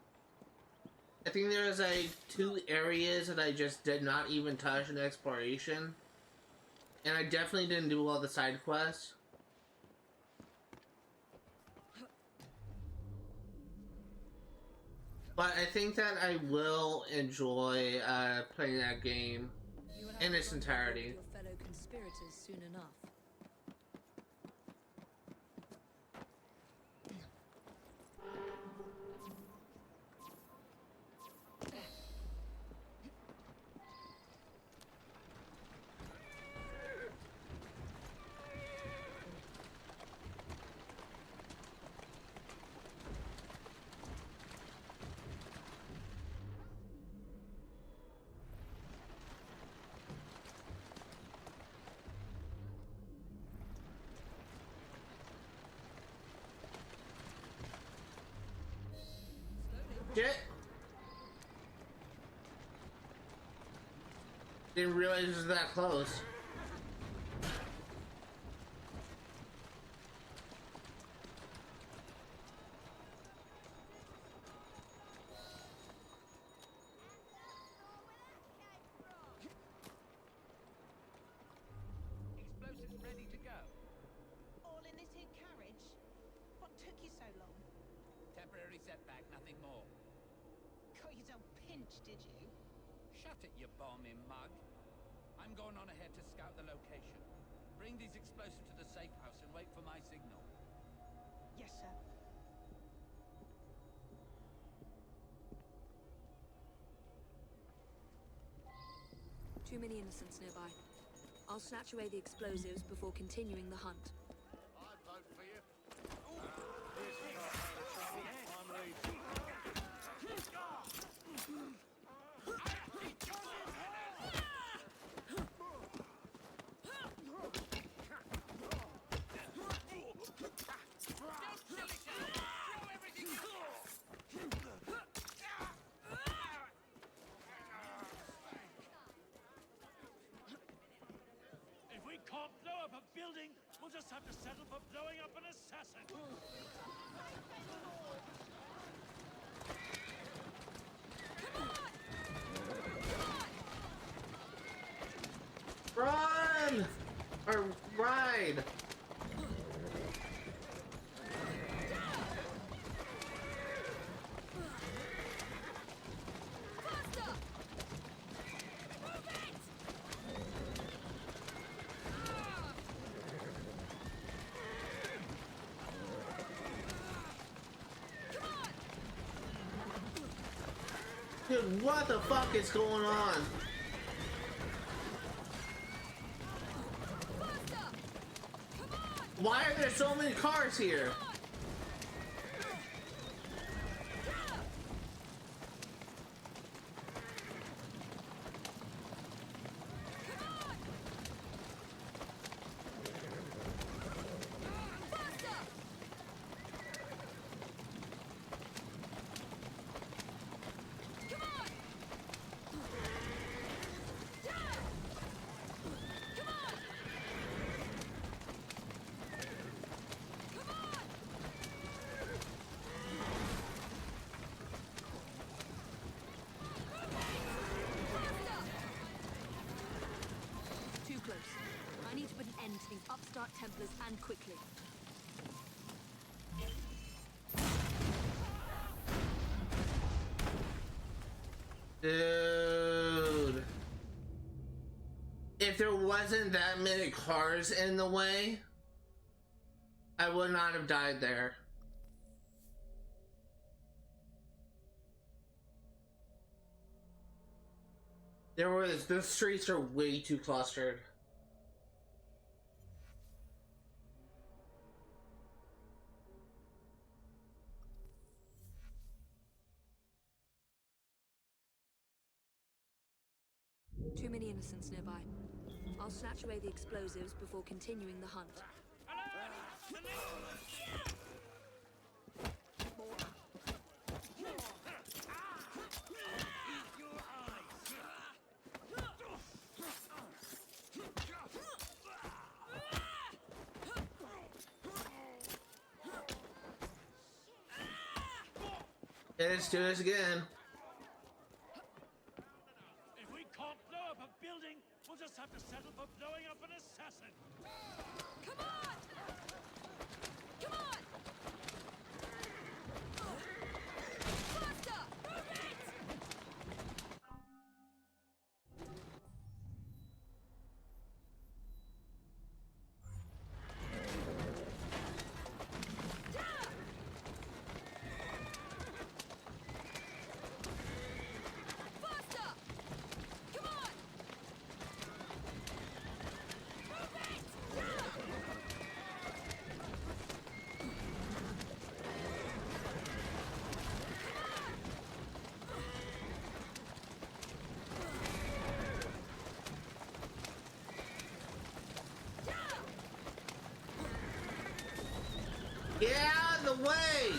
I think there's like 2 areas that I just did not even touch in exploration, and I definitely didn't do all the side quests. But I think that I will enjoy playing that game in its entirety. Your fellow conspirators soon enough. Shit! Didn't realize it was that close. Explosives ready to go. All in this here carriage? What took you so long? Temporary setback, nothing more. Got yourself pinched, did you? Shut it, you balmy mug. I'm going on ahead to scout the location. Bring these explosives to the safe house and wait for my signal. Yes, sir. Too many innocents nearby. I'll snatch away the explosives before continuing the hunt. I'd vote for you. If we can't blow up a building, we'll just have to settle for blowing up an assassin. Run! Or ride! Dude, what the fuck is going on? Why are there so many cars here? Too close. I need to put an end to these upstart Templars and quickly. Dude. If there wasn't that many cars in the way, I would not have died there. The streets are way too clustered. Too many innocents nearby. I'll snatch away the explosives before continuing the hunt. Let's do this again. If we can't blow up a building, we'll just have to settle for blowing up an assassin. Come on! Come on! Faster! Move it! Get out of the way!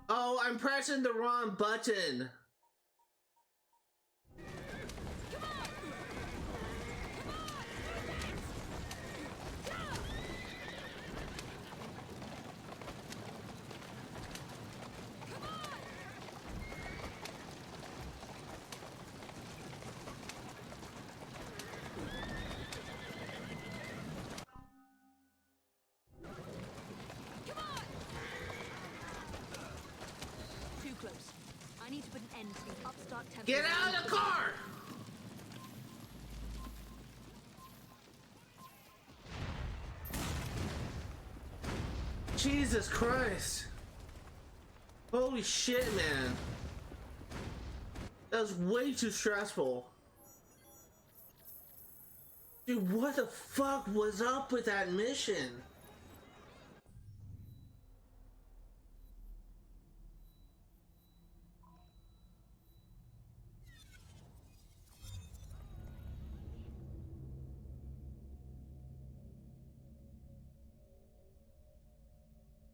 Oh, I'm pressing the wrong button. Too close. I need to put an end to the upstart temper. Get out of the car! Jesus Christ. Holy shit, man. That was way too stressful. Dude, what the fuck was up with that mission?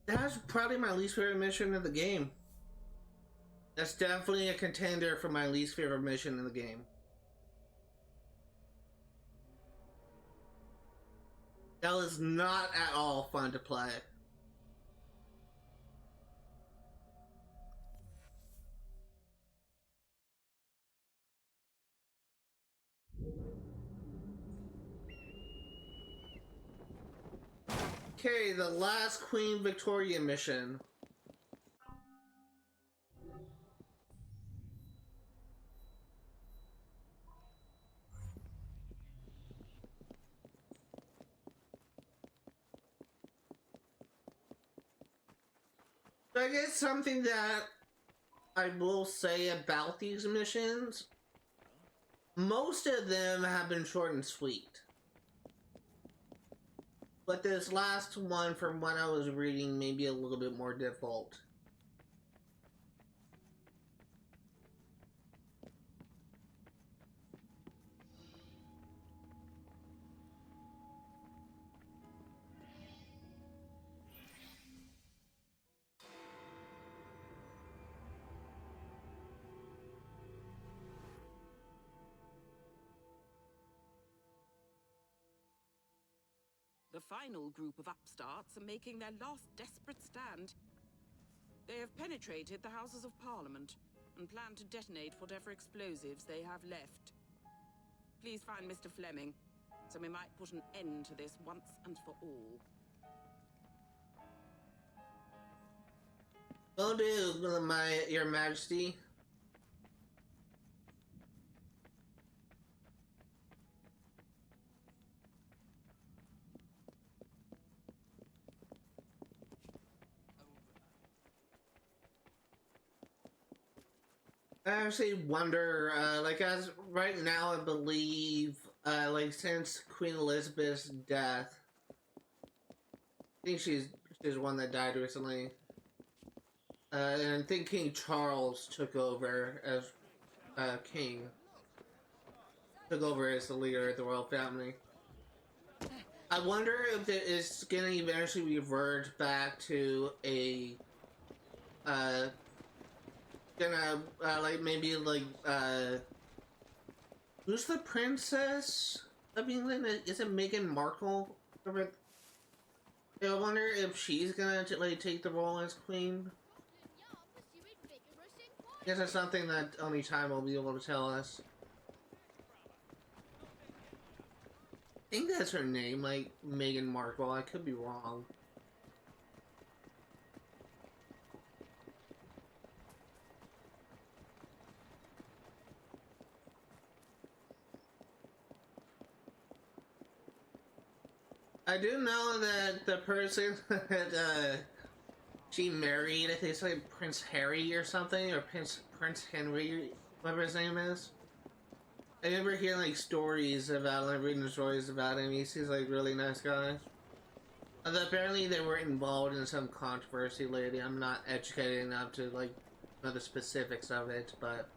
That's probably my least favorite mission of the game. That's definitely a contender for my least favorite mission in the game. That was not at all fun to play. Okay, the last Queen Victoria mission. I guess something that I will say about these missions, most of them have been short and sweet. But this last one, from what I was reading, may be a little bit more difficult. The final group of upstarts are making their last desperate stand. They have penetrated the Houses of Parliament and plan to detonate whatever explosives they have left. Please find Mr. Fleming, so we might put an end to this once and for all. Will do, Your Majesty. I actually wonder, like, as right now, I believe, like, since Queen Elizabeth's death, I think She's one that died recently. And I think King Charles took over as king. Took over as the leader of the royal family. I wonder if it is gonna eventually revert back to a like maybe like who's the princess of England? Is it Meghan Markle? I wonder if she's gonna like take the role as queen. I guess that's something that only time will be able to tell us. I think that's her name, like Meghan Markle. I could be wrong. I do know that the person that she married, I think it's like Prince Harry or something, or Prince Henry, whatever his name is. I remember hearing like stories about, like reading stories about him. He seems like a really nice guy. Although apparently they were involved in some controversy lately. I'm not educated enough to like know the specifics of it, but.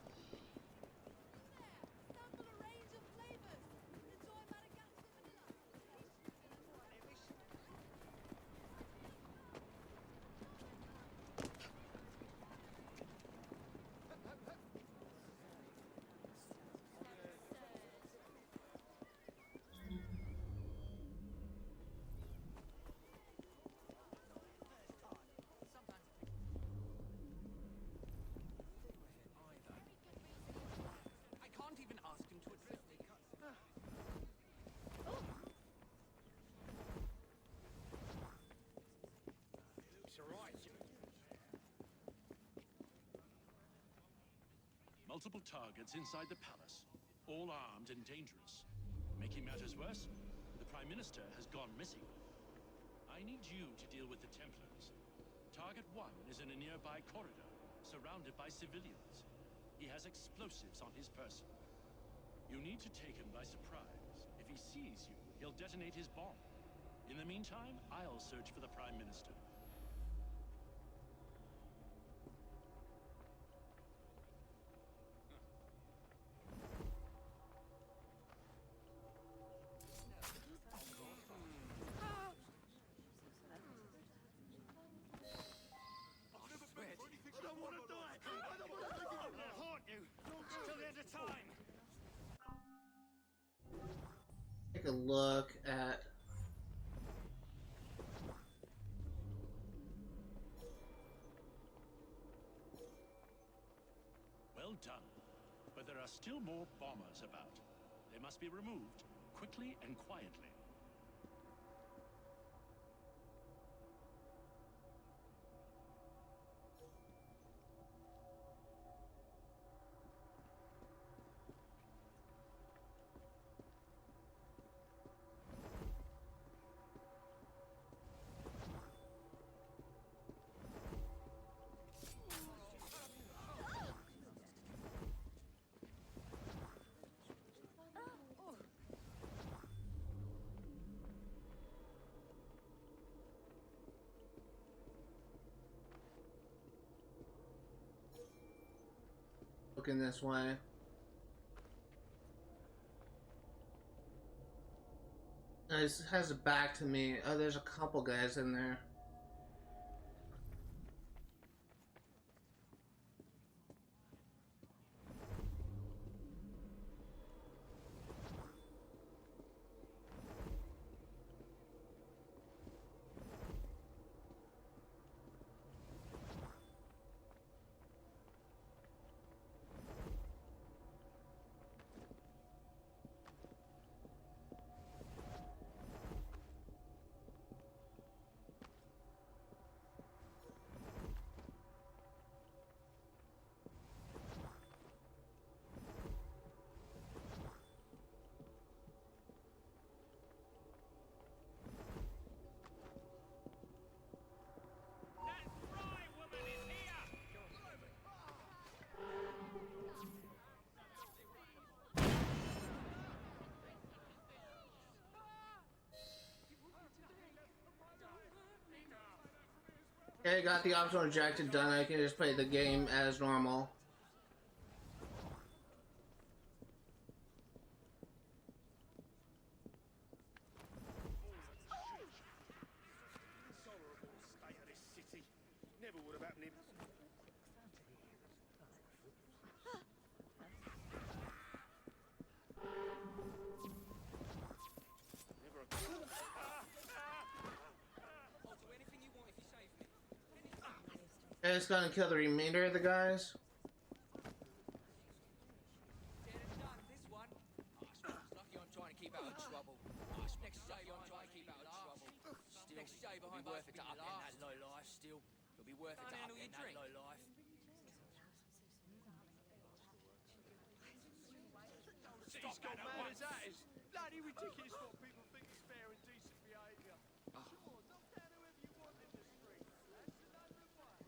Multiple targets inside the palace, all armed and dangerous. Making matters worse, the Prime Minister has gone missing. I need you to deal with the Templars. Target 1 is in a nearby corridor, surrounded by civilians. He has explosives on his person. You need to take him by surprise. If he sees you, he'll detonate his bomb. In the meantime, I'll search for the Prime Minister. Take a look at Well done. But there are still more bombers about. They must be removed quickly and quietly. looking this way. It has it back to me. Oh, there's a couple guys in there. Okay, got the optional ejected done. I can just play the game as normal. Intolerable state of this city. Never would have happened in... And it's gonna kill the remainder of the guys. Lucky I'm trying to keep out of trouble. Next day I'm trying to keep out of trouble. Next day behind bars will be worth it to up in that low life. Still, it'll be worth it to up in that low life. City's gone mad as that is. Bloody ridiculous what people think is fair and decent behaviour. Sure, knock down whoever you want in the street. That's the number one.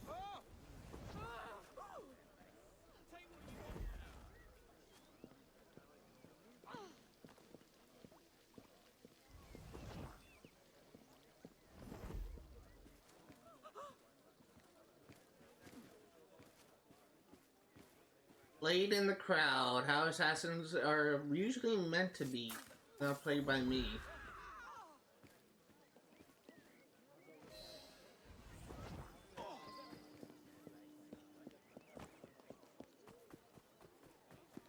Oh! Oh! Take what you want now. Played in the crowd. How assassins are usually meant to be. Not played by me. I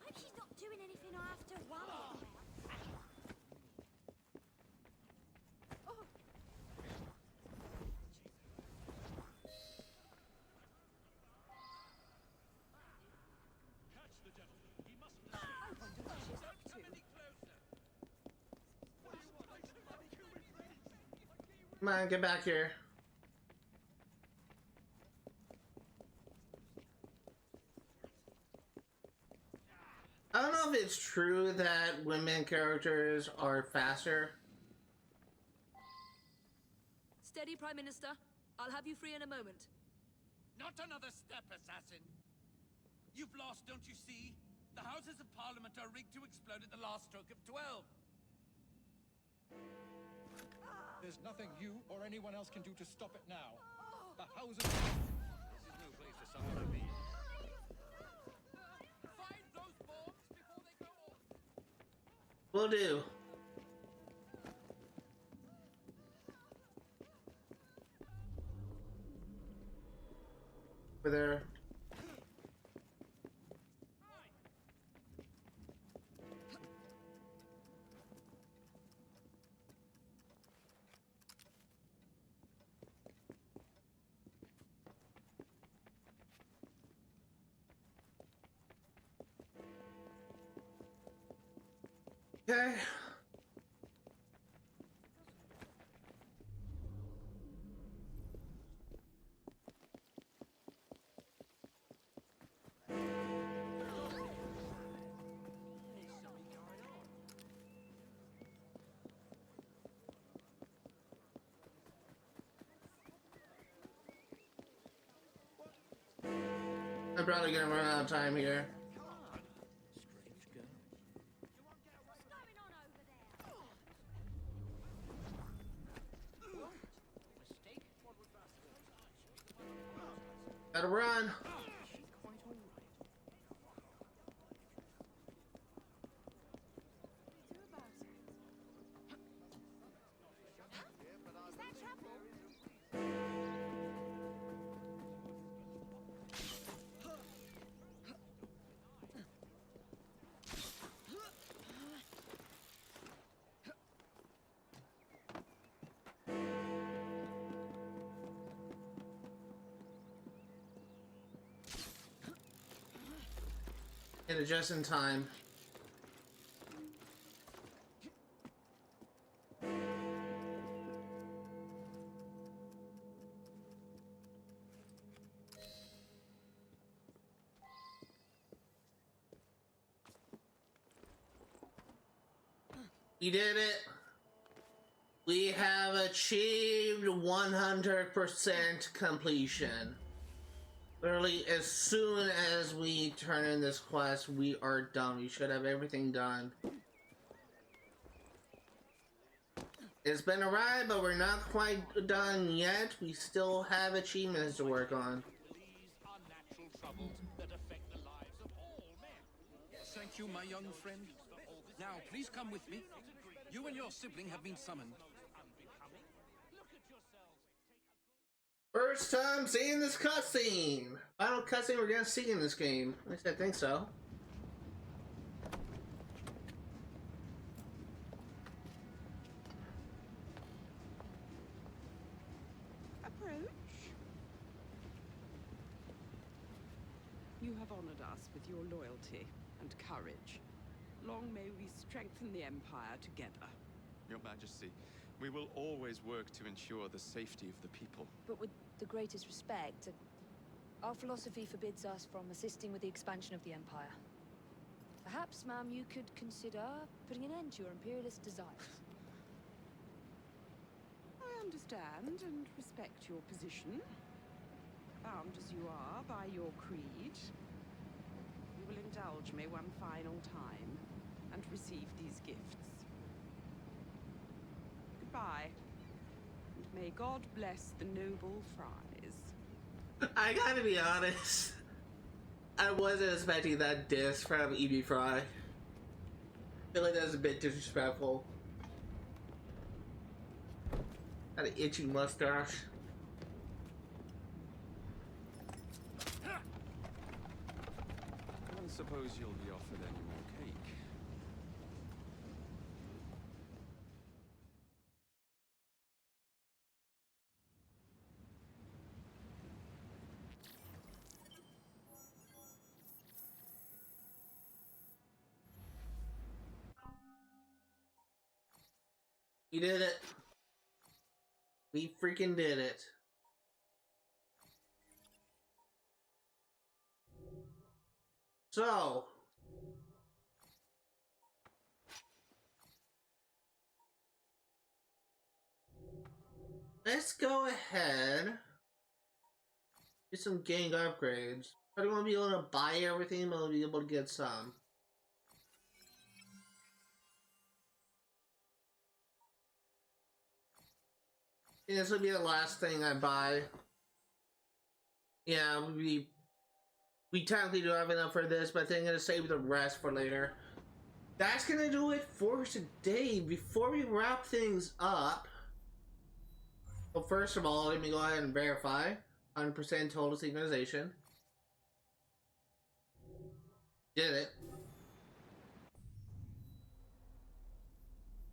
hope she's not doing anything I have to worry about. Oh. Catch the devil. He must be. I wonder what she's up to. Come on, get back here. I don't know if it's true that women characters are faster. Steady, Prime Minister. I'll have you free in a moment. Not another step, assassin. You've lost, don't you see? The Houses of Parliament are rigged to explode at the last stroke of 12. There's nothing you or anyone else can do to stop it now. The Houses... This is no place for someone like me. Find those bombs before they go off. Will do. Over there. Okay. I'm probably gonna run out of time here. Gotta run. And just in time. We did it. We have achieved 100% completion. Literally, as soon as we turn in this quest, we are done. We should have everything done. It's been a ride, but we're not quite done yet. We still have achievements to work on. Thank you, my young friend. Now, please come with me. You and your sibling have been summoned. First time seeing this cutscene. Final cutscene we're gonna see in this game. At least I think so. You have honored us with your loyalty and courage. Long may we strengthen the Empire together. Your Majesty, we will always work to ensure the safety of the people. But with the greatest respect, our philosophy forbids us from assisting with the expansion of the Empire. Perhaps, ma'am, you could consider putting an end to your imperialist desires. I understand and respect your position. Bound as you are by your creed, you will indulge me one final time and receive these gifts. Goodbye, and may God bless the noble fries. I gotta be honest. I wasn't expecting that diss from Evie Fry. I feel like that was a bit disrespectful. Got an itchy mustache. I don't suppose you'll be offered any more cake. We did it. We freaking did it. So, let's go ahead. Get some gang upgrades. I don't want to be able to buy everything, but I'll be able to get some. And this will be the last thing I buy. Yeah, we technically don't have enough for this, but I think I'm gonna save the rest for later. That's gonna do it for today. Before we wrap things up, well, first of all, let me go ahead and verify 100% total synchronization. Did it.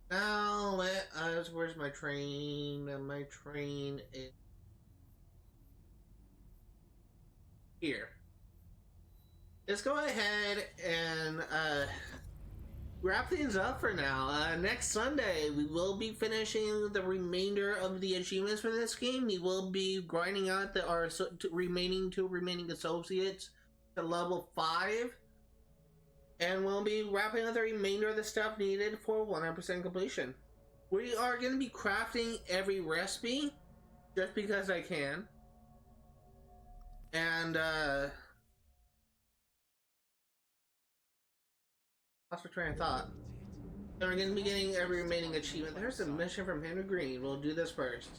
Now let us. Where's my train? My train is here. Let's go ahead and wrap things up for now. Next Sunday, we will be finishing the remainder of the achievements for this game. We will be grinding out our remaining associates to level 5. And we'll be wrapping up the remainder of the stuff needed for 100% completion. We are going to be crafting every recipe, just because I can. And, lost my train of thought. And we're going to be getting every remaining achievement. There's a mission from Henry Green. We'll do this first.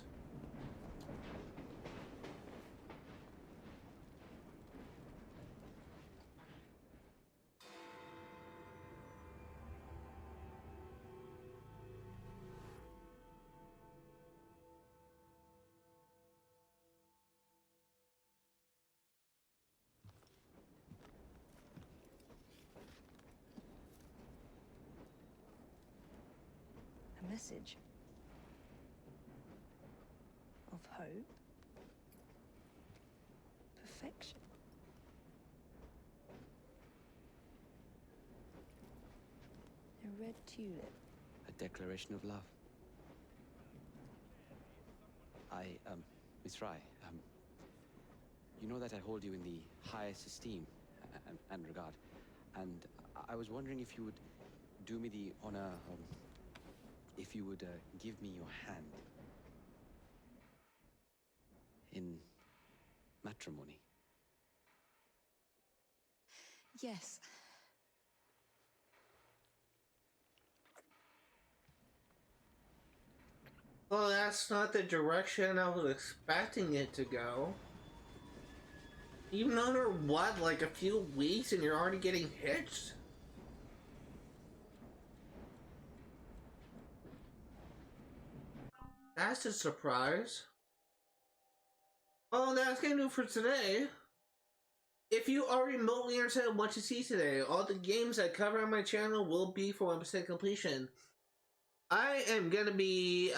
A message of hope, perfection. A red tulip. A declaration of love. Miss Rye, you know that I hold you in the highest esteem and regard, and I was wondering if you would do me the honor, if you would give me your hand in matrimony. Yes. Well, that's not the direction I was expecting it to go. Even under what, like a few weeks and you're already getting hitched? That's a surprise. Oh, that's gonna do it for today. If you are remotely interested in what you see today, all the games I cover on my channel will be for 100% completion. I am gonna be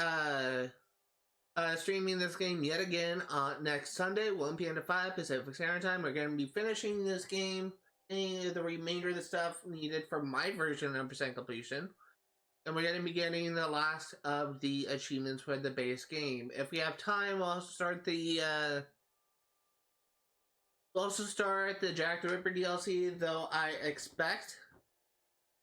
streaming this game yet again next Sunday, 1 p.m. to 5 Pacific Standard Time. We're gonna be finishing this game, getting the remainder of the stuff needed for my version of 100% completion. And we're gonna be getting the last of the achievements for the base game. If we have time, we'll also start the Jack the Ripper DLC, though I expect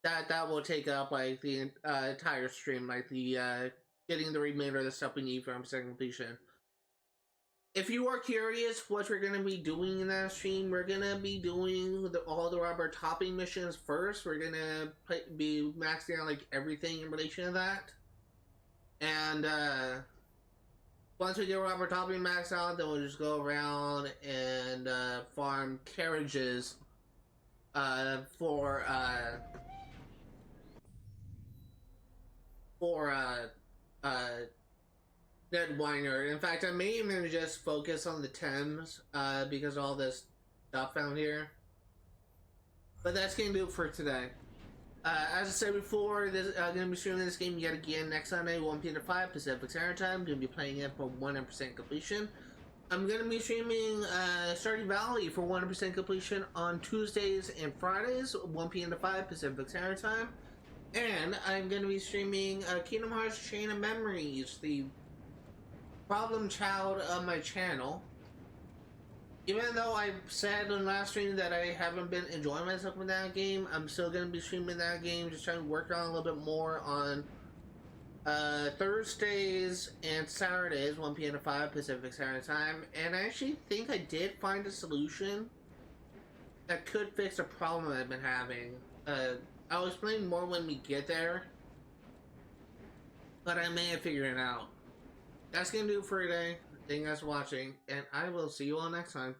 that will take up like the entire stream, like the getting the remainder of the stuff we need for 100% completion. If you are curious what we're gonna be doing in that stream, we're gonna be doing all the rubber topping missions first. We're gonna be maxing out like everything in relation to that, and once we get rubber topping maxed out, then we'll just go around and farm carriages for Ned Weiner. In fact, I may even just focus on the Thames because of all this stuff down here. But that's gonna do it for today. As I said before, I'm going to be streaming this game yet again next Sunday, 1 p.m. to 5 Pacific Standard Time. I'm going to be playing it for 100% completion. I'm going to be streaming Stardew Valley for 100% completion on Tuesdays and Fridays, 1 p.m. to 5 Pacific Standard Time. And I'm going to be streaming Kingdom Hearts Chain of Memories, the problem child of my channel. Even though I said in the last stream that I haven't been enjoying myself with that game, I'm still going to be streaming that game, just trying to work on a little bit more on Thursdays and Saturdays, 1 p.m. to 5 Pacific Standard Time. And I actually think I did find a solution that could fix a problem I've been having. I'll explain more when we get there, but I may have figured it out. That's going to do it for today. Thank you guys for watching, and I will see you all next time.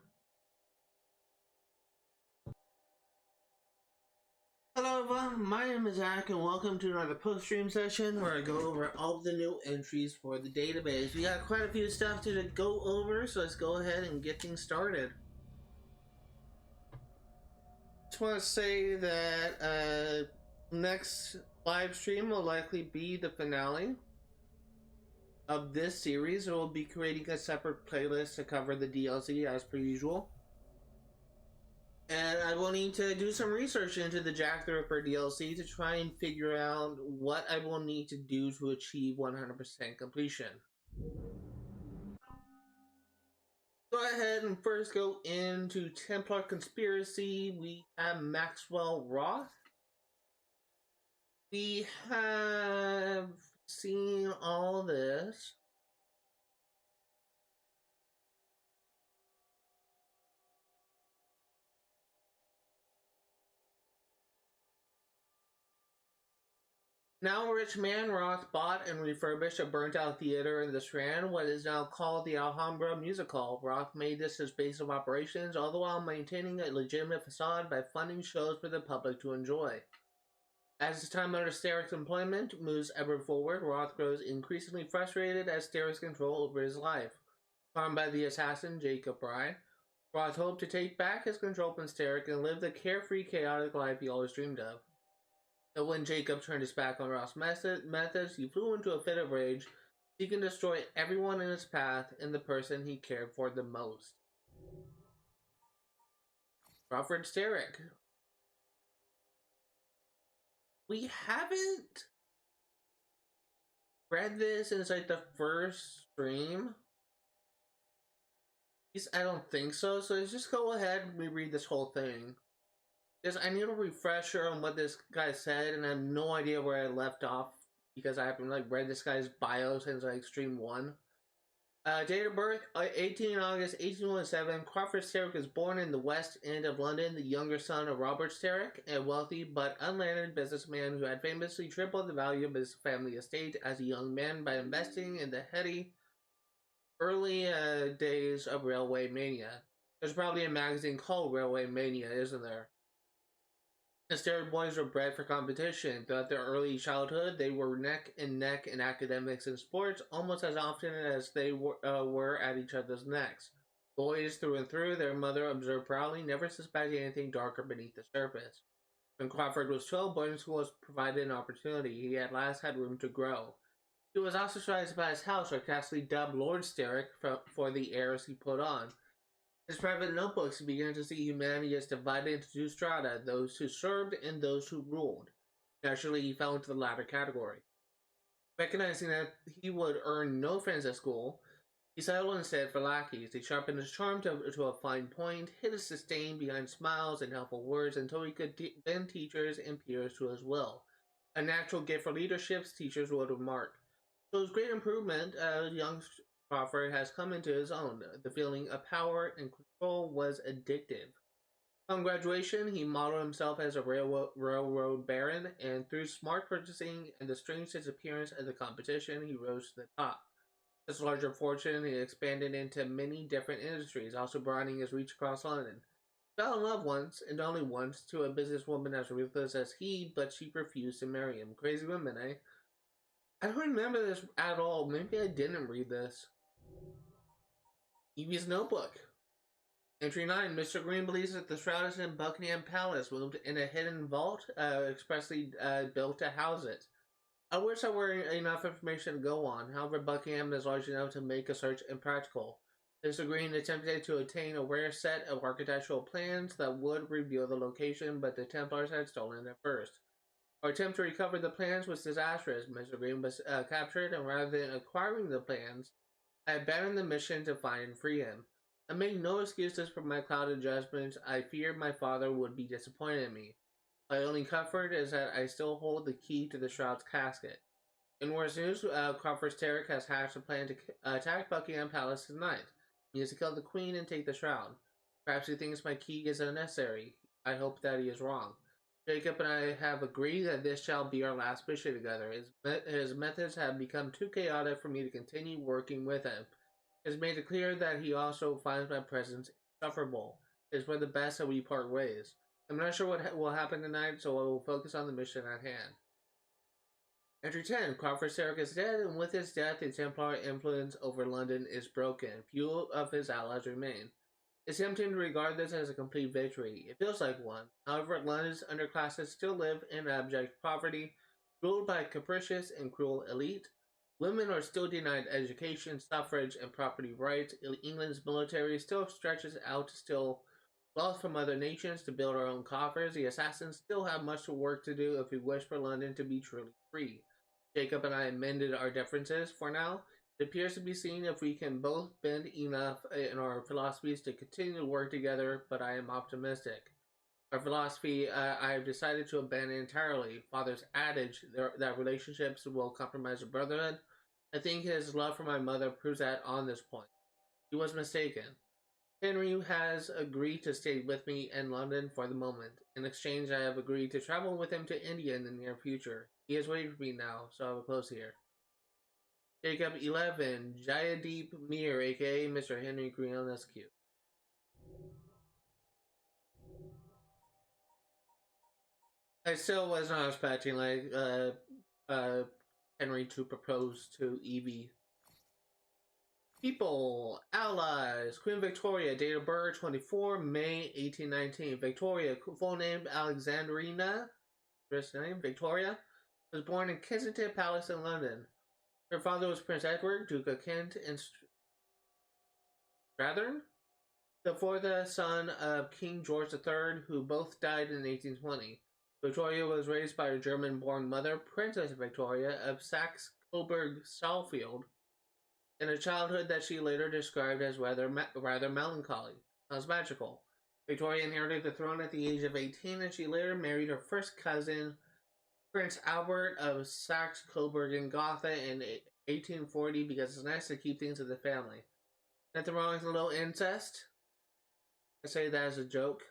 Hello everyone, my name is Zach, and welcome to another post-stream session where I go over all the new entries for the database. We got quite a few stuff to go over, so let's go ahead and get things started. Just want to say that next live stream will likely be the finale of this series. We'll be creating a separate playlist to cover the DLC as per usual. And I will need to do some research into the Jack the Ripper DLC to try and figure out what I will need to do to achieve 100% completion. Go ahead and first go into Templar Conspiracy. We have Maxwell Roth. We have seen all this. Now rich man Roth bought and refurbished a burnt-out theater in the Strand, what is now called the Alhambra Music Hall. Roth made this his base of operations, all the while maintaining a legitimate facade by funding shows for the public to enjoy. As his time under Starrick's employment moves ever forward, Roth grows increasingly frustrated as Starrick's control over his life. Harmed by the assassin Jacob Bry, Roth hoped to take back his control from Starrick and live the carefree, chaotic life he always dreamed of. But when Jacob turned his back on Roth's methods, he flew into a fit of rage, seeking to destroy everyone in his path and the person he cared for the most. Crawford Starrick. We haven't read this since like the first stream. At least I don't think so. So let's just go ahead and reread this whole thing. Because I need a refresher on what this guy said, and I have no idea where I left off because I haven't like read this guy's bio since like stream 1. Date of birth, 18 August 1817. Crawford Sterick was born in the West End of London, the younger son of Robert Sterick, a wealthy but unlanded businessman who had famously tripled the value of his family estate as a young man by investing in the heady early days of railway mania. There's probably a magazine called Railway Mania, isn't there? The Sterick boys were bred for competition. Throughout their early childhood, they were neck and neck in academics and sports almost as often as they were at each other's necks. Boys through and through, their mother observed proudly, never suspecting anything darker beneath the surface. When Crawford was 12, boarding school was provided an opportunity. He at last had room to grow. He was ostracized by his house, sarcastically dubbed Lord Sterick for the airs he put on. His private notebooks began to see humanity as divided into two strata, those who served and those who ruled. Naturally, he fell into the latter category. Recognizing that he would earn no friends at school, he settled instead for lackeys. He sharpened his charm to a fine point, hid his disdain behind smiles and helpful words until he could bend teachers and peers to his will. A natural gift for leadership, teachers would remark. So his great improvement, young Crawford has come into his own. The feeling of power and control was addictive. Upon graduation, he modeled himself as a railroad baron, and through smart purchasing and the strange disappearance of the competition, he rose to the top. His larger fortune, he expanded into many different industries, also broadening his reach across London. He fell in love once, and only once, to a businesswoman as ruthless as he, but she refused to marry him. Crazy women, eh? I don't remember this at all. Maybe I didn't read this. Evie's notebook. Entry 9. Mr. Green believes that the shroud is in Buckingham Palace, moved in a hidden vault, expressly built to house it. I wish there were enough information to go on. However, Buckingham is large enough to make a search impractical. Mr. Green attempted to obtain a rare set of architectural plans that would reveal the location, but the Templars had stolen it first. Our attempt to recover the plans was disastrous. Mr. Green was captured, and rather than acquiring the plans, I abandoned the mission to find and free him. I made no excuses for my clouded judgments. I feared my father would be disappointed in me. My only comfort is that I still hold the key to the shroud's casket. In worse news, Crawford Sterick has hatched a plan to attack Buckingham Palace tonight. He needs to kill the Queen and take the shroud. Perhaps he thinks my key is unnecessary. I hope that he is wrong. Jacob and I have agreed that this shall be our last mission together. His methods have become too chaotic for me to continue working with him. He has made it clear that he also finds my presence insufferable. It is for the best that we part ways. I'm not sure what will happen tonight, so I will focus on the mission at hand. Entry 10. Crawford Sterick is dead, and with his death, the Templar influence over London is broken. Few of his allies remain. It's tempting to regard this as a complete victory. It feels like one. However, London's underclasses still live in abject poverty, ruled by a capricious and cruel elite. Women are still denied education, suffrage, and property rights. England's military still stretches out to steal wealth from other nations to build our own coffers. The assassins still have much work to do if we wish for London to be truly free. Jacob and I amended our differences for now. It appears to be seen if we can both bend enough in our philosophies to continue to work together, but I am optimistic. Our philosophy I have decided to abandon entirely. Father's adage that relationships will compromise a brotherhood. I think his love for my mother proves that on this point. He was mistaken. Henry has agreed to stay with me in London for the moment. In exchange, I have agreed to travel with him to India in the near future. He is waiting for me now, so I will close here. Jacob 11, Jayadeep Mir, aka Mr. Henry Greenescu. I still was not expecting Henry to propose to Evie. People, allies, Queen Victoria, date of birth 24 May 1819. Victoria, full name Alexandrina, first name Victoria, was born in Kensington Palace in London. Her father was Prince Edward, Duke of Kent and Strathern, the fourth son of King George III, who both died in 1820. Victoria was raised by her German-born mother, Princess Victoria of Saxe-Coburg-Saalfeld, in a childhood that she later described as rather melancholy. Sounds magical. Victoria inherited the throne at the age of 18, and she later married her first cousin, Prince Albert of Saxe-Coburg and Gotha, in 1840 because it's nice to keep things in the family. Nothing wrong with a little incest. I say that as a joke.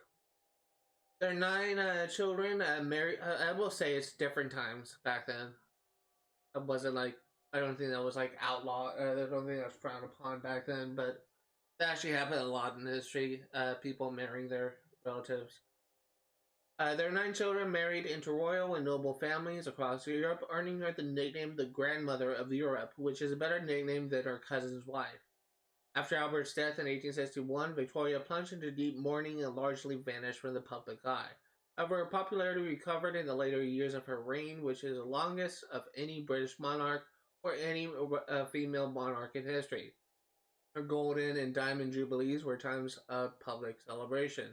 There are 9 children married. I will say it's different times back then. It wasn't like, I don't think that was like outlawed. I don't think that was frowned upon back then, but that actually happened a lot in history. People marrying their relatives. There are 9 children married into royal and noble families across Europe, earning her the nickname the Grandmother of Europe, which is a better nickname than her cousin's wife. After Albert's death in 1861, Victoria plunged into deep mourning and largely vanished from the public eye. However, her popularity recovered in the later years of her reign, which is the longest of any British monarch or any female monarch in history. Her golden and diamond jubilees were times of public celebration.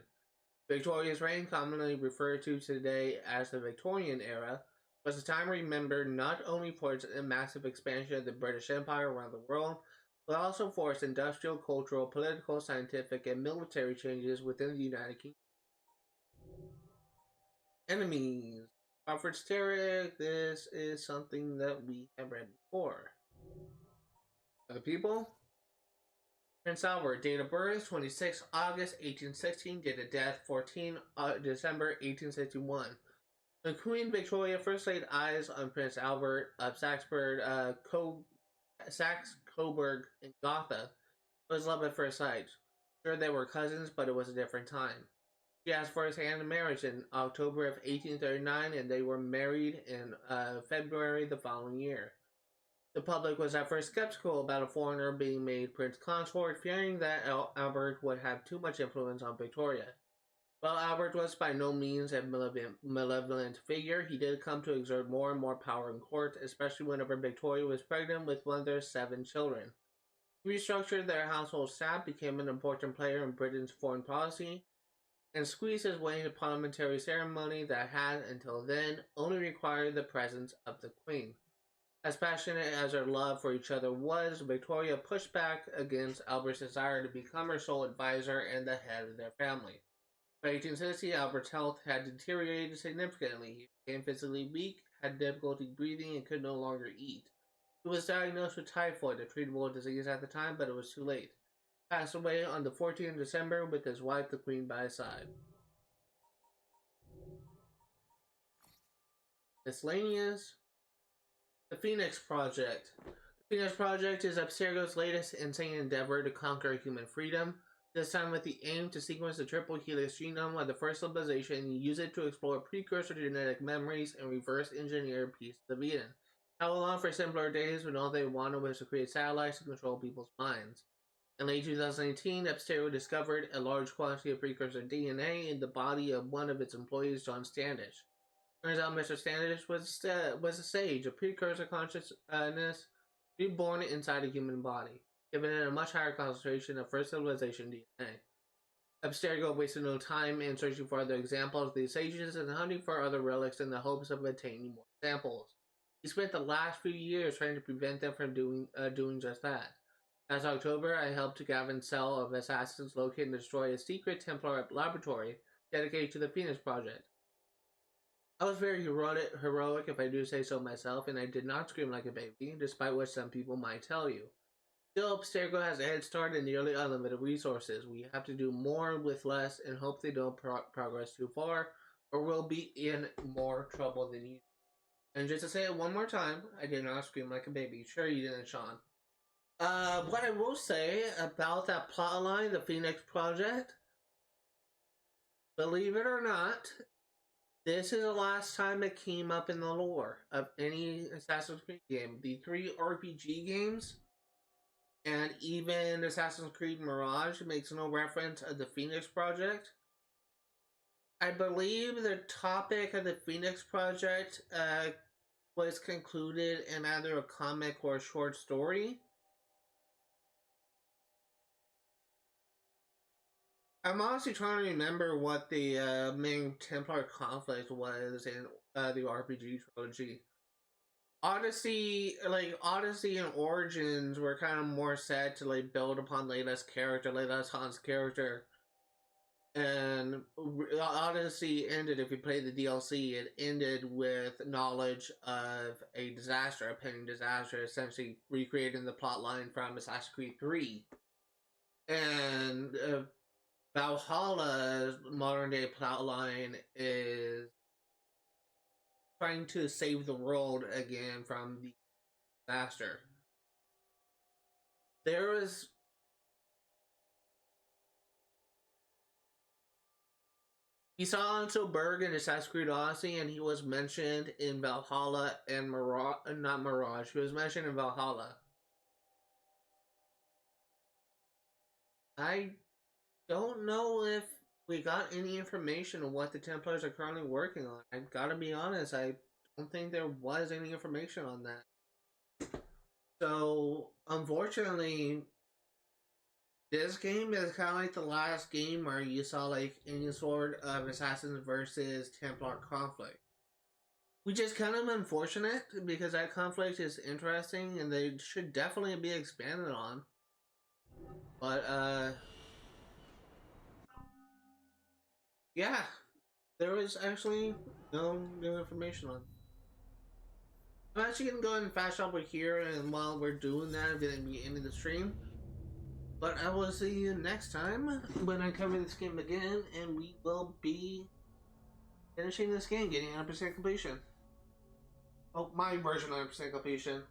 Victoria's reign, commonly referred to today as the Victorian era, was a time remembered not only for its massive expansion of the British Empire around the world, but also for its industrial, cultural, political, scientific, and military changes within the United Kingdom. Enemies. Alfred Starrick, this is something that we have read before. Other people? Prince Albert, date of birth 26 August 1816, date of death 14 December 1861. When Queen Victoria first laid eyes on Prince Albert of Saxe-Coburg and Gotha, it was love at first sight. Sure, they were cousins, but it was a different time. She asked for his hand in marriage in October of 1839, and they were married in February the following year. The public was at first skeptical about a foreigner being made Prince Consort, fearing that Albert would have too much influence on Victoria. While Albert was by no means a malevolent figure, he did come to exert more and more power in court, especially whenever Victoria was pregnant with one of their 7 children. He restructured their household staff, became an important player in Britain's foreign policy, and squeezed his way into parliamentary ceremony that had, until then, only required the presence of the Queen. As passionate as their love for each other was, Victoria pushed back against Albert's desire to become her sole advisor and the head of their family. By 1860, Albert's health had deteriorated significantly. He became physically weak, had difficulty breathing, and could no longer eat. He was diagnosed with typhoid, a treatable disease at the time, but it was too late. He passed away on the 14th of December with his wife, the Queen, by his side. Miscellaneous. The Phoenix Project. The Phoenix Project is Abstergo's latest insane endeavor to conquer human freedom, this time with the aim to sequence the triple helix genome of the first civilization and use it to explore precursor genetic memories and reverse engineer pieces of Eden. How long for simpler days when all they wanted was to create satellites to control people's minds. In late 2018, Abstergo discovered a large quantity of precursor DNA in the body of one of its employees, John Standish. Turns out Mr. Standish was a sage, a precursor consciousness reborn inside a human body, given it a much higher concentration of first civilization DNA. Abstergo wasted no time in searching for other examples of these sages and hunting for other relics in the hopes of obtaining more samples. He spent the last few years trying to prevent them from doing just that. Last October, I helped Gavin's cell of assassins locate and destroy a secret Templar laboratory dedicated to the Phoenix Project. I was very heroic, if I do say so myself, and I did not scream like a baby, despite what some people might tell you. Still, Abstergo has a head start and nearly unlimited resources. We have to do more with less and hope they don't progress too far, or we'll be in more trouble than you. And just to say it one more time, I did not scream like a baby. Sure you didn't, Sean. What I will say about that plotline, the Phoenix Project, believe it or not, this is the last time it came up in the lore of any Assassin's Creed game. The 3 RPG games, and even Assassin's Creed Mirage, makes no reference of the Phoenix Project. I believe the topic of the Phoenix Project was concluded in either a comic or a short story. I'm honestly trying to remember what the main Templar conflict was in the RPG trilogy. Odyssey and Origins were kind of more set to build upon Layla's Han's character, and Odyssey ended, if you play the DLC, it ended with knowledge of a disaster, a pending disaster, essentially recreating the plotline from Assassin's Creed 3. And Valhalla's modern-day plotline is trying to save the world again from the disaster. There is... You saw Ansel Berg in Assassin's Creed Odyssey, and he was mentioned in Valhalla and not Mirage, he was mentioned in Valhalla. I don't know if we got any information on what the Templars are currently working on. I gotta be honest, I don't think there was any information on that. So, unfortunately, this game is kind of like the last game where you saw like any sort of Assassins versus Templar conflict. Which is kind of unfortunate because that conflict is interesting and they should definitely be expanded on. But, yeah, there was actually no new information on. I'm actually going to go ahead and fast over here, and while we're doing that, I'm going to be ending the stream. But I will see you next time when I cover this game again, and we will be finishing this game, getting 100% completion. Oh, my version of 100% completion.